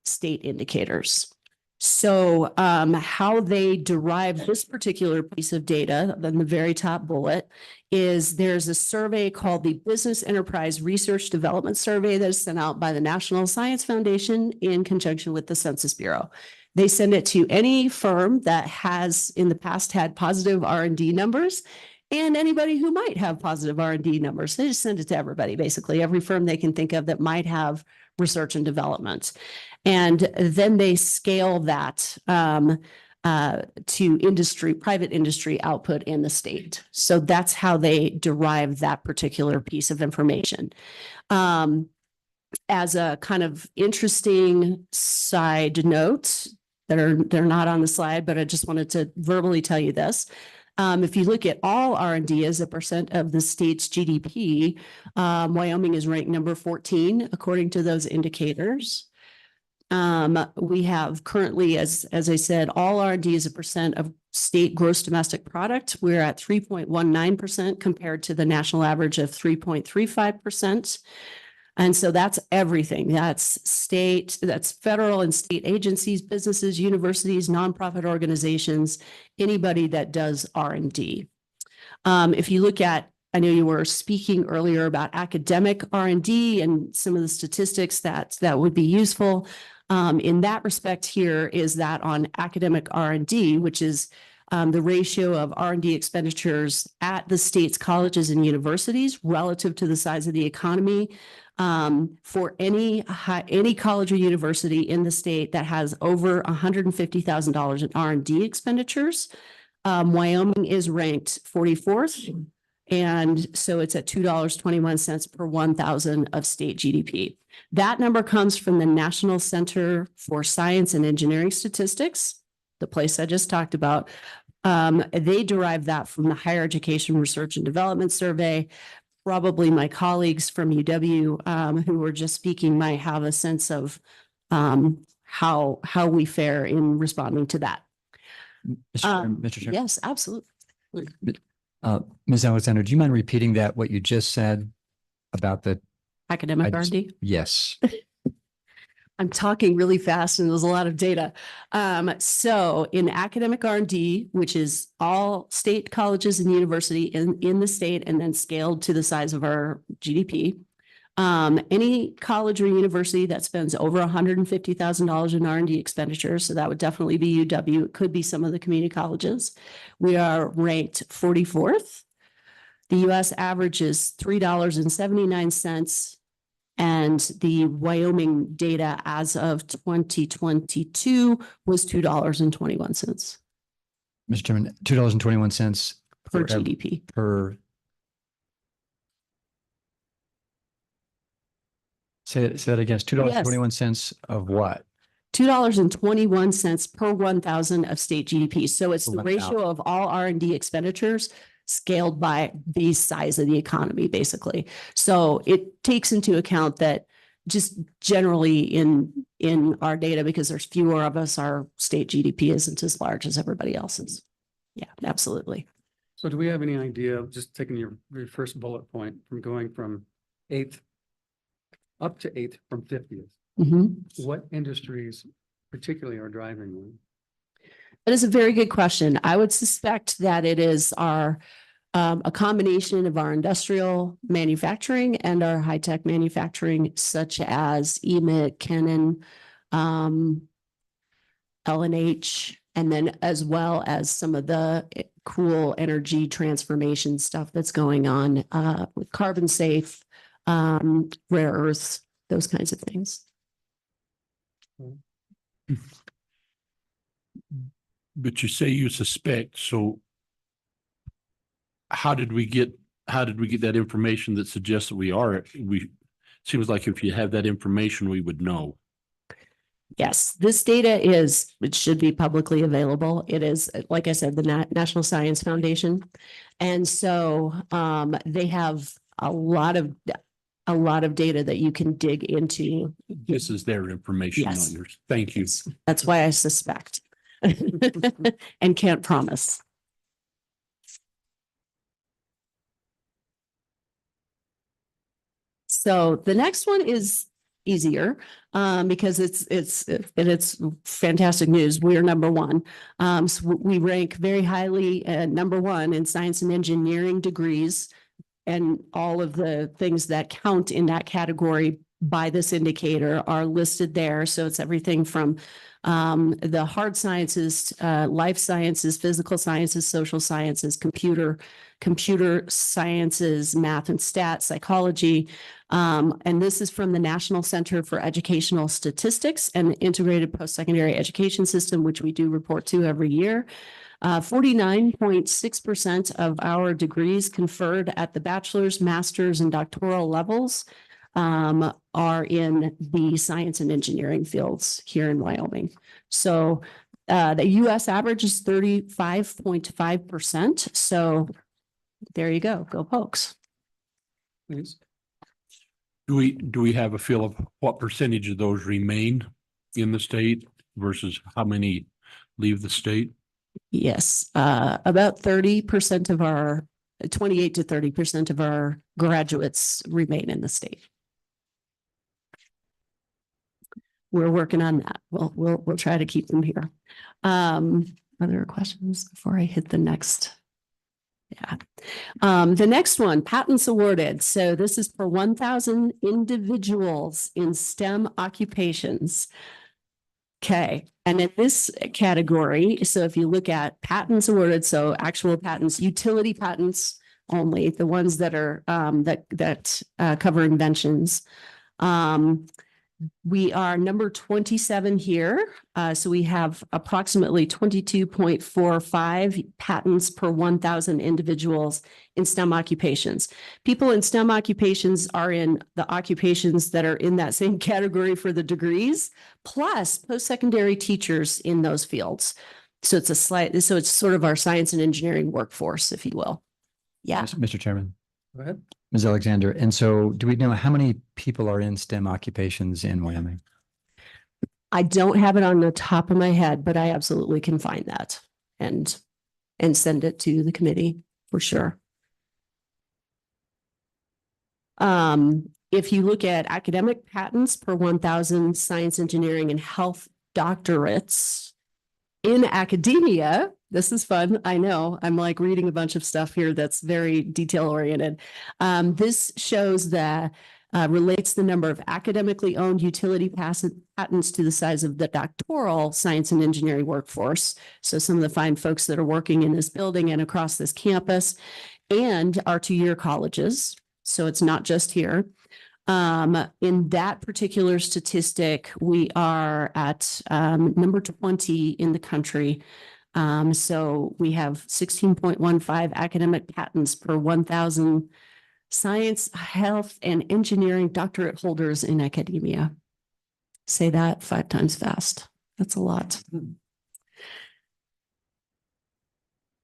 State Indicators. So how they derive this particular piece of data, then the very top bullet, is there's a survey called the Business Enterprise Research Development Survey that is sent out by the National Science Foundation in conjunction with the Census Bureau. They send it to any firm that has in the past had positive R&D numbers, and anybody who might have positive R&D numbers. They just send it to everybody, basically, every firm they can think of that might have research and development. And then they scale that to private industry output in the state. So that's how they derive that particular piece of information. As a kind of interesting side note, they're not on the slide, but I just wanted to verbally tell you this. If you look at all R&D as a percent of the state's GDP, Wyoming is ranked number 14 according to those indicators. We have currently, as I said, all R&D is a percent of state gross domestic product. We're at 3.19% compared to the national average of 3.35%. And so that's everything. That's federal and state agencies, businesses, universities, nonprofit organizations, anybody that does R&D. If you look at, I know you were speaking earlier about academic R&D and some of the statistics that would be useful. In that respect here is that on academic R&D, which is the ratio of R&D expenditures at the state's colleges and universities relative to the size of the economy. For any college or university in the state that has over $150,000 in R&D expenditures, Wyoming is ranked 44th. And so it's at $2.21 per 1,000 of state GDP. That number comes from the National Center for Science and Engineering Statistics, the place I just talked about. They derive that from the Higher Education Research and Development Survey. Probably my colleagues from UW who were just speaking might have a sense of how we fare in responding to that. Mr. Chair. Yes, absolutely. Ms. Alexander, do you mind repeating what you just said about the Academic R&D? Yes. I'm talking really fast and there's a lot of data. So in academic R&D, which is all state colleges and university in the state and then scaled to the size of our GDP, Any college or university that spends over $150,000 in R&D expenditures, so that would definitely be UW. It could be some of the community colleges. We are ranked 44th. The US average is $3.79. And the Wyoming data as of 2022 was $2.21 Mr. Chairman, $2.21 per GDP. per. Say that again, $2.21 of what? $2.21 per 1,000 of state GDP. So it's Per the 1,000. ratio of all R&D expenditures scaled by the size of the economy, basically. So it takes into account that just generally in our data, because there's fewer of us, our state GDP isn't as large as everybody else's. Yeah, absolutely. So do we have any idea, just taking your first bullet point from going from 8th up to 8th from 50th, what industries particularly are driving them? That is a very good question. I would suspect that it is a combination of our industrial manufacturing and our high-tech manufacturing, such as EMIT, Canon, L&H, and then as well as some of the cool energy transformation stuff that's going on with carbon safe, rare earths, those kinds of things. But you say you suspect, so how did we get that information that suggests that seems like if you have that information, we would know. Yes, this data it should be publicly available. It is, like I said, the National Science Foundation. And so they have a lot of data that you can dig into. This is their information, Yes. not yours. Thank you. That's why I suspect and can't promise. So the next one is easier because it's fantastic news. We are number one. So we rank very highly at number one in science and engineering degrees, and all of the things that count in that category by this indicator are listed there. So it's everything from the hard sciences, life sciences, physical sciences, social sciences, computer sciences, math and stats, psychology. And this is from the National Center for Educational Statistics and Integrated Post-Secondary Education System, which we do report to every year. 49.6% of our degrees conferred at the bachelor's, master's, and doctoral levels are in the science and engineering fields here in Wyoming. So the US average is 35.5%. So there you go. Go Pokes. Please. Do we have a feel of what percentage of those remain in the state versus how many leave the state? Yes, about 30% of our 28 to 30% of our graduates remain in the state. We're working on that. We'll try to keep them here. Other questions before I hit the next? Yeah. The next one, patents awarded. So this is for 1,000 individuals in STEM occupations. Okay. And in this category, so if you look at patents awarded, so actual patents, utility patents only, the ones that are that cover inventions. We are number 27 here. So we have approximately 22.45 patents per 1,000 individuals in STEM occupations. People in STEM occupations are in the occupations that are in that same category for the degrees, plus post-secondary teachers in those fields. So it's so it's sort of our science and engineering workforce, if you will. Yeah. Mr. Chairman. Go ahead. Ms. Alexander. And so do we know how many people are in STEM occupations in Wyoming? I don't have it on the top of my head, but I absolutely can find that and send it to the committee for sure. If you look at academic patents per 1,000 science, engineering, and health doctorates in academia, this is fun. I know I'm like reading a bunch of stuff here that's very detail oriented. This shows the relates the number of academically owned utility patents to the size of the doctoral science and engineering workforce. So some of the fine folks that are working in this building and across this campus, and our two-year colleges. So it's not just here. In that particular statistic, we are at number 20 in the country. So we have 16.15 academic patents per 1,000 science, health, and engineering doctorate holders in academia. Say that 5 times fast. That's a lot.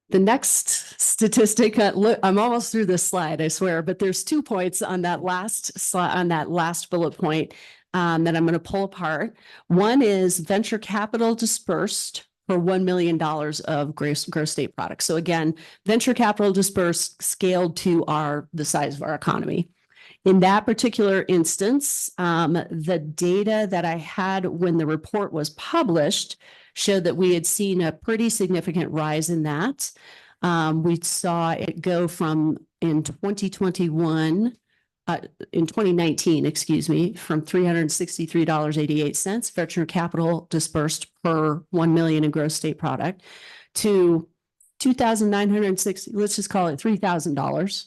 The next statistic, look, I'm almost through this slide, I swear, but there's 2 points on that last slide, on that last bullet point that I'm going to pull apart. One is venture capital dispersed for $1 million of gross state product. So again, venture capital dispersed scaled to the size of our economy. In that particular instance, the data that I had when the report was published showed that we had seen a pretty significant rise in that. We saw it go from in 2019, excuse me, from $363.88 venture capital dispersed per 1 million in gross state product to $2,960, let's just call it $3,000.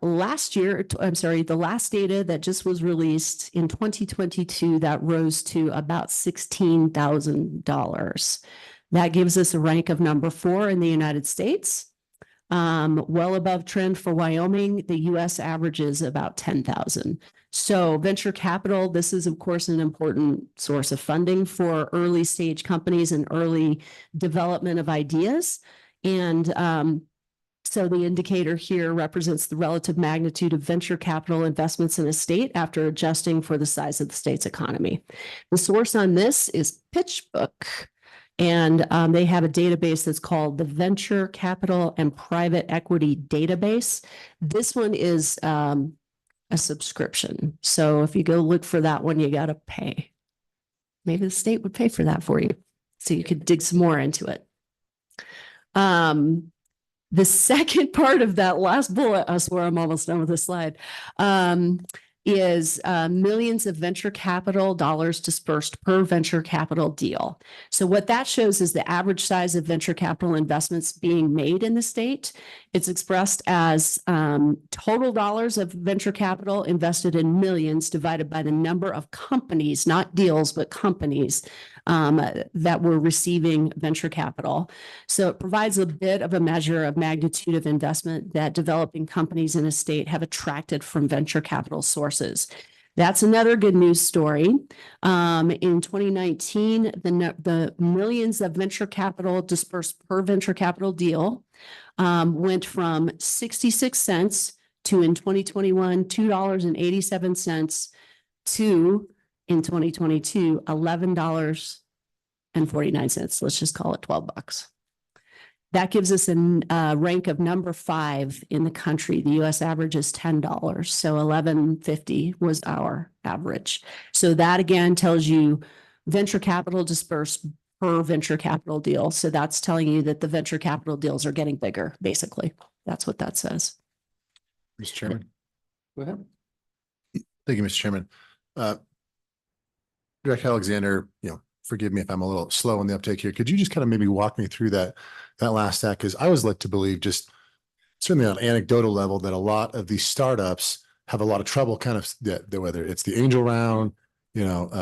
Last year, I'm sorry, the last data that just was released in 2022, that rose to about $16,000. That gives us a rank of number 4 in the United States. Well above trend for Wyoming. The US average is about 10,000. So venture capital, this is of course an important source of funding for early stage companies and early development of ideas. And so the indicator here represents the relative magnitude of venture capital investments in a state after adjusting for the size of the state's economy. The source on this is PitchBook, and they have a database that's called the Venture Capital and Private Equity Database. This one is a subscription. So if you go look for that one, you got to pay. Maybe the state would pay for that for you, so you could dig some more into it. The second part of that last bullet, I swear I'm almost done with this slide, is millions of venture capital dollars dispersed per venture capital deal. So what that shows is the average size of venture capital investments being made in the state. It's expressed as total dollars of venture capital invested in millions divided by the number of companies, not deals, but companies that were receiving venture capital. So it provides a bit of a measure of magnitude of investment that developing companies in a state have attracted from venture capital sources. That's another good news story. In 2019, the millions of venture capital dispersed per venture capital deal went from 66 cents to, in 2021, $2.87 to, in 2022, $11.49. Let's just call it $12. That gives us a rank of number 5 in the country. The US average is $10. So $11.50 was our average. So that again tells you venture capital dispersed per venture capital deal. So that's telling you that the venture capital deals are getting bigger, basically. That's what that says. Mr. Chairman. Go ahead. Thank you, Mr. Chairman. Director Alexander, forgive me if I'm a little slow on the uptake here. Could you just kind of maybe walk me through that last stat? Because I was led to believe, just certainly on an anecdotal level, that a lot of these startups have a lot of trouble kind of whether it's the angel round,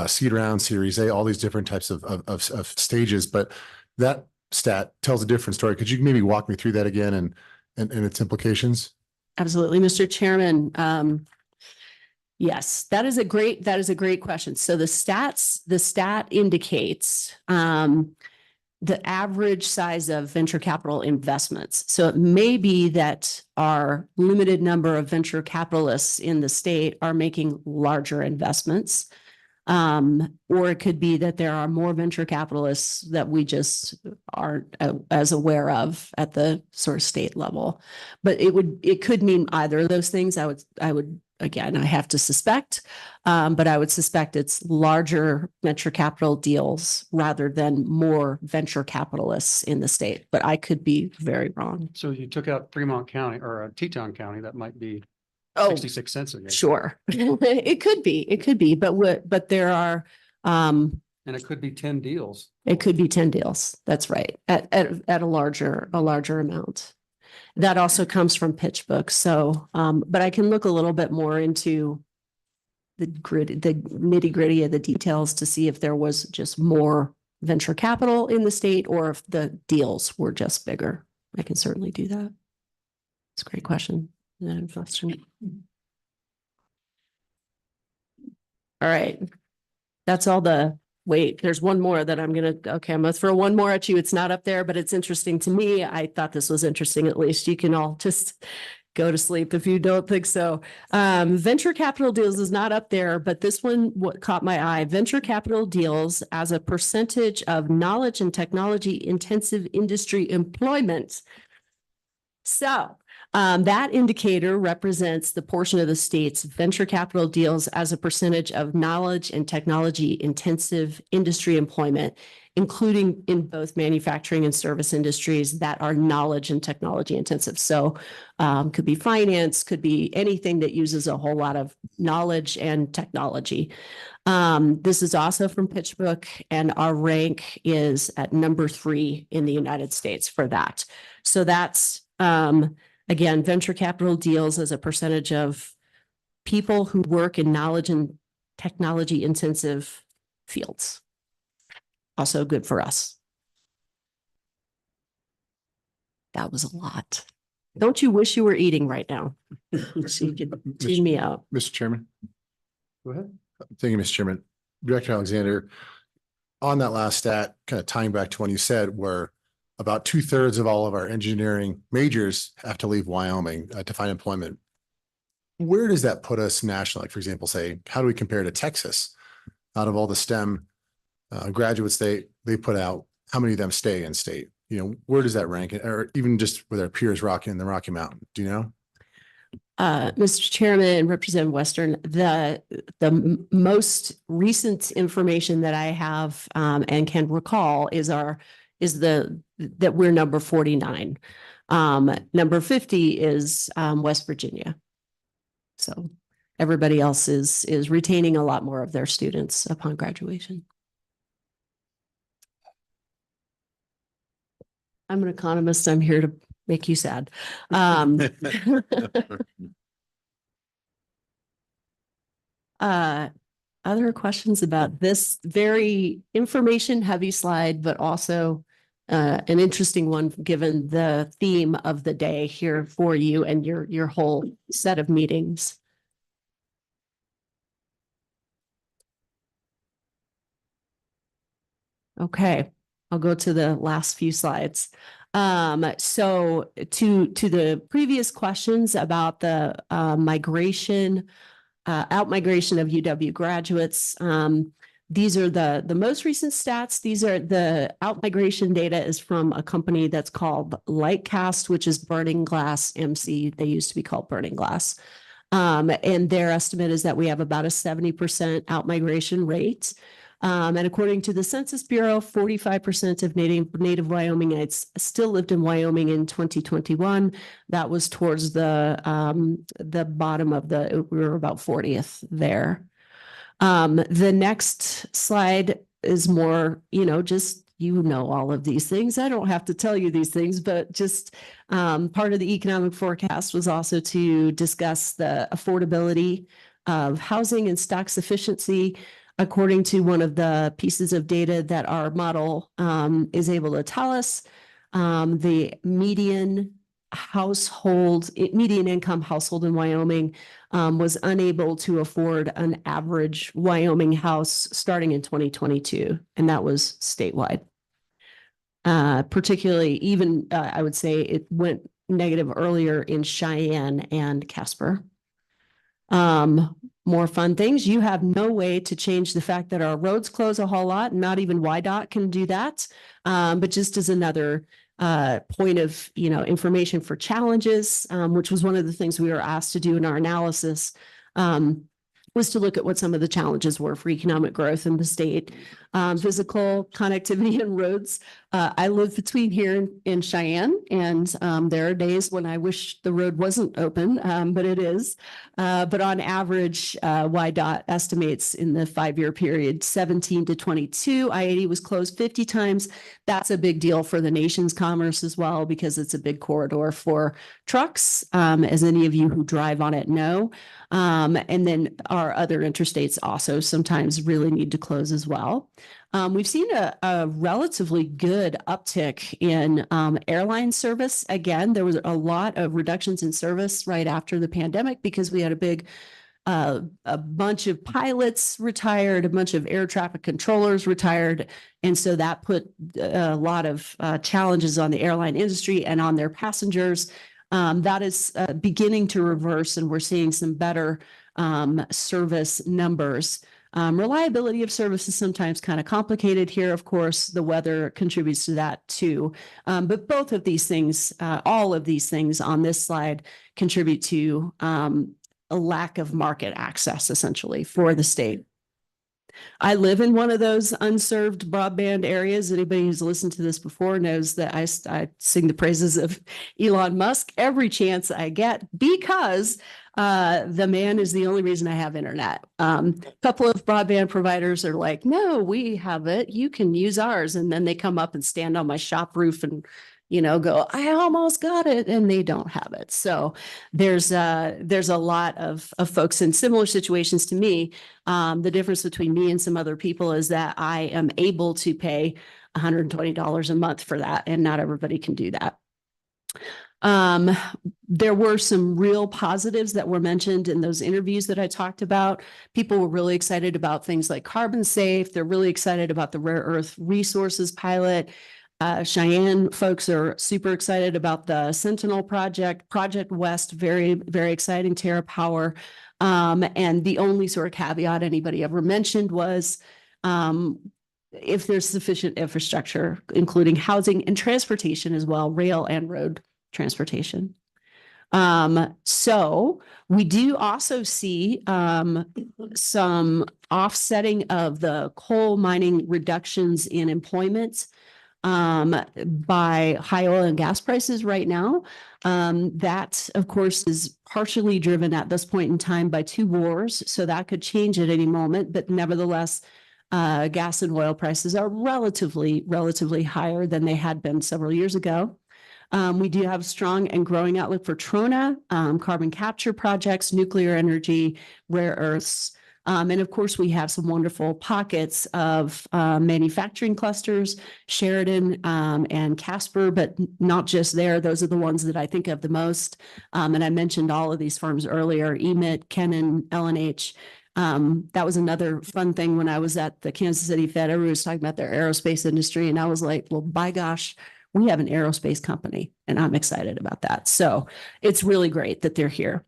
seed round, Series A, all these different types of stages. But that stat tells a different story. Could you maybe walk me through that again and its implications? Absolutely, Mr. Chairman. Yes, that is a great question. So the stat indicates the average size of venture capital investments. So it may be that our limited number of venture capitalists in the state are making larger investments. Or it could be that there are more venture capitalists that we just aren't as aware of at the sort of state level. But it could mean either of those things. I would again, I have to suspect, but I would suspect it's larger venture capital deals rather than more venture capitalists in the state. But I could be very wrong. So you took out Fremont County or Teton County. That might be Oh, 66 cents again. sure. It could be, but there are, And it could be 10 deals. it could be 10 deals. That's right. At a larger amount. That also comes from PitchBook. So, but I can look a little bit more into the nitty gritty of the details to see if there was just more venture capital in the state or if the deals were just bigger. I can certainly do that. It's a great question. All right. That's all wait, there's one more that I'm gonna throw one more at you. It's not up there, but it's interesting to me. I thought this was interesting. At least you can all just go to sleep if you don't think so. Venture capital deals is not up there, but this one what caught my eye. Venture capital deals as a percentage of knowledge and technology intensive industry employment. So that indicator represents the portion of the state's venture capital deals as a percentage of knowledge and technology intensive industry employment, including in both manufacturing and service industries that are knowledge and technology intensive. So could be finance, could be anything that uses a whole lot of knowledge and technology. This is also from PitchBook, and our rank is at number 3 in the United States for that. So that's again, venture capital deals as a percentage of people who work in knowledge and technology intensive fields. Also good for us. That was a lot. Don't you wish you were eating right now? So you could tune me out. Mr. Chairman. Go ahead. Thank you, Mr. Chairman. Director Alexander, on that last stat, kind of tying back to when you said where about 2/3 of all of our engineering majors have to leave Wyoming to find employment. Where does that put us nationally? Like, for example, say, how do we compare to Texas? Out of all the STEM graduates they put out, how many of them stay in state? You know, where does that rank? Or even just with our peers in the Rocky Mountain, do you know? Mr. Chairman, Representative Western, the most recent information that I have and can recall is that we're number 49. Number 50 is West Virginia. So everybody else is retaining a lot more of their students upon graduation. I'm an economist. I'm here to make you sad. Other questions about this very information heavy slide, but also an interesting one given the theme of the day here for you and your whole set of meetings. Okay, I'll go to the last few slides. So to the previous questions about the migration, out-migration of UW graduates, these are the most recent stats. These are the out-migration data is from a company that's called Lightcast, which is Burning Glass MC. They used to be called Burning Glass. And their estimate is that we have about a 70% out-migration rate. And according to the Census Bureau, 45% of native Wyomingites still lived in Wyoming in 2021. That was towards the bottom of we were about 40th there. The next slide is more, just all of these things. I don't have to tell you these things, but just part of the economic forecast was also to discuss the affordability of housing and stock sufficiency. According to one of the pieces of data that our model is able to tell us, the median income household in Wyoming was unable to afford an average Wyoming house starting in 2022, and that was statewide. Particularly, even I would say it went negative earlier in Cheyenne and Casper. More fun things. You have no way to change the fact that our roads close a whole lot. Not even YDOT can do that. But just as another point of information for challenges, which was one of the things we were asked to do in our analysis. was to look at what some of the challenges were for economic growth in the state. Physical connectivity and roads. I live between here in Cheyenne, and there are days when I wish the road wasn't open, but it is. But on average, YDOT estimates in the 5-year period, 17 to 22, I-80 was closed 50 times. That's a big deal for the nation's commerce as well, because it's a big corridor for trucks, as any of you who drive on it know. And then our other interstates also sometimes really need to close as well. We've seen a relatively good uptick in airline service. Again, there was a lot of reductions in service right after the pandemic because we had a bunch of pilots retired, a bunch of air traffic controllers retired. And so that put a lot of challenges on the airline industry and on their passengers. That is beginning to reverse, and we're seeing some better service numbers. Reliability of service is sometimes kind of complicated here. Of course, the weather contributes to that too. But both of these things, all of these things on this slide contribute to a lack of market access essentially for the state. I live in one of those unserved broadband areas. Anybody who's listened to this before knows that I sing the praises of Elon Musk every chance I get, because the man is the only reason I have internet. A couple of broadband providers are like, no, we have it, you can use ours. And then they come up and stand on my shop roof and go, I almost got it, and they don't have it. So there's a lot of folks in similar situations to me. The difference between me and some other people is that I am able to pay $120 a month for that, and not everybody can do that. There were some real positives that were mentioned in those interviews that I talked about. People were really excited about things like carbon safe. They're really excited about the rare earth resources pilot. Cheyenne folks are super excited about the Sentinel project, Project West, very, very exciting, TerraPower. And the only sort of caveat anybody ever mentioned was if there's sufficient infrastructure, including housing and transportation as well, rail and road transportation. So we do also see some offsetting of the coal mining reductions in employment by high oil and gas prices right now. That, of course, is partially driven at this point in time by 2 wars. So that could change at any moment. But nevertheless, gas and oil prices are relatively higher than they had been several years ago. We do have a strong and growing outlook for Trona, carbon capture projects, nuclear energy, rare earths. And of course, we have some wonderful pockets of manufacturing clusters, Sheridan and Casper, but not just there. Those are the ones that I think of the most. And I mentioned all of these firms earlier, EMIT, Kennan, L&H. That was another fun thing when I was at the Kansas City Fed. Everyone was talking about their aerospace industry. And I was like, well, by gosh, we have an aerospace company, and I'm excited about that. So it's really great that they're here.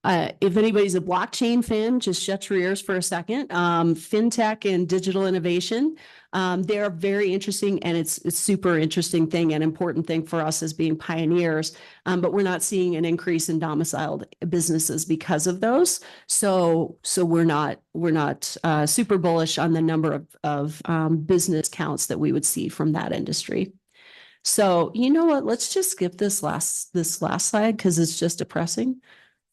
If anybody's a blockchain fan, just shut your ears for a second. FinTech and digital innovation, they're very interesting, and it's a super interesting thing and important thing for us as being pioneers. But we're not seeing an increase in domiciled businesses because of those. So we're not super bullish on the number of business counts that we would see from that industry. So you know what? Let's just skip this last slide because it's just depressing.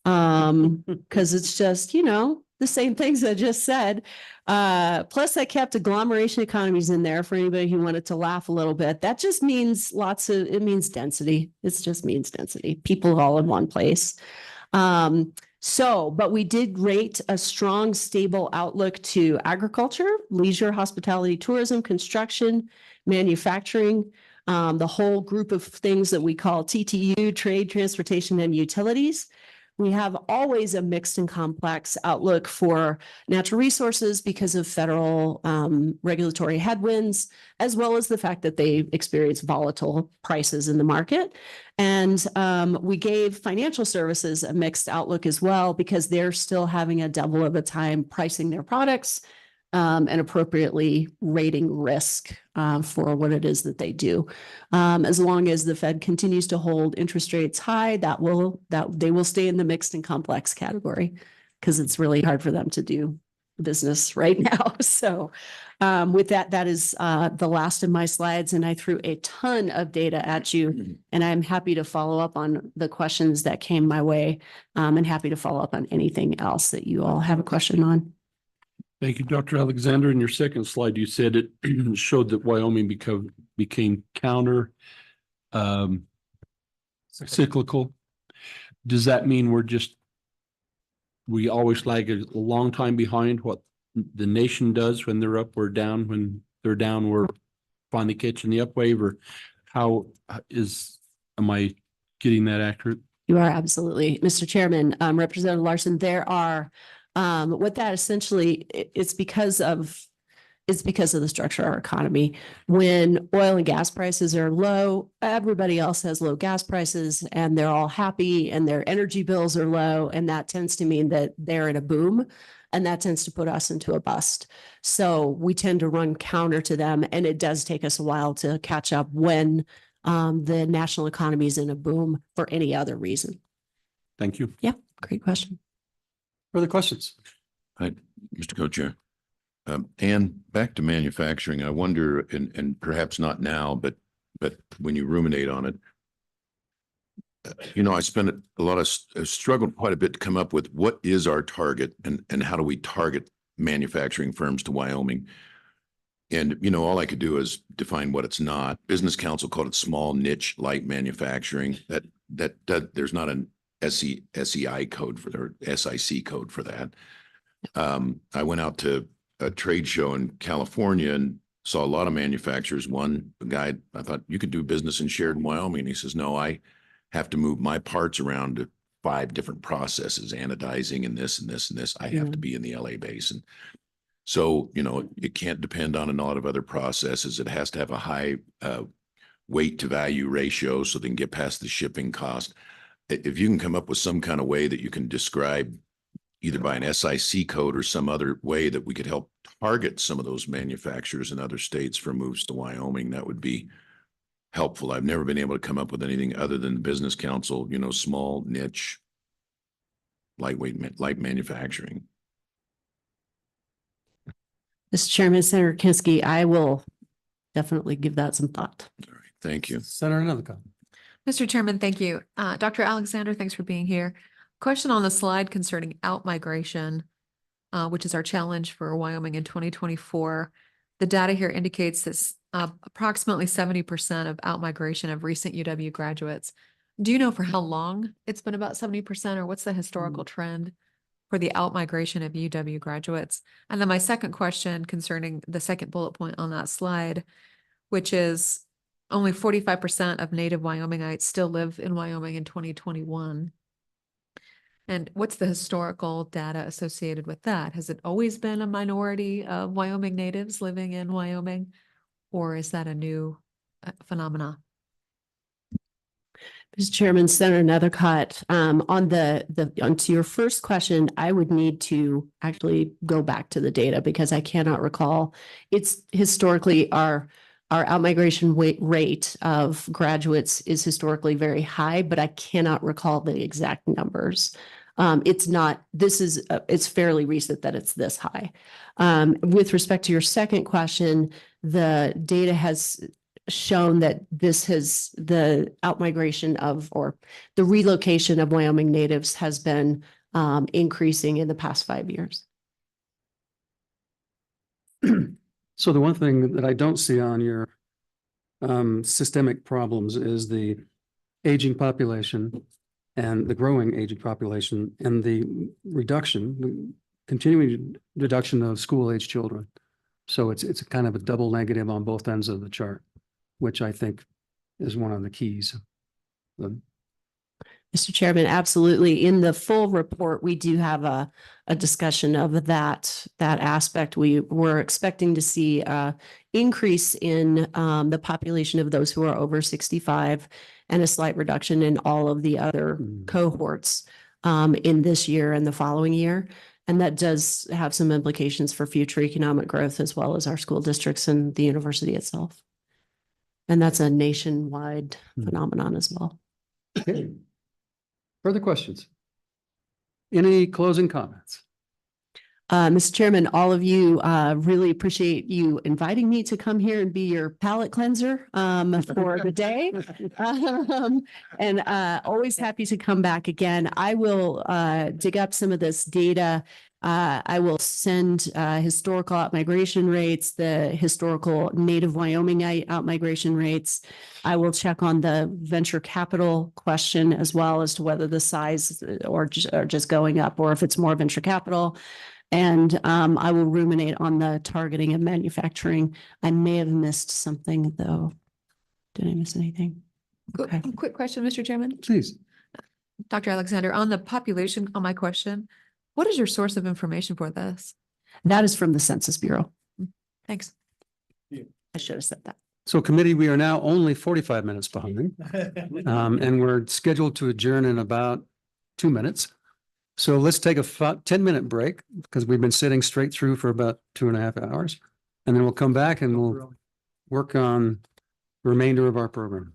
Because it's just, the same things I just said. Plus I kept agglomeration economies in there for anybody who wanted to laugh a little bit. That just means it means density. It just means density, people all in one place. But we did rate a strong, stable outlook to agriculture, leisure, hospitality, tourism, construction, manufacturing, the whole group of things that we call TTU, trade, transportation, and utilities. We have always a mixed and complex outlook for natural resources because of federal regulatory headwinds, as well as the fact that they experience volatile prices in the market. And we gave financial services a mixed outlook as well, because they're still having a devil of a time pricing their products. and appropriately rating risk for what it is that they do. As long as the Fed continues to hold interest rates high, that they will stay in the mixed and complex category because it's really hard for them to do business right now. So with that, that is the last of my slides, and I threw a ton of data at you, and I'm happy to follow up on the questions that came my way, and happy to follow up on anything else that you all have a question on. Thank you, Dr. Alexander. In your second slide, you said it showed that Wyoming became counter cyclical. Does that mean we always lag a long time behind what the nation does when they're up or down? When they're down, we're finally catching the upwave, or am I getting that accurate? You are absolutely, Mr. Chairman, Representative Larson, there are what that essentially, it's because of the structure of our economy. When oil and gas prices are low, everybody else has low gas prices and they're all happy and their energy bills are low. And that tends to mean that they're in a boom, and that tends to put us into a bust. So we tend to run counter to them, and it does take us a while to catch up when the national economy is in a boom for any other reason. Thank you. Yeah, great question. Further questions? Hi, Mr. Co-Chair. And back to manufacturing, I wonder, and perhaps not now, but when you ruminate on it, I spent struggled quite a bit to come up with what is our target and how do we target manufacturing firms to Wyoming. And, all I could do is define what it's not. Business Council called it small niche light manufacturing. That there's not an SEI code or SIC code for that. I went out to a trade show in California and saw a lot of manufacturers. One guy, I thought, you could do business in Sheridan, Wyoming. And he says, no, I have to move my parts around to 5 different processes, anodizing and this and this and this. I have to be in the LA basin. So, it can't depend on a lot of other processes. It has to have a high weight to value ratio so they can get past the shipping cost. If you can come up with some kind of way that you can describe either by an SIC code or some other way that we could help target some of those manufacturers in other states for moves to Wyoming, that would be helpful. I've never been able to come up with anything other than the Business Council, small niche, light manufacturing. Mr. Chairman, Senator Kinsky, I will definitely give that some thought. All right, thank you. Senator Nethercutt. Mr. Chairman, thank you. Dr. Alexander, thanks for being here. Question on the slide concerning out-migration, which is our challenge for Wyoming in 2024. The data here indicates that approximately 70% of out-migration of recent UW graduates. Do you know for how long it's been about 70%, or what's the historical trend for the out-migration of UW graduates? And then my second question concerning the second bullet point on that slide, which is only 45% of native Wyomingites still live in Wyoming in 2021. And what's the historical data associated with that? Has it always been a minority of Wyoming natives living in Wyoming, or is that a new phenomena? Mr. Chairman, Senator Nethercutt, onto your first question, I would need to actually go back to the data because I cannot recall. It's historically our out-migration rate of graduates is historically very high, but I cannot recall the exact numbers. It's fairly recent that it's this high. With respect to your second question, the data has shown that the out-migration or the relocation of Wyoming natives has been increasing in the past 5 years. So the one thing that I don't see on your systemic problems is the aging population and the growing aging population and the continuing reduction of school-age children. So it's a kind of a double negative on both ends of the chart, which I think is one of the keys. Mr. Chairman, absolutely. In the full report, we do have a discussion of that aspect. We were expecting to see an increase in the population of those who are over 65 and a slight reduction in all of the other cohorts in this year and the following year. And that does have some implications for future economic growth as well as our school districts and the university itself. And that's a nationwide phenomenon as well. Okay. Further questions? Any closing comments? Mr. Chairman, all of you, really appreciate you inviting me to come here and be your palate cleanser for the day. And always happy to come back again. I will dig up some of this data. I will send historical outmigration rates, the historical native Wyoming outmigration rates. I will check on the venture capital question as well as to whether the size or just going up or if it's more venture capital. And I will ruminate on the targeting of manufacturing. I may have missed something though. Did I miss anything? Okay. Quick question, Mr. Chairman. Please. Dr. Alexander, on the population, on my question, what is your source of information for this? That is from the Census Bureau. Thanks. I should have said that. So committee, we are now only 45 minutes behind. And we're scheduled to adjourn in about 2 minutes. So let's take a 10-minute break because we've been sitting straight through for about 2.5 hours. And then we'll come back and we'll work on the remainder of our program.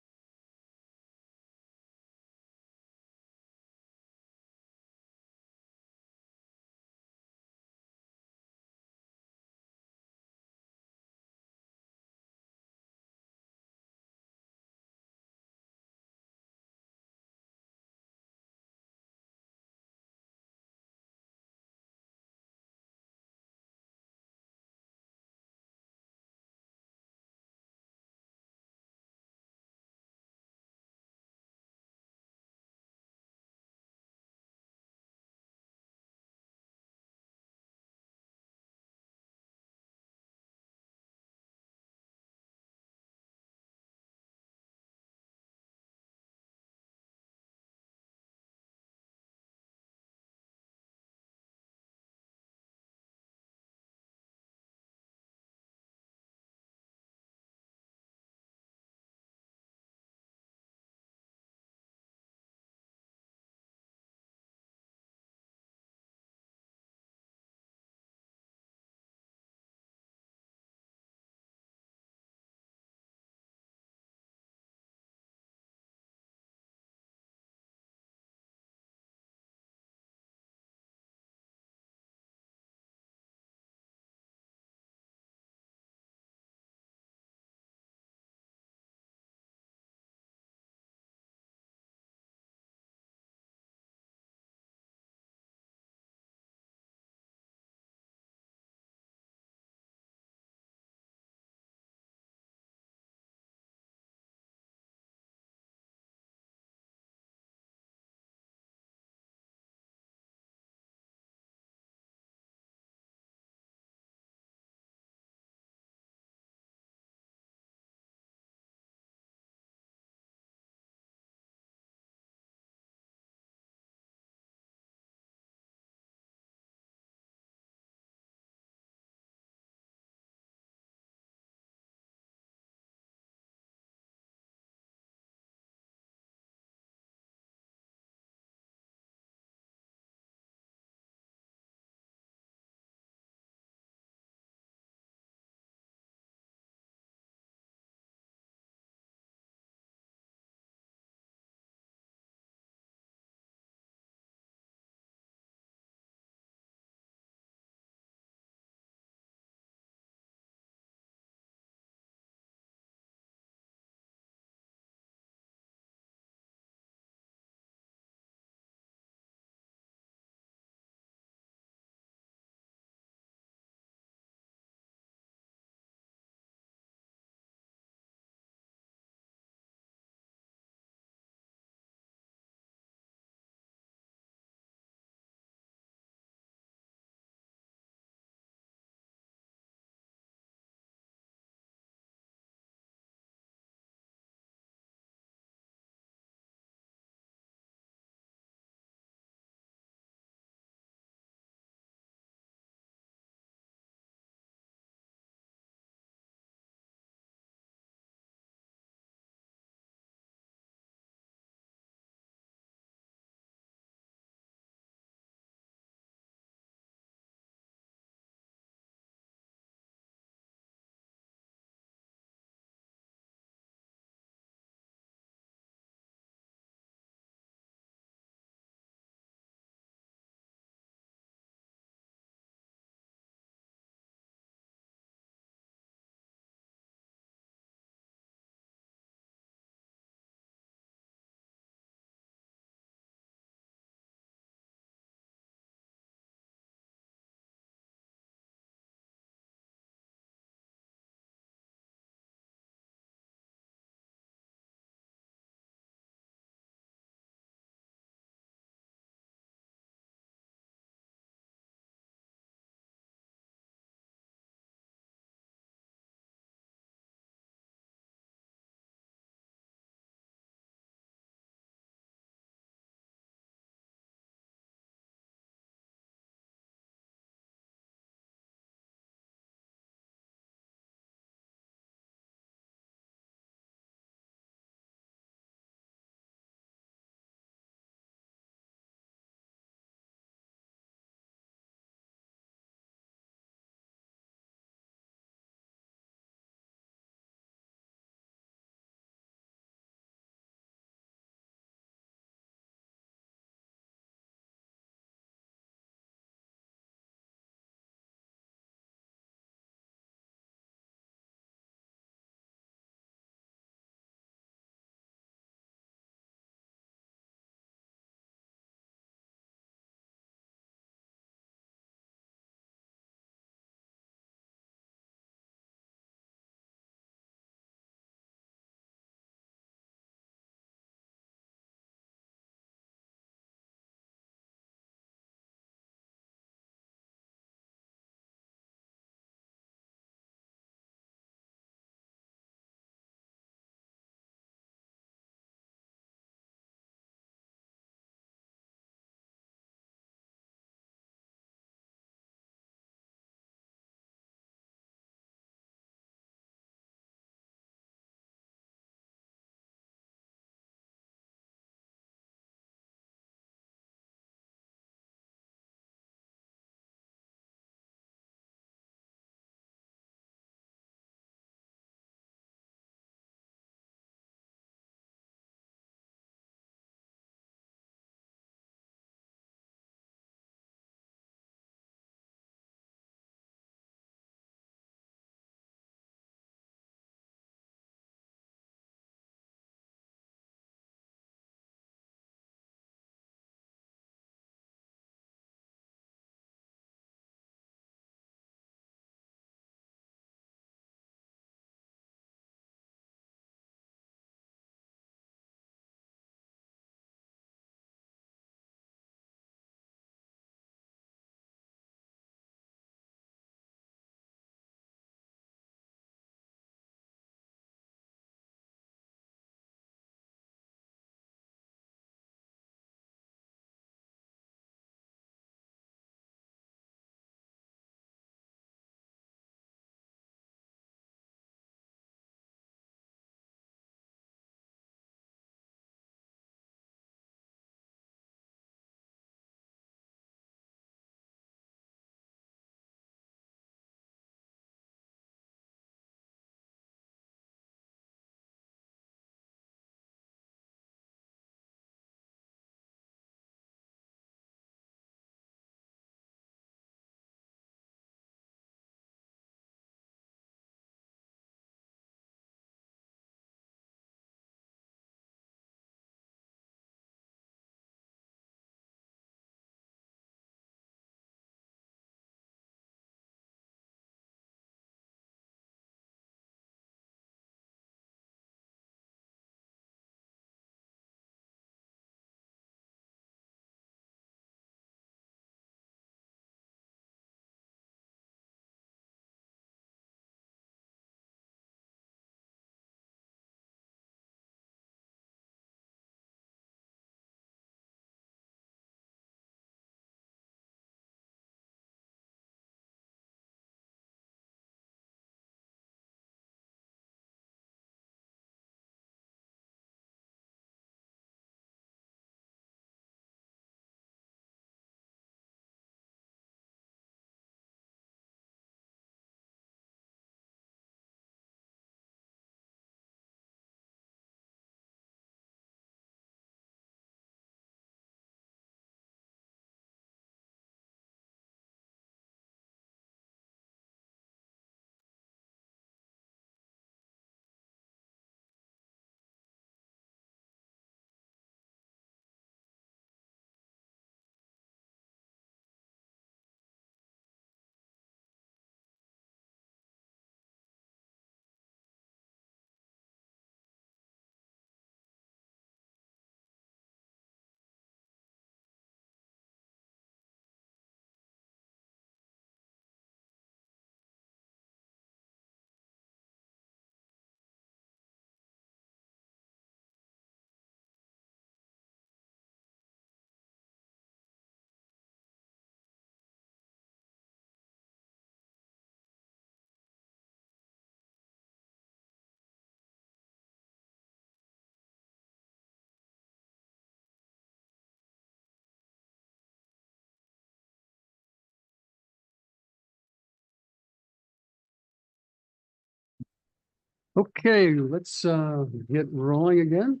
Okay, let's get rolling again.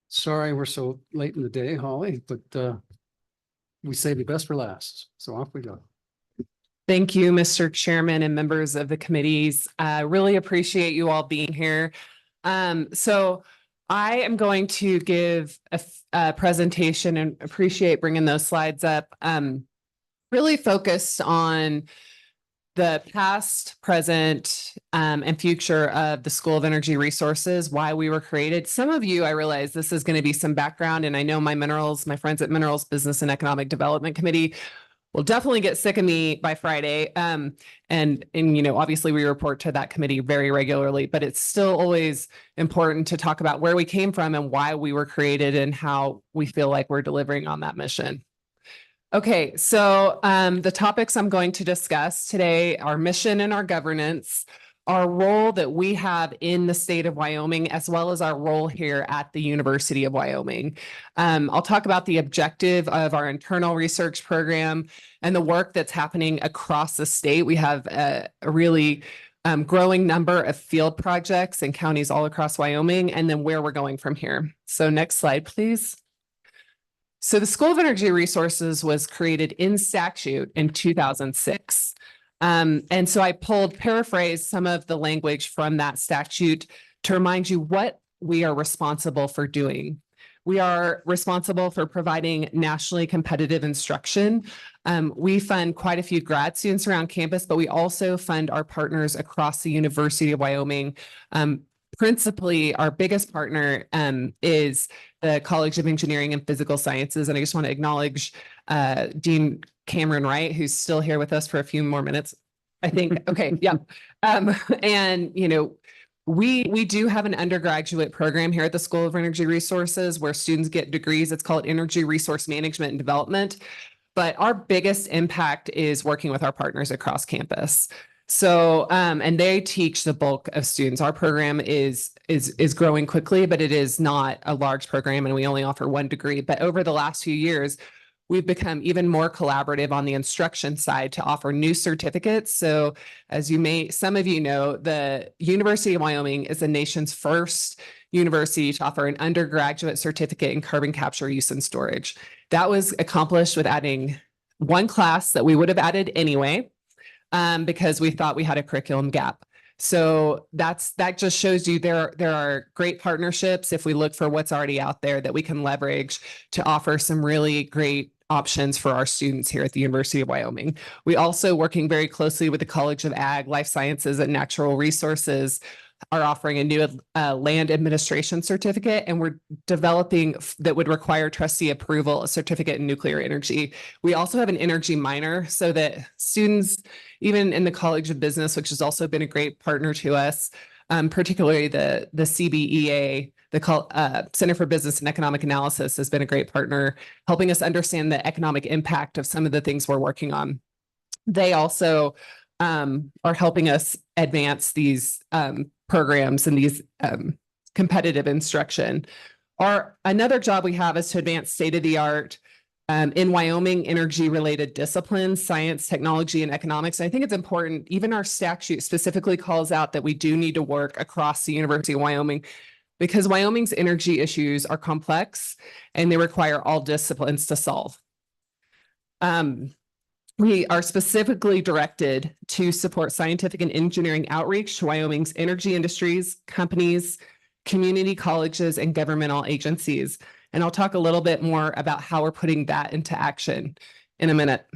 Sorry we're so late in the day, Holly, but we saved the best for last. So off we go. Thank you, Mr. Chairman and members of the committees. Really appreciate you all being here. So I am going to give a presentation and appreciate bringing those slides up. Really focused on the past, present, and future of the School of Energy Resources, why we were created. Some of you, I realize this is going to be some background, and I know my friends at Minerals Business and Economic Development Committee will definitely get sick of me by Friday. And obviously we report to that committee very regularly, but it's still always important to talk about where we came from and why we were created and how we feel like we're delivering on that mission. Okay, so the topics I'm going to discuss today, our mission and our governance, our role that we have in the state of Wyoming, as well as our role here at the University of Wyoming. I'll talk about the objective of our internal research program and the work that's happening across the state. We have a really growing number of field projects in counties all across Wyoming, and then where we're going from here. So next slide, please. So the School of Energy Resources was created in statute in 2006. And so I paraphrased some of the language from that statute to remind you what we are responsible for doing. We are responsible for providing nationally competitive instruction. We fund quite a few grad students around campus, but we also fund our partners across the University of Wyoming. Principally, our biggest partner is the College of Engineering and Physical Sciences. And I just want to acknowledge Dean Cameron Wright, who's still here with us for a few more minutes, I think. Okay, yeah. And, we do have an undergraduate program here at the School of Energy Resources where students get degrees. It's called Energy Resource Management and Development. But our biggest impact is working with our partners across campus. So, and they teach the bulk of students. Our program is growing quickly, but it is not a large program and we only offer one degree. But over the last few years, we've become even more collaborative on the instruction side to offer new certificates. So as some of you know, the University of Wyoming is the nation's first university to offer an undergraduate certificate in carbon capture, use, and storage. That was accomplished with adding one class that we would have added anyway, because we thought we had a curriculum gap. So that just shows you there are great partnerships if we look for what's already out there that we can leverage to offer some really great options for our students here at the University of Wyoming. We also, working very closely with the College of Ag, Life Sciences, and Natural Resources, are offering a new land administration certificate, and we're developing that would require trustee approval, a certificate in nuclear energy. We also have an energy minor so that students, even in the College of Business, which has also been a great partner to us, particularly the CBEA, the Center for Business and Economic Analysis, has been a great partner, helping us understand the economic impact of some of the things we're working on. They also are helping us advance these programs and these competitive instruction. Another job we have is to advance state-of-the-art in Wyoming energy-related disciplines, science, technology, and economics. I think it's important, even our statute specifically calls out that we do need to work across the University of Wyoming because Wyoming's energy issues are complex and they require all disciplines to solve. We are specifically directed to support scientific and engineering outreach to Wyoming's energy industries, companies, community colleges, and governmental agencies. And I'll talk a little bit more about how we're putting that into action in a minute.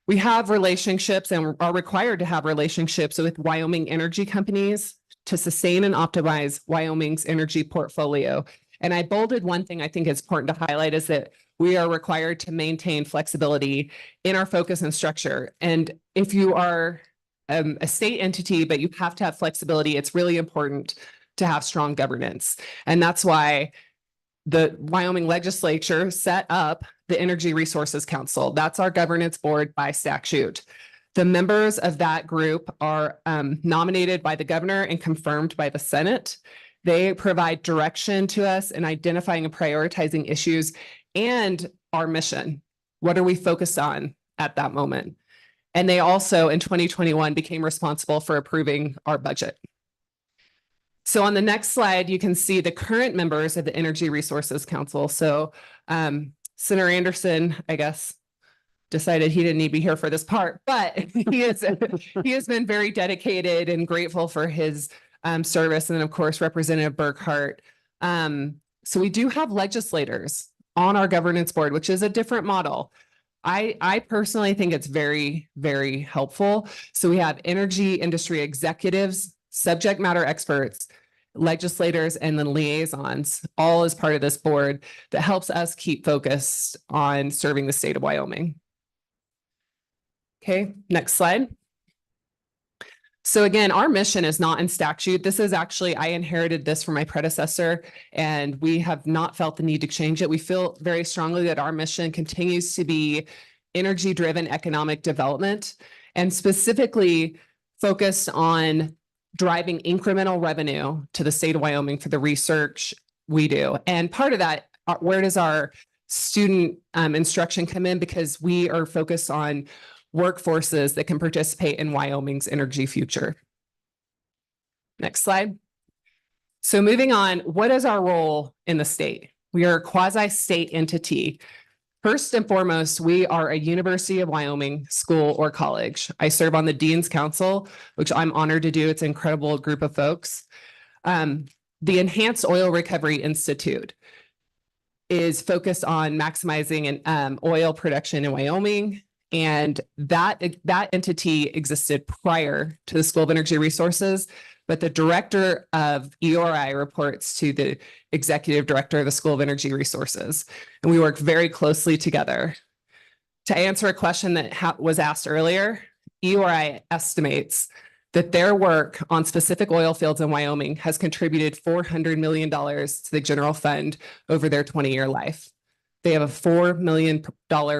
We have relationships and are required to have relationships with Wyoming energy companies to sustain and optimize Wyoming's energy portfolio. And I bolded one thing I think is important to highlight is that we are required to maintain flexibility in our focus and structure. And if you are a state entity, but you have to have flexibility, it's really important to have strong governance. And that's why the Wyoming legislature set up the Energy Resources Council. That's our governance board by statute. The members of that group are nominated by the governor and confirmed by the Senate. They provide direction to us in identifying and prioritizing issues and our mission. What are we focused on at that moment? And they also in 2021 became responsible for approving our budget. So on the next slide, you can see the current members of the Energy Resources Council. So Senator Anderson, I guess, decided he didn't need to be here for this part, but he has been very dedicated and grateful for his service. And then of course, Representative Burkhart. So we do have legislators on our governance board, which is a different model. I personally think it's very, very helpful. So we have energy industry executives, subject matter experts, legislators, and then liaisons, all as part of this board that helps us keep focused on serving the state of Wyoming. Okay, next slide. So again, our mission is not in statute. This is actually, I inherited this from my predecessor, and we have not felt the need to change it. We feel very strongly that our mission continues to be energy-driven economic development, and specifically focused on driving incremental revenue to the state of Wyoming for the research we do. And part of that, where does our student instruction come in? Because we are focused on workforces that can participate in Wyoming's energy future. Next slide. So moving on, what is our role in the state? We are a quasi-state entity. First and foremost, we are a University of Wyoming school or college. I serve on the Dean's Council, which I'm honored to do. It's an incredible group of folks. The Enhanced Oil Recovery Institute is focused on maximizing oil production in Wyoming. And that entity existed prior to the School of Energy Resources, but the director of EORI reports to the executive director of the School of Energy Resources. And we work very closely together. To answer a question that was asked earlier, EORI estimates that their work on specific oil fields in Wyoming has contributed $400 million to the general fund over their 20-year life. They have a $4 million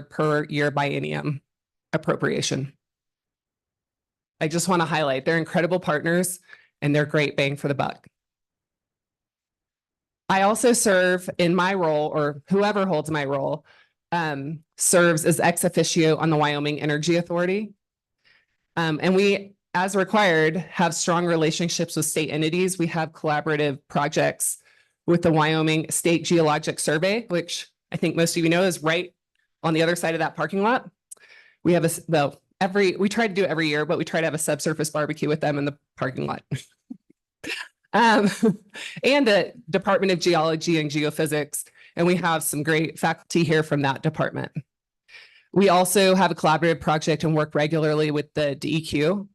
per year biennium appropriation. I just want to highlight they're incredible partners and they're great bang for the buck. I also serve in my role, or whoever holds my role, serves as ex officio on the Wyoming Energy Authority. And we, as required, have strong relationships with state entities. We have collaborative projects with the Wyoming State Geologic Survey, which I think most of you know is right on the other side of that parking lot. We have we try to do it every year, but we try to have a subsurface barbecue with them in the parking lot. And the Department of Geology and Geophysics, and we have some great faculty here from that department. We also have a collaborative project and work regularly with the DEQ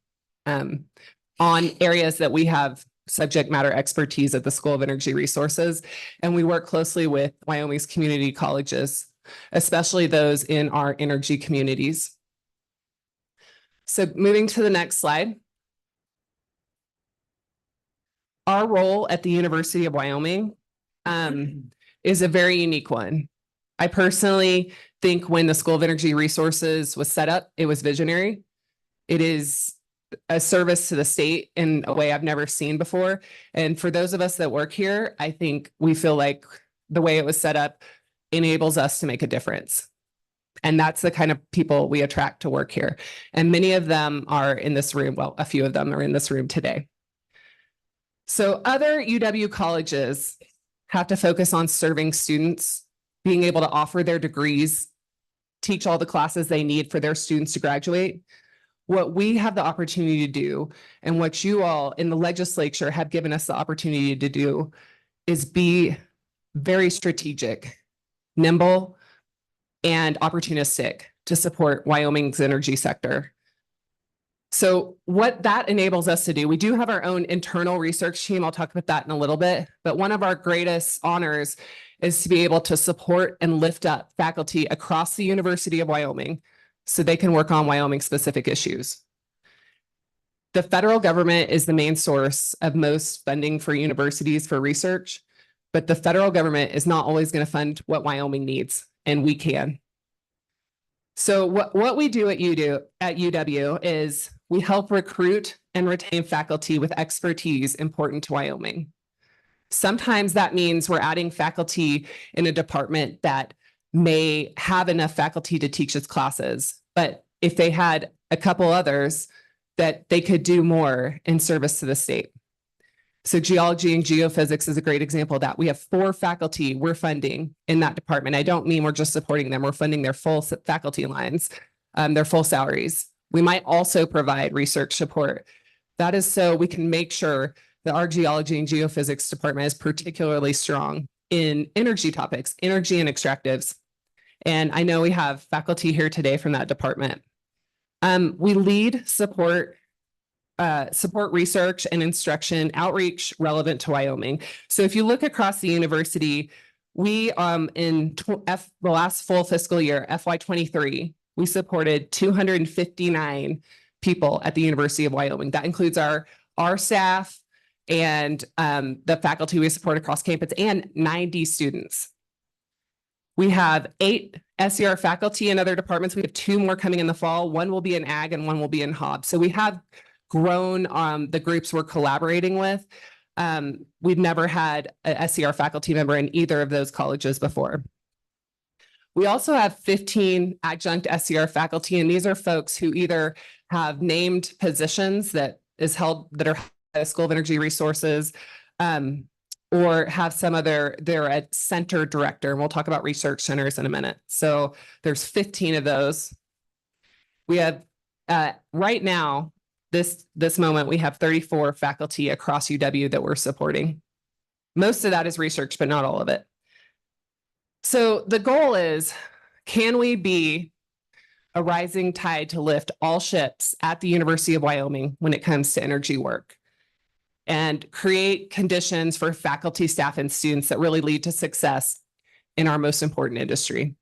on areas that we have subject matter expertise at the School of Energy Resources. And we work closely with Wyoming's community colleges, especially those in our energy communities. So moving to the next slide. Our role at the University of Wyoming is a very unique one. I personally think when the School of Energy Resources was set up, it was visionary. It is a service to the state in a way I've never seen before. And for those of us that work here, I think we feel like the way it was set up enables us to make a difference. And that's the kind of people we attract to work here. And many of them are in this room. Well, a few of them are in this room today. So other UW colleges have to focus on serving students, being able to offer their degrees, teach all the classes they need for their students to graduate. What we have the opportunity to do, and what you all in the legislature have given us the opportunity to do, is be very strategic, nimble, and opportunistic to support Wyoming's energy sector. So what that enables us to do, we do have our own internal research team. I'll talk about that in a little bit, but one of our greatest honors is to be able to support and lift up faculty across the University of Wyoming so they can work on Wyoming specific issues. The federal government is the main source of most funding for universities for research, but the federal government is not always going to fund what Wyoming needs, and we can. So what we do at UW is we help recruit and retain faculty with expertise important to Wyoming. Sometimes that means we're adding faculty in a department that may have enough faculty to teach its classes, but if they had a couple others that they could do more in service to the state. So geology and geophysics is a great example of that. We have 4 faculty we're funding in that department. I don't mean we're just supporting them. We're funding their full faculty lines, their full salaries. We might also provide research support. That is so we can make sure that our geology and geophysics department is particularly strong in energy topics, energy and extractives. And I know we have faculty here today from that department. We lead support research and instruction outreach relevant to Wyoming. So if you look across the university, we in the last full fiscal year, FY23, we supported 259 people at the University of Wyoming. That includes our staff and the faculty we support across campus and 90 students. We have 8 SER faculty in other departments. We have 2 more coming in the fall. 1 will be in ag and 1 will be in Hobbs. So we have grown the groups we're collaborating with. We've never had a SER faculty member in either of those colleges before. We also have 15 adjunct SER faculty, and these are folks who either have named positions that are at the School of Energy Resources, or have some other, they're a center director, and we'll talk about research centers in a minute. So there's 15 of those. We have, right now, this moment, we have 34 faculty across UW that we're supporting. Most of that is research, but not all of it. So the goal is, can we be a rising tide to lift all ships at the University of Wyoming when it comes to energy work, and create conditions for faculty, staff, and students that really lead to success in our most important industry?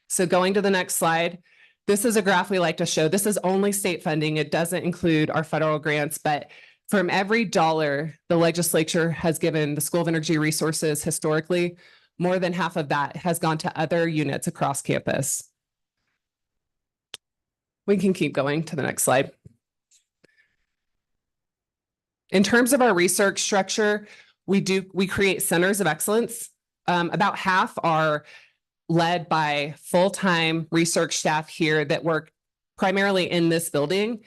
So going to the next slide, this is a graph we like to show. This is only state funding. It doesn't include our federal grants, but from every dollar the legislature has given the School of Energy Resources historically, more than half of that has gone to other units across campus. We can keep going to the next slide. In terms of our research structure, we create centers of excellence. About half are led by full-time research staff here that work primarily in this building.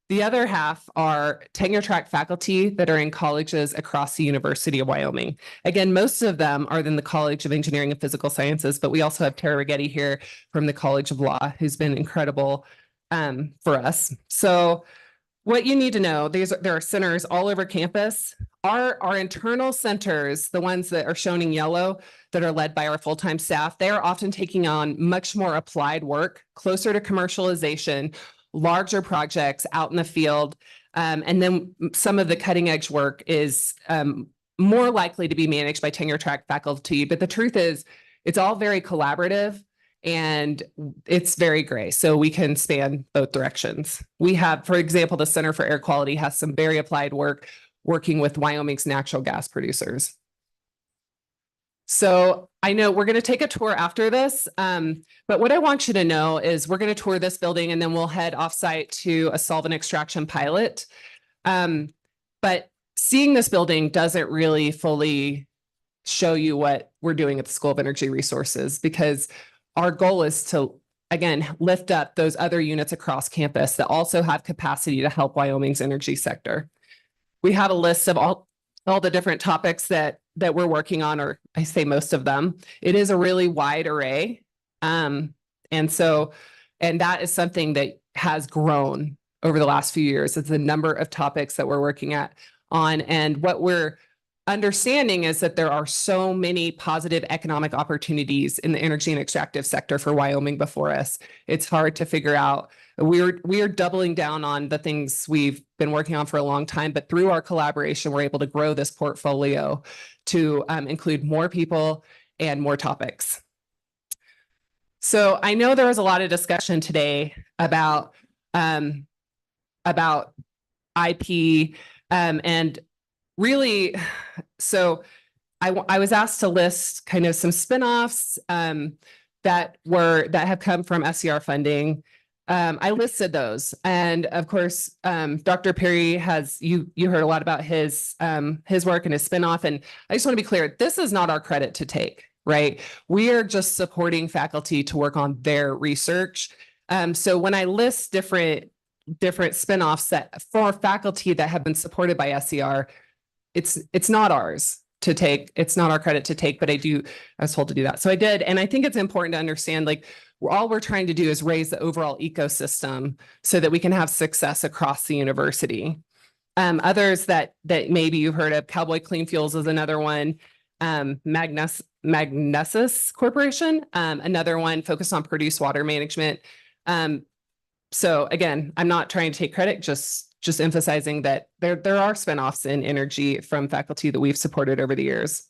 The other half are tenure-track faculty that are in colleges across the University of Wyoming. Again, most of them are in the College of Engineering and Physical Sciences, but we also have Tara Rigetti here from the College of Law, who's been incredible for us. So what you need to know, there are centers all over campus. Our internal centers, the ones that are shown in yellow, that are led by our full-time staff, they are often taking on much more applied work, closer to commercialization, larger projects out in the field. And then some of the cutting edge work is more likely to be managed by tenure track faculty. But the truth is, it's all very collaborative and it's very gray. So we can span both directions. We have, for example, the Center for Air Quality has some very applied work working with Wyoming's natural gas producers. So I know we're going to take a tour after this, but what I want you to know is we're going to tour this building and then we'll head offsite to a solvent extraction pilot. But seeing this building doesn't really fully show you what we're doing at the School of Energy Resources, because our goal is to, again, lift up those other units across campus that also have capacity to help Wyoming's energy sector. We have a list of all the different topics that we're working on, or I say most of them. It is a really wide array. And that is something that has grown over the last few years. It's the number of topics that we're working on. And what we're understanding is that there are so many positive economic opportunities in the energy and extractive sector for Wyoming before us. It's hard to figure out. We are doubling down on the things we've been working on for a long time, but through our collaboration, we're able to grow this portfolio to include more people and more topics. So I know there was a lot of discussion today about IP and really, so I was asked to list kind of some spinoffs that have come from SER funding. I listed those, and of course, Dr. Perry you heard a lot about his work and his spinoff. And I just want to be clear: this is not our credit to take, right? We are just supporting faculty to work on their research. So when I list different spinoffs that for faculty that have been supported by SER, it's not ours to take. It's not our credit to take, but I was told to do that. So I did. And I think it's important to understand, like, all we're trying to do is raise the overall ecosystem so that we can have success across the university. Others that maybe you've heard of, Cowboy Clean Fuels is another one. Magnesis Corporation, another one focused on produced water management. So again, I'm not trying to take credit, just emphasizing that there are spinoffs in energy from faculty that we've supported over the years.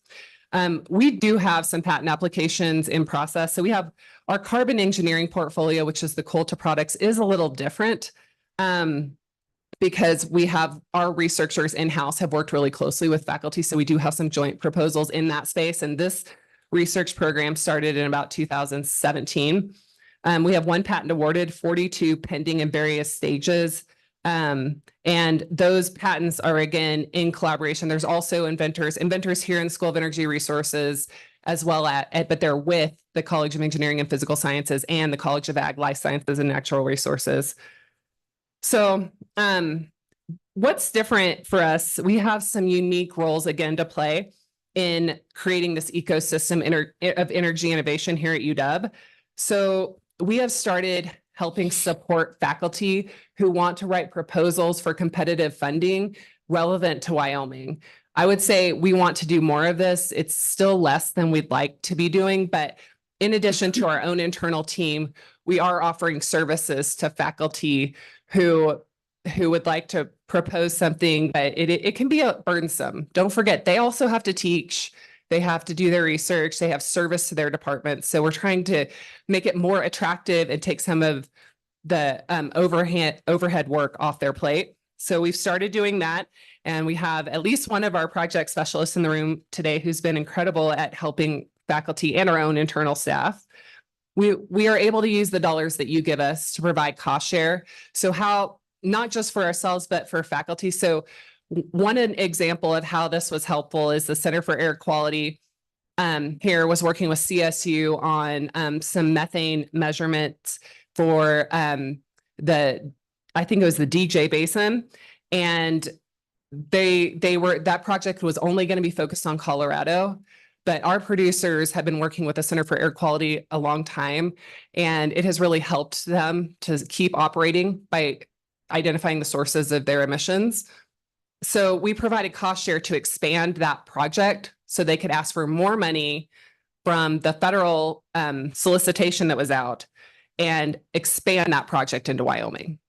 We do have some patent applications in process. So we have our carbon engineering portfolio, which is the coal to products, is a little different because we have our researchers in-house have worked really closely with faculty. So we do have some joint proposals in that space. And this research program started in about 2017. We have 1 patent awarded, 42 pending in various stages. And those patents are, again, in collaboration. There's also inventors here in the School of Energy Resources, as well but they're with the College of Engineering and Physical Sciences and the College of Ag, Life Sciences and Natural Resources. So what's different for us, we have some unique roles, again, to play in creating this ecosystem of energy innovation here at UW. So we have started helping support faculty who want to write proposals for competitive funding relevant to Wyoming. I would say we want to do more of this. It's still less than we'd like to be doing, but in addition to our own internal team, we are offering services to faculty who would like to propose something, but it can be burdensome. Don't forget, they also have to teach. They have to do their research. They have service to their department. So we're trying to make it more attractive and take some of the overhead work off their plate. So we've started doing that. And we have at least one of our project specialists in the room today who's been incredible at helping faculty and our own internal staff. We are able to use the dollars that you give us to provide cost share. So how, not just for ourselves, but for faculty. So one example of how this was helpful is the Center for Air Quality here was working with CSU on some methane measurements for I think it was the DJ Basin. And that project was only going to be focused on Colorado. But our producers have been working with the Center for Air Quality a long time, and it has really helped them to keep operating by identifying the sources of their emissions. So we provided cost share to expand that project so they could ask for more money from the federal solicitation that was out and expand that project into Wyoming.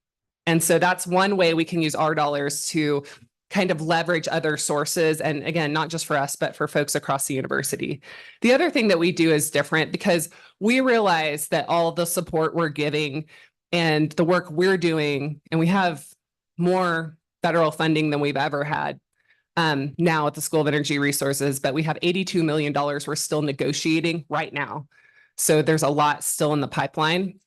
And so that's one way we can use our dollars to kind of leverage other sources. And again, not just for us, but for folks across the university. The other thing that we do is different because we realize that all the support we're giving and the work we're doing, and we have more federal funding than we've ever had now at the School of Energy Resources, but we have $82 million we're still negotiating right now. So there's a lot still in the pipeline.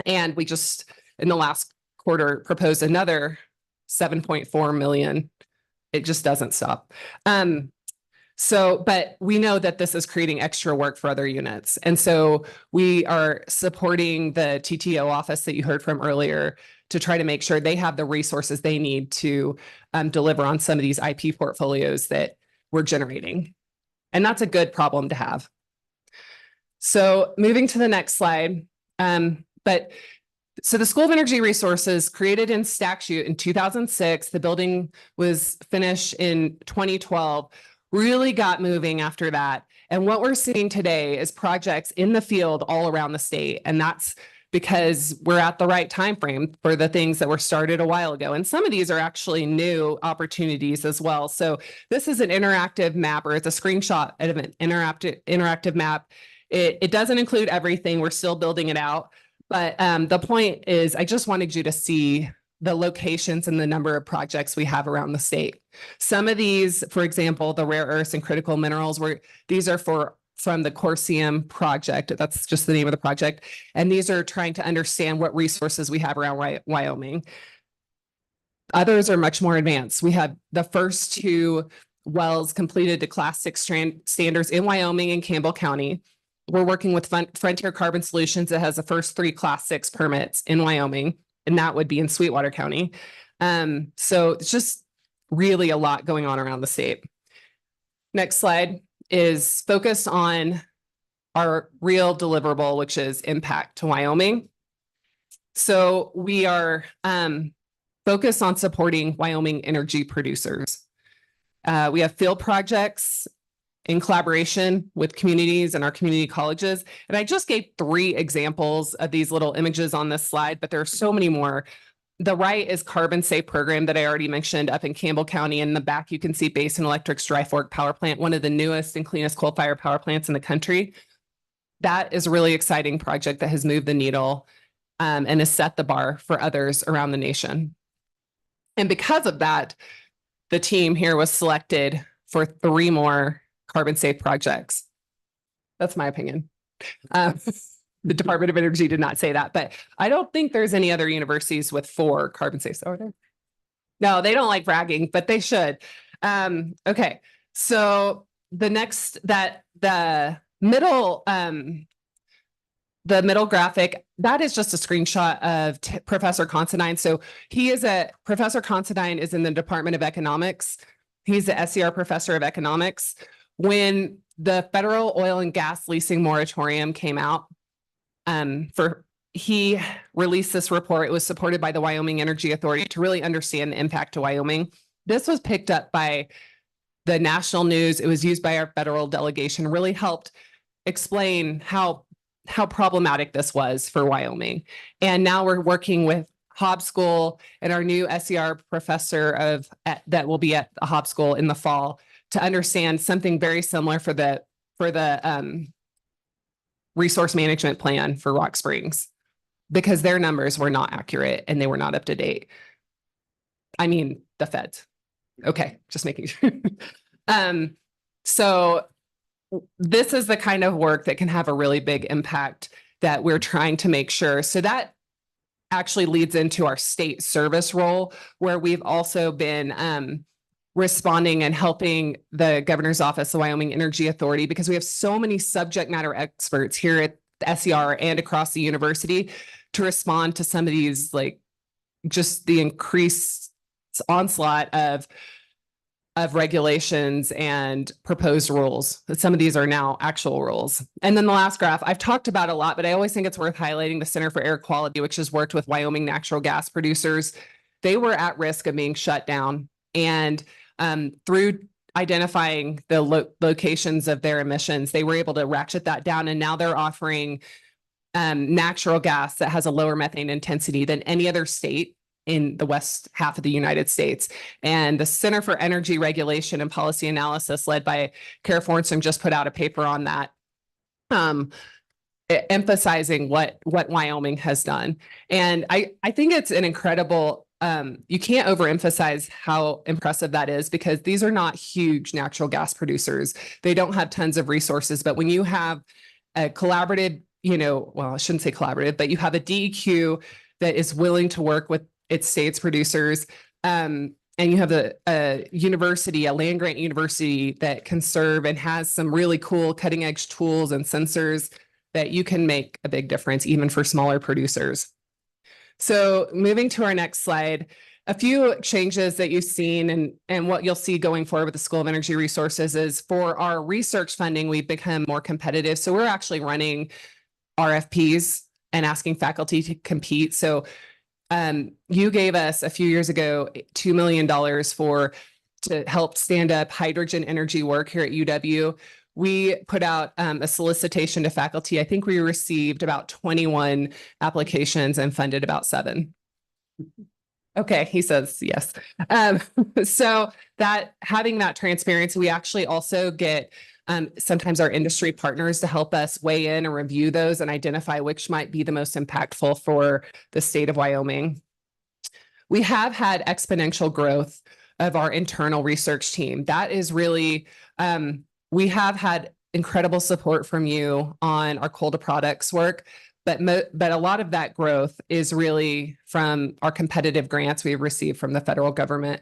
And we just, in the last quarter, proposed another 7.4 million. It just doesn't stop. But we know that this is creating extra work for other units. And so we are supporting the TTO office that you heard from earlier to try to make sure they have the resources they need to deliver on some of these IP portfolios that we're generating. And that's a good problem to have. So moving to the next slide. So the School of Energy Resources created in statute in 2006. The building was finished in 2012, really got moving after that. And what we're seeing today is projects in the field all around the state. And that's because we're at the right time frame for the things that were started a while ago. And some of these are actually new opportunities as well. So this is an interactive map, or it's a screenshot of an interactive map. It doesn't include everything. We're still building it out. But the point is, I just wanted you to see the locations and the number of projects we have around the state. Some of these, for example, the rare earths and critical minerals, these are from the Corsium project. That's just the name of the project. And these are trying to understand what resources we have around Wyoming. Others are much more advanced. We have the first 2 wells completed to Class 6 standards in Wyoming and Campbell County. we're working with Frontier Carbon Solutions that has the first 3 Class 6 permits in Wyoming, and that would be in Sweetwater County. So it's just really a lot going on around the state. Next slide is focused on our real deliverable, which is impact to Wyoming. So we are focused on supporting Wyoming energy producers. We have field projects in collaboration with communities and our community colleges. And I just gave 3 examples of these little images on this slide, but there are so many more. The right is Carbon Safe program that I already mentioned up in Campbell County. In the back, you can see Basin Electric's Dry Fork Power Plant, one of the newest and cleanest coal-fired power plants in the country. That is a really exciting project that has moved the needle and has set the bar for others around the nation. And because of that, the team here was selected for 3 more carbon safe projects. That's my opinion. The Department of Energy did not say that, but I don't think there's any other universities with 4 carbon safes over there. No, they don't like bragging, but they should. Okay, so the next the middle graphic, that is just a screenshot of Professor Considine. So Professor Considine is in the Department of Economics. He's the SCR professor of economics. When the federal oil and gas leasing moratorium came out, he released this report. It was supported by the Wyoming Energy Authority to really understand the impact to Wyoming. This was picked up by the national news. It was used by our federal delegation, really helped explain how problematic this was for Wyoming. And now we're working with Hobbs School and our new SCR professor that will be at the Hobbs School in the fall to understand something very similar for the resource management plan for Rock Springs, because their numbers were not accurate and they were not up to date. I mean, the feds. Okay, just making sure. So this is the kind of work that can have a really big impact that we're trying to make sure. So that actually leads into our state service role, where we've also been responding and helping the governor's office, the Wyoming Energy Authority, because we have so many subject matter experts here at the SCR and across the university to respond to some of these, like just the increased onslaught of regulations and proposed rules. Some of these are now actual rules. And then the last graph, I've talked about a lot, but I always think it's worth highlighting the Center for Air Quality, which has worked with Wyoming natural gas producers. They were at risk of being shut down. And through identifying the locations of their emissions, they were able to ratchet that down. And now they're offering natural gas that has a lower methane intensity than any other state in the west half of the United States. And the Center for Energy Regulation and Policy Analysis, led by Kara Fornstrom, just put out a paper on that, emphasizing what Wyoming has done. And I think it's an incredible, you can't overemphasize how impressive that is, because these are not huge natural gas producers. They don't have tons of resources, but when you have a collaborative, well, I shouldn't say collaborative, but you have a DEQ that is willing to work with its state's producers, and you have a university, a land grant university that can serve and has some really cool cutting edge tools and sensors that you can make a big difference even for smaller producers. So moving to our next slide, a few changes that you've seen and what you'll see going forward with the School of Energy Resources is for our research funding, we've become more competitive. So we're actually running RFPs and asking faculty to compete. So you gave us a few years ago $2 million to help stand up hydrogen energy work here at UW. We put out a solicitation to faculty. I think we received about 21 applications and funded about 7. Okay, he says yes. So that having that transparency, we actually also get sometimes our industry partners to help us weigh in and review those and identify which might be the most impactful for the state of Wyoming. We have had exponential growth of our internal research team. That is really, we have had incredible support from you on our coal to products work, but a lot of that growth is really from our competitive grants we've received from the federal government,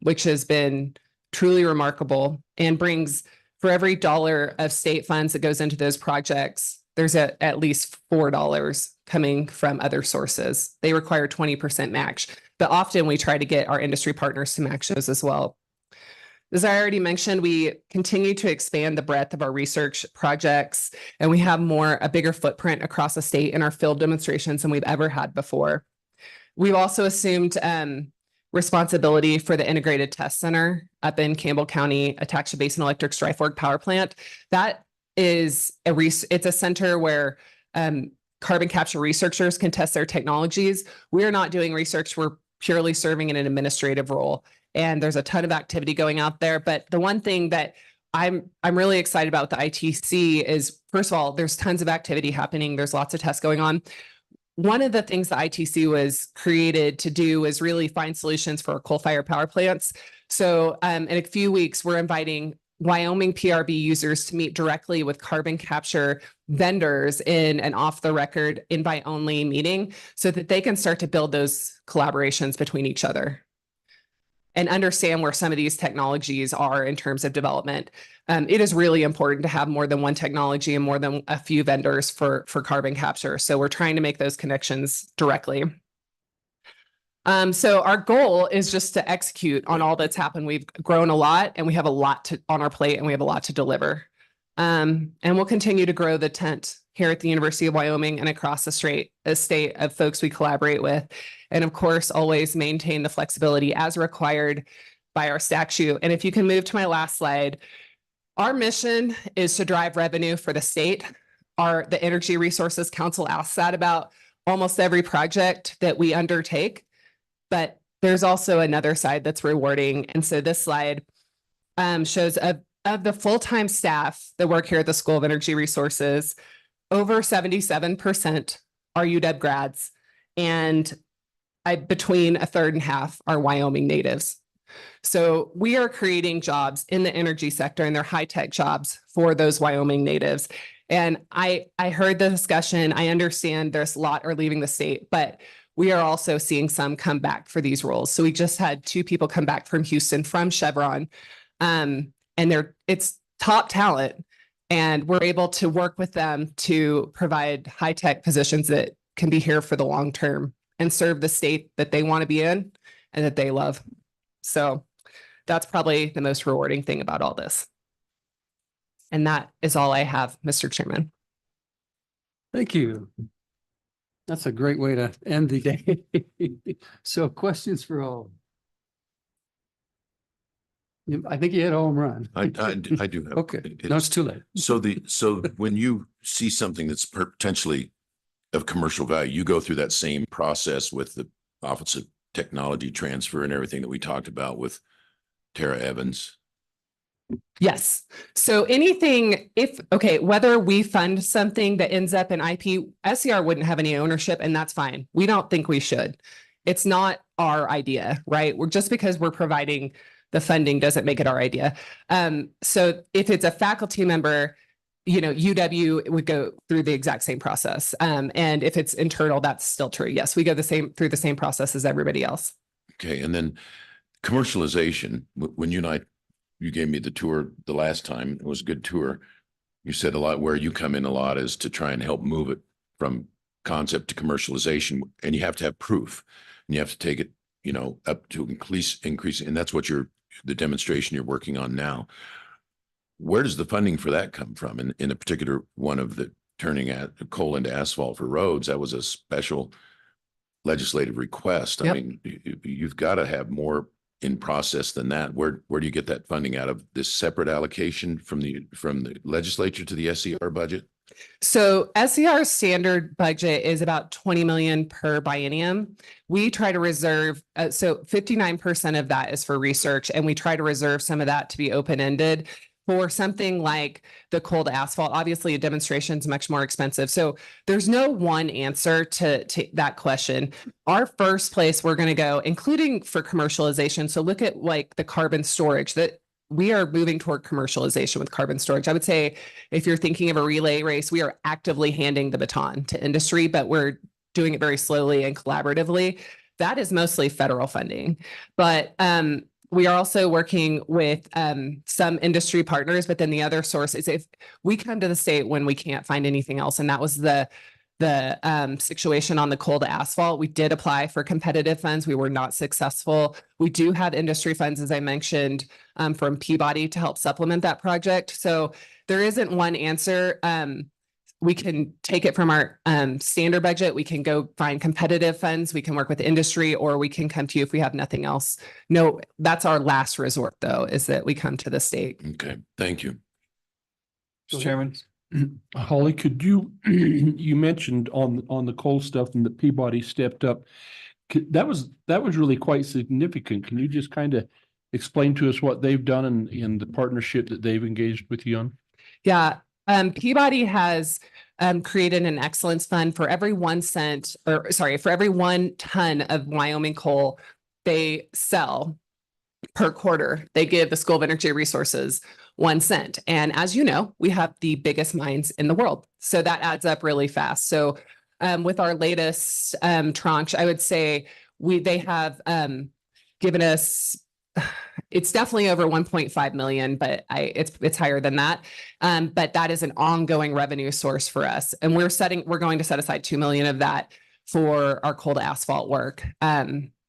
which has been truly remarkable and brings for every dollar of state funds that goes into those projects, there's at least $4 coming from other sources. They require 20% match, but often we try to get our industry partners to match those as well. As I already mentioned, we continue to expand the breadth of our research projects, and we have a bigger footprint across the state in our field demonstrations than we've ever had before. We've also assumed responsibility for the Integrated Test Center up in Campbell County, Attachie Basin Electric Dry Fork Power Plant. That is it's a center where carbon capture researchers can test their technologies. We're not doing research. We're purely serving in an administrative role. And there's a ton of activity going out there. But the one thing that I'm really excited about with the ITC is, first of all, there's tons of activity happening. There's lots of tests going on. One of the things the ITC was created to do is really find solutions for coal-fired power plants. So in a few weeks, we're inviting Wyoming PRB users to meet directly with carbon capture vendors in an off-the-record invite-only meeting so that they can start to build those collaborations between each other and understand where some of these technologies are in terms of development. It is really important to have more than one technology and more than a few vendors for carbon capture. So we're trying to make those connections directly. So our goal is just to execute on all that's happened. We've grown a lot and we have a lot on our plate and we have a lot to deliver. And we'll continue to grow the tent here at the University of Wyoming and across the state of folks we collaborate with. And of course, always maintain the flexibility as required by our statute. And if you can move to my last slide, our mission is to drive revenue for the state. The Energy Resources Council asks that about almost every project that we undertake, but there's also another side that's rewarding. And so this slide shows of the full-time staff that work here at the School of Energy Resources, over 77% are UW grads, and between a third and half are Wyoming natives. So we are creating jobs in the energy sector, and they're high-tech jobs for those Wyoming natives. And I heard the discussion. I understand there's a lot are leaving the state, but we are also seeing some come back for these roles. So we just had 2 people come back from Houston from Chevron, and it's top talent. And we're able to work with them to provide high-tech positions that can be here for the long term and serve the state that they want to be in and that they love. So that's probably the most rewarding thing about all this. And that is all I have, Mr. Chairman. Thank you. That's a great way to end the day. So questions for all? I think you hit a home run. I do have. Okay, no, it's too late. So when you see something that's potentially of commercial value, you go through that same process with the Office of Technology Transfer and everything that we talked about with Tara Evans. Yes. So anything, whether we fund something that ends up in IP, SCR wouldn't have any ownership, and that's fine. We don't think we should. It's not our idea, right? Just because we're providing the funding doesn't make it our idea. So if it's a faculty member, UW would go through the exact same process. And if it's internal, that's still true. Yes, we go through the same process as everybody else. Okay. And then commercialization, when you gave me the tour the last time, it was a good tour. You said a lot where you come in a lot is to try and help move it from concept to commercialization, and you have to have proof and you have to take it, up to increase. And that's what the demonstration you're working on now. Where does the funding for that come from? In a particular one of the turning coal into asphalt for roads, that was a special legislative request. Yep. I mean, you've got to have more in process than that. Where do you get that funding out of? This separate allocation from the legislature to the SCR budget? So SCR's standard budget is about 20 million per biennium. We try to reserve, so 59% of that is for research, and we try to reserve some of that to be open-ended. For something like the coal to asphalt, obviously a demonstration is much more expensive. So there's no one answer to that question. Our first place we're going to go, including for commercialization. So look at like the carbon storage that we are moving toward commercialization with carbon storage. I would say if you're thinking of a relay race, we are actively handing the baton to industry, but we're doing it very slowly and collaboratively. That is mostly federal funding. But we are also working with some industry partners, but then the other source is if we come to the state when we can't find anything else, and that was the situation on the coal to asphalt. We did apply for competitive funds. We were not successful. We do have industry funds, as I mentioned, from Peabody to help supplement that project. So there isn't one answer. We can take it from our standard budget. We can go find competitive funds. We can work with industry, or we can come to you if we have nothing else. No, that's our last resort, though, is that we come to the state. Okay, thank you. Mr. Chairman. Holly, could you, you mentioned on the coal stuff and the Peabody stepped up. That was really quite significant. Can you just kind of explain to us what they've done and the partnership that they've engaged with you on? Yeah, Peabody has created an excellence fund for every 1 cent, or sorry, for every 1 ton of Wyoming coal they sell per quarter. They give the School of Energy Resources 1 cent. And as you know, we have the biggest mines in the world. So that adds up really fast. So with our latest tranche, I would say they have given us, it's definitely over 1.5 million, but it's higher than that. But that is an ongoing revenue source for us. And we're going to set aside 2 million of that for our coal to asphalt work.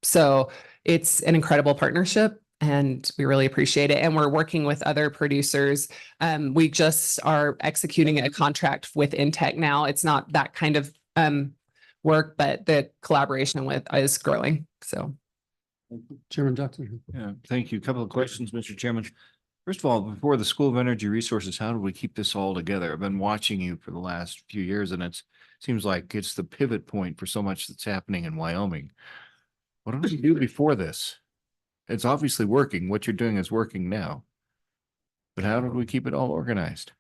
So it's an incredible partnership, and we really appreciate it. And we're working with other producers. We just are executing a contract with Intech now. It's not that kind of work, but the collaboration with is growing. So. Chairman Johnson. Yeah, thank you. A couple of questions, Mr. Chairman. First of all, before the School of Energy Resources, how do we keep this all together? I've been watching you for the last few years, and it seems like it's the pivot point for so much that's happening in Wyoming. What did we do before this? It's obviously working. What you're doing is working now. But how did we keep it all organized?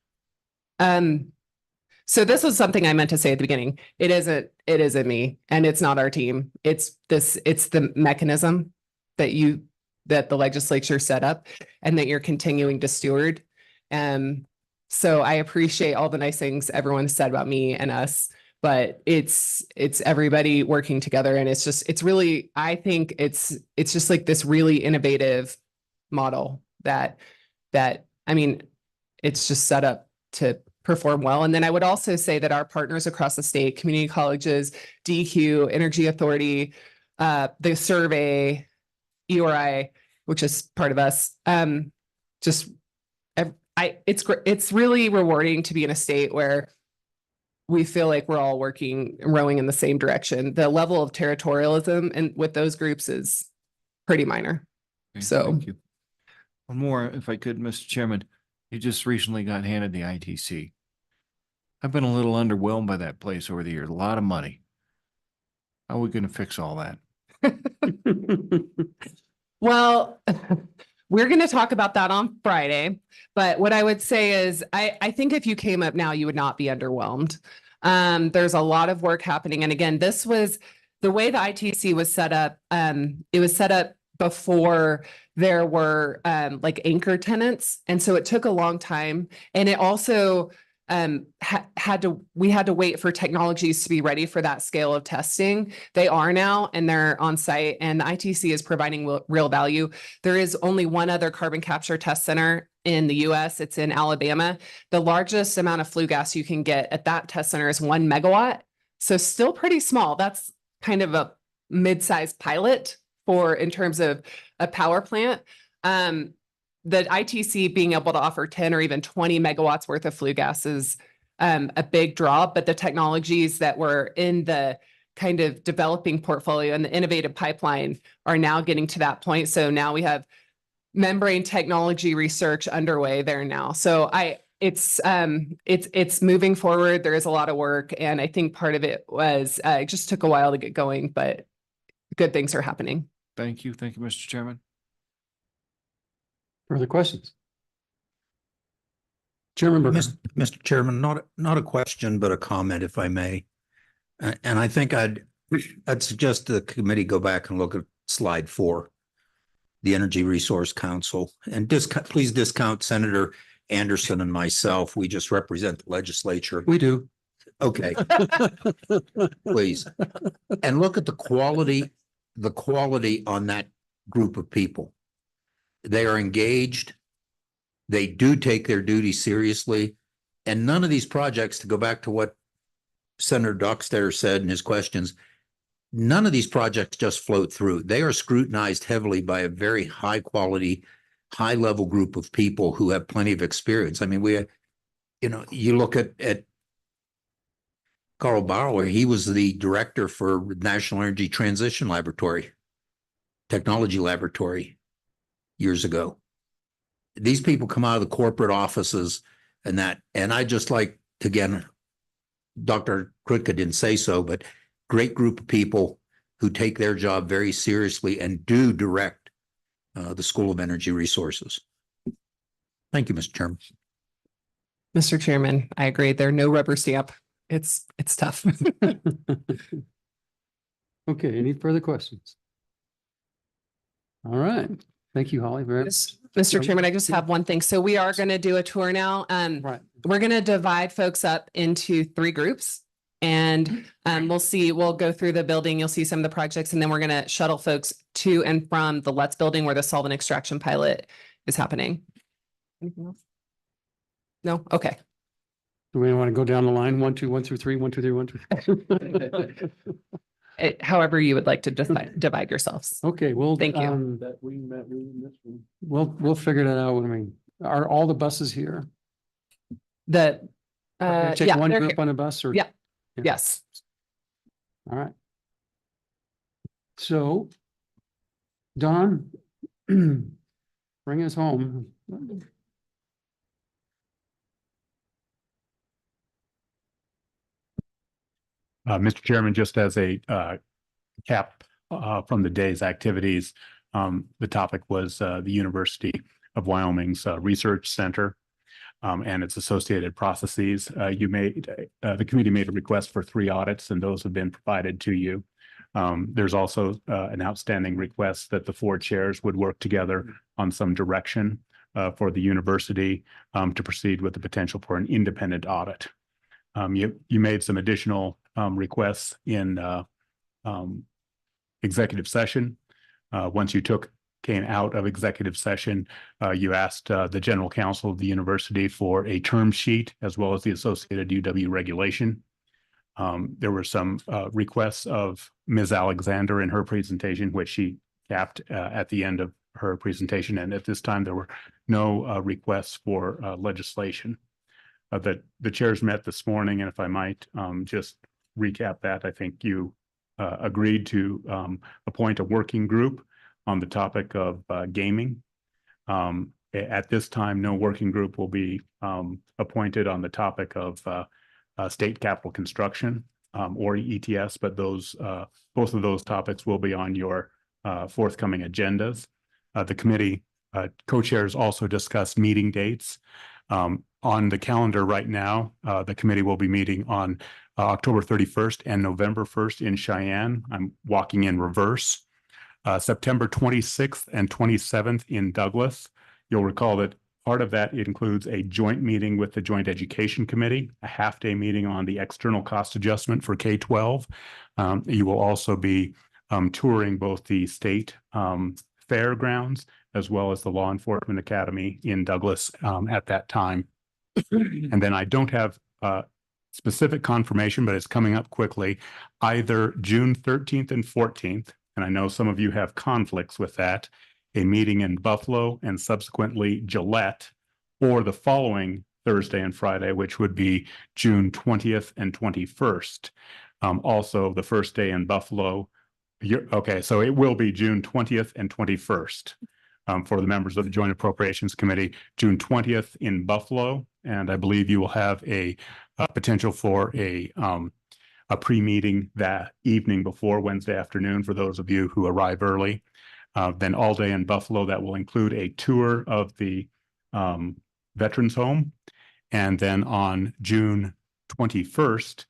So this was something I meant to say at the beginning. It isn't me, and it's not our team. It's the mechanism that the legislature set up and that you're continuing to steward. So I appreciate all the nice things everyone said about me and us, but it's everybody working together. And it's really, I think it's just like this really innovative model that, I mean, it's just set up to perform well. And then I would also say that our partners across the state, community colleges, DEQ, Energy Authority, the survey, EORI, which is part of us, it's really rewarding to be in a state where we feel like we're all rowing in the same direction. The level of territorialism and with those groups is pretty minor. Okay, So thank you. One more, if I could, Mr. Chairman. You just recently got handed the ITC. I've been a little underwhelmed by that place over the years. A lot of money. How are we going to fix all that? Well, we're going to talk about that on Friday. But what I would say is, I think if you came up now, you would not be underwhelmed. There's a lot of work happening. And again, this was the way the ITC was set up. It was set up before there were like anchor tenants. And so it took a long time. And it also we had to wait for technologies to be ready for that scale of testing. They are now, and they're on site, and the ITC is providing real value. There is only one other carbon capture test center in the US. It's in Alabama. The largest amount of flue gas you can get at that test center is 1 megawatt. So still pretty small. That's kind of a mid-sized pilot in terms of a power plant. The ITC being able to offer 10 or even 20 megawatts worth of flue gas is a big draw, but the technologies that were in the kind of developing portfolio and the innovative pipeline are now getting to that point. So now we have membrane technology research underway there now. So it's moving forward. There is a lot of work, and I think part of it was it just took a while to get going, but good things are happening. Thank you. Thank you, Mr. Chairman. Further questions? Chairman Berger. Mr. Chairman, not a question, but a comment, if I may. And I think I'd suggest the committee go back and look at slide 4, the Energy Resource Council, and please discount Senator Anderson and myself. We just represent the legislature. We do. Okay. Please. And look at the quality on that group of people. They are engaged. They do take their duty seriously. And none of these projects, to go back to what Senator Dockstader said in his questions, none of these projects just float through. They are scrutinized heavily by a very high quality, high level group of people who have plenty of experience. I mean, you look at Carl Bauer, he was the director for National Energy Transition Laboratory, Technology Laboratory years ago. These people come out of the corporate offices and I just like, again, Dr. Krutka didn't say so, but great group of people who take their job very seriously and do direct the School of Energy Resources. Thank you, Mr. Chairman. Mr. Chairman, I agree. There are no rubber stamp. It's tough. Okay, any further questions? All right, thank you, Holly. Mr. Chairman, I just have one thing. So we are going to do a tour now. Right. We're going to divide folks up into 3 groups. And we'll go through the building. You'll see some of the projects, and then we're going to shuttle folks to and from the Let's building where the solvent extraction pilot is happening. Anything else? No? Okay. Do we want to go down the line? 1, 2, 1 through 3, 1, 2, 3, 1, 2. However you would like to divide yourselves. Okay, well, Thank you. We'll figure that out. Are all the buses here? Take Take one group on a bus or? Yeah. Yes. All right. So, Don, bring us home. Mr. Chairman, just as a cap from the day's activities, the topic was the University of Wyoming's Research Center and its associated processes. The committee made a request for 3 audits, and those have been provided to you. There's also an outstanding request that the 4 chairs would work together on some direction for the university to proceed with the potential for an independent audit. You made some additional requests in executive session. Once you came out of executive session, you asked the general counsel of the university for a term sheet as well as the associated UW regulation. There were some requests of Ms. Alexander in her presentation, which she capped at the end of her presentation. And at this time, there were no requests for legislation. The chairs met this morning, and if I might just recap that, I think you agreed to appoint a working group on the topic of gaming. At this time, no working group will be appointed on the topic of state capital construction or ETS, but both of those topics will be on your forthcoming agendas. The committee co-chairs also discussed meeting dates. On the calendar right now, the committee will be meeting on October 31st and November 1st in Cheyenne. I'm walking in reverse. September 26th and 27th in Douglas. You'll recall that part of that includes a joint meeting with the Joint Education Committee, a half-day meeting on the external cost adjustment for K-12. You will also be touring both the state fairgrounds as well as the Law Enforcement Academy in Douglas at that time. And then I don't have specific confirmation, but it's coming up quickly, either June 13th and 14th. And I know some of you have conflicts with that, a meeting in Buffalo and subsequently Gillette, or the following Thursday and Friday, which would be June 20th and 21st. Also, the first day in Buffalo. Okay, so it will be June 20th and 21st for the members of the Joint Appropriations Committee, June 20th in Buffalo. And I believe you will have a potential for a pre-meeting that evening before Wednesday afternoon for those of you who arrive early. Then all day in Buffalo, that will include a tour of the Veterans Home. And then on June 21st,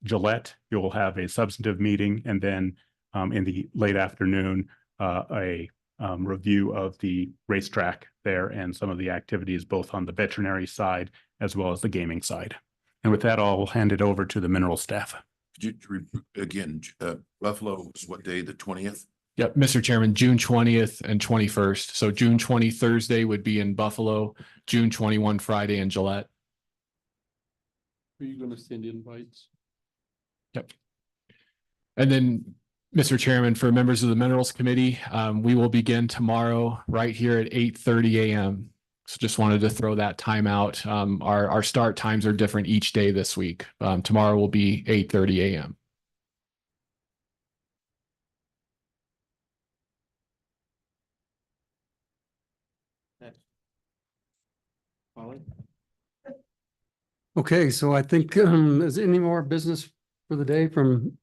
Gillette, you'll have a substantive meeting. And then in the late afternoon, a review of the racetrack there and some of the activities both on the veterinary side as well as the gaming side. And with that, I'll hand it over to the mineral staff. Could you again, Buffalo is what day, the 20th? Yep, Mr. Chairman, June 20th and 21st. So June 20 Thursday would be in Buffalo, June 21 Friday in Gillette. Are you gonna send invites? Yep. And then, Mr. Chairman, for members of the Minerals Committee, we will begin tomorrow right here at 8:30 a.m. So just wanted to throw that time out. Our start times are different each day this week. Tomorrow will be 8:30 a.m. Okay, so I think, is any more business for the day from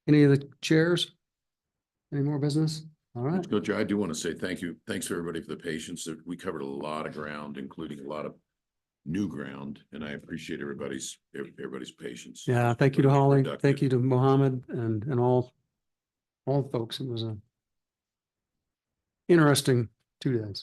any of the chairs? Any more business? All right. Coach, I do want to say thank you. Thanks for everybody for the patience. We covered a lot of ground, including a lot of new ground, and I appreciate everybody's patience. Yeah, thank you to Very Holly. productive. Thank you to Mohammed and all folks. It was a interesting 2 days.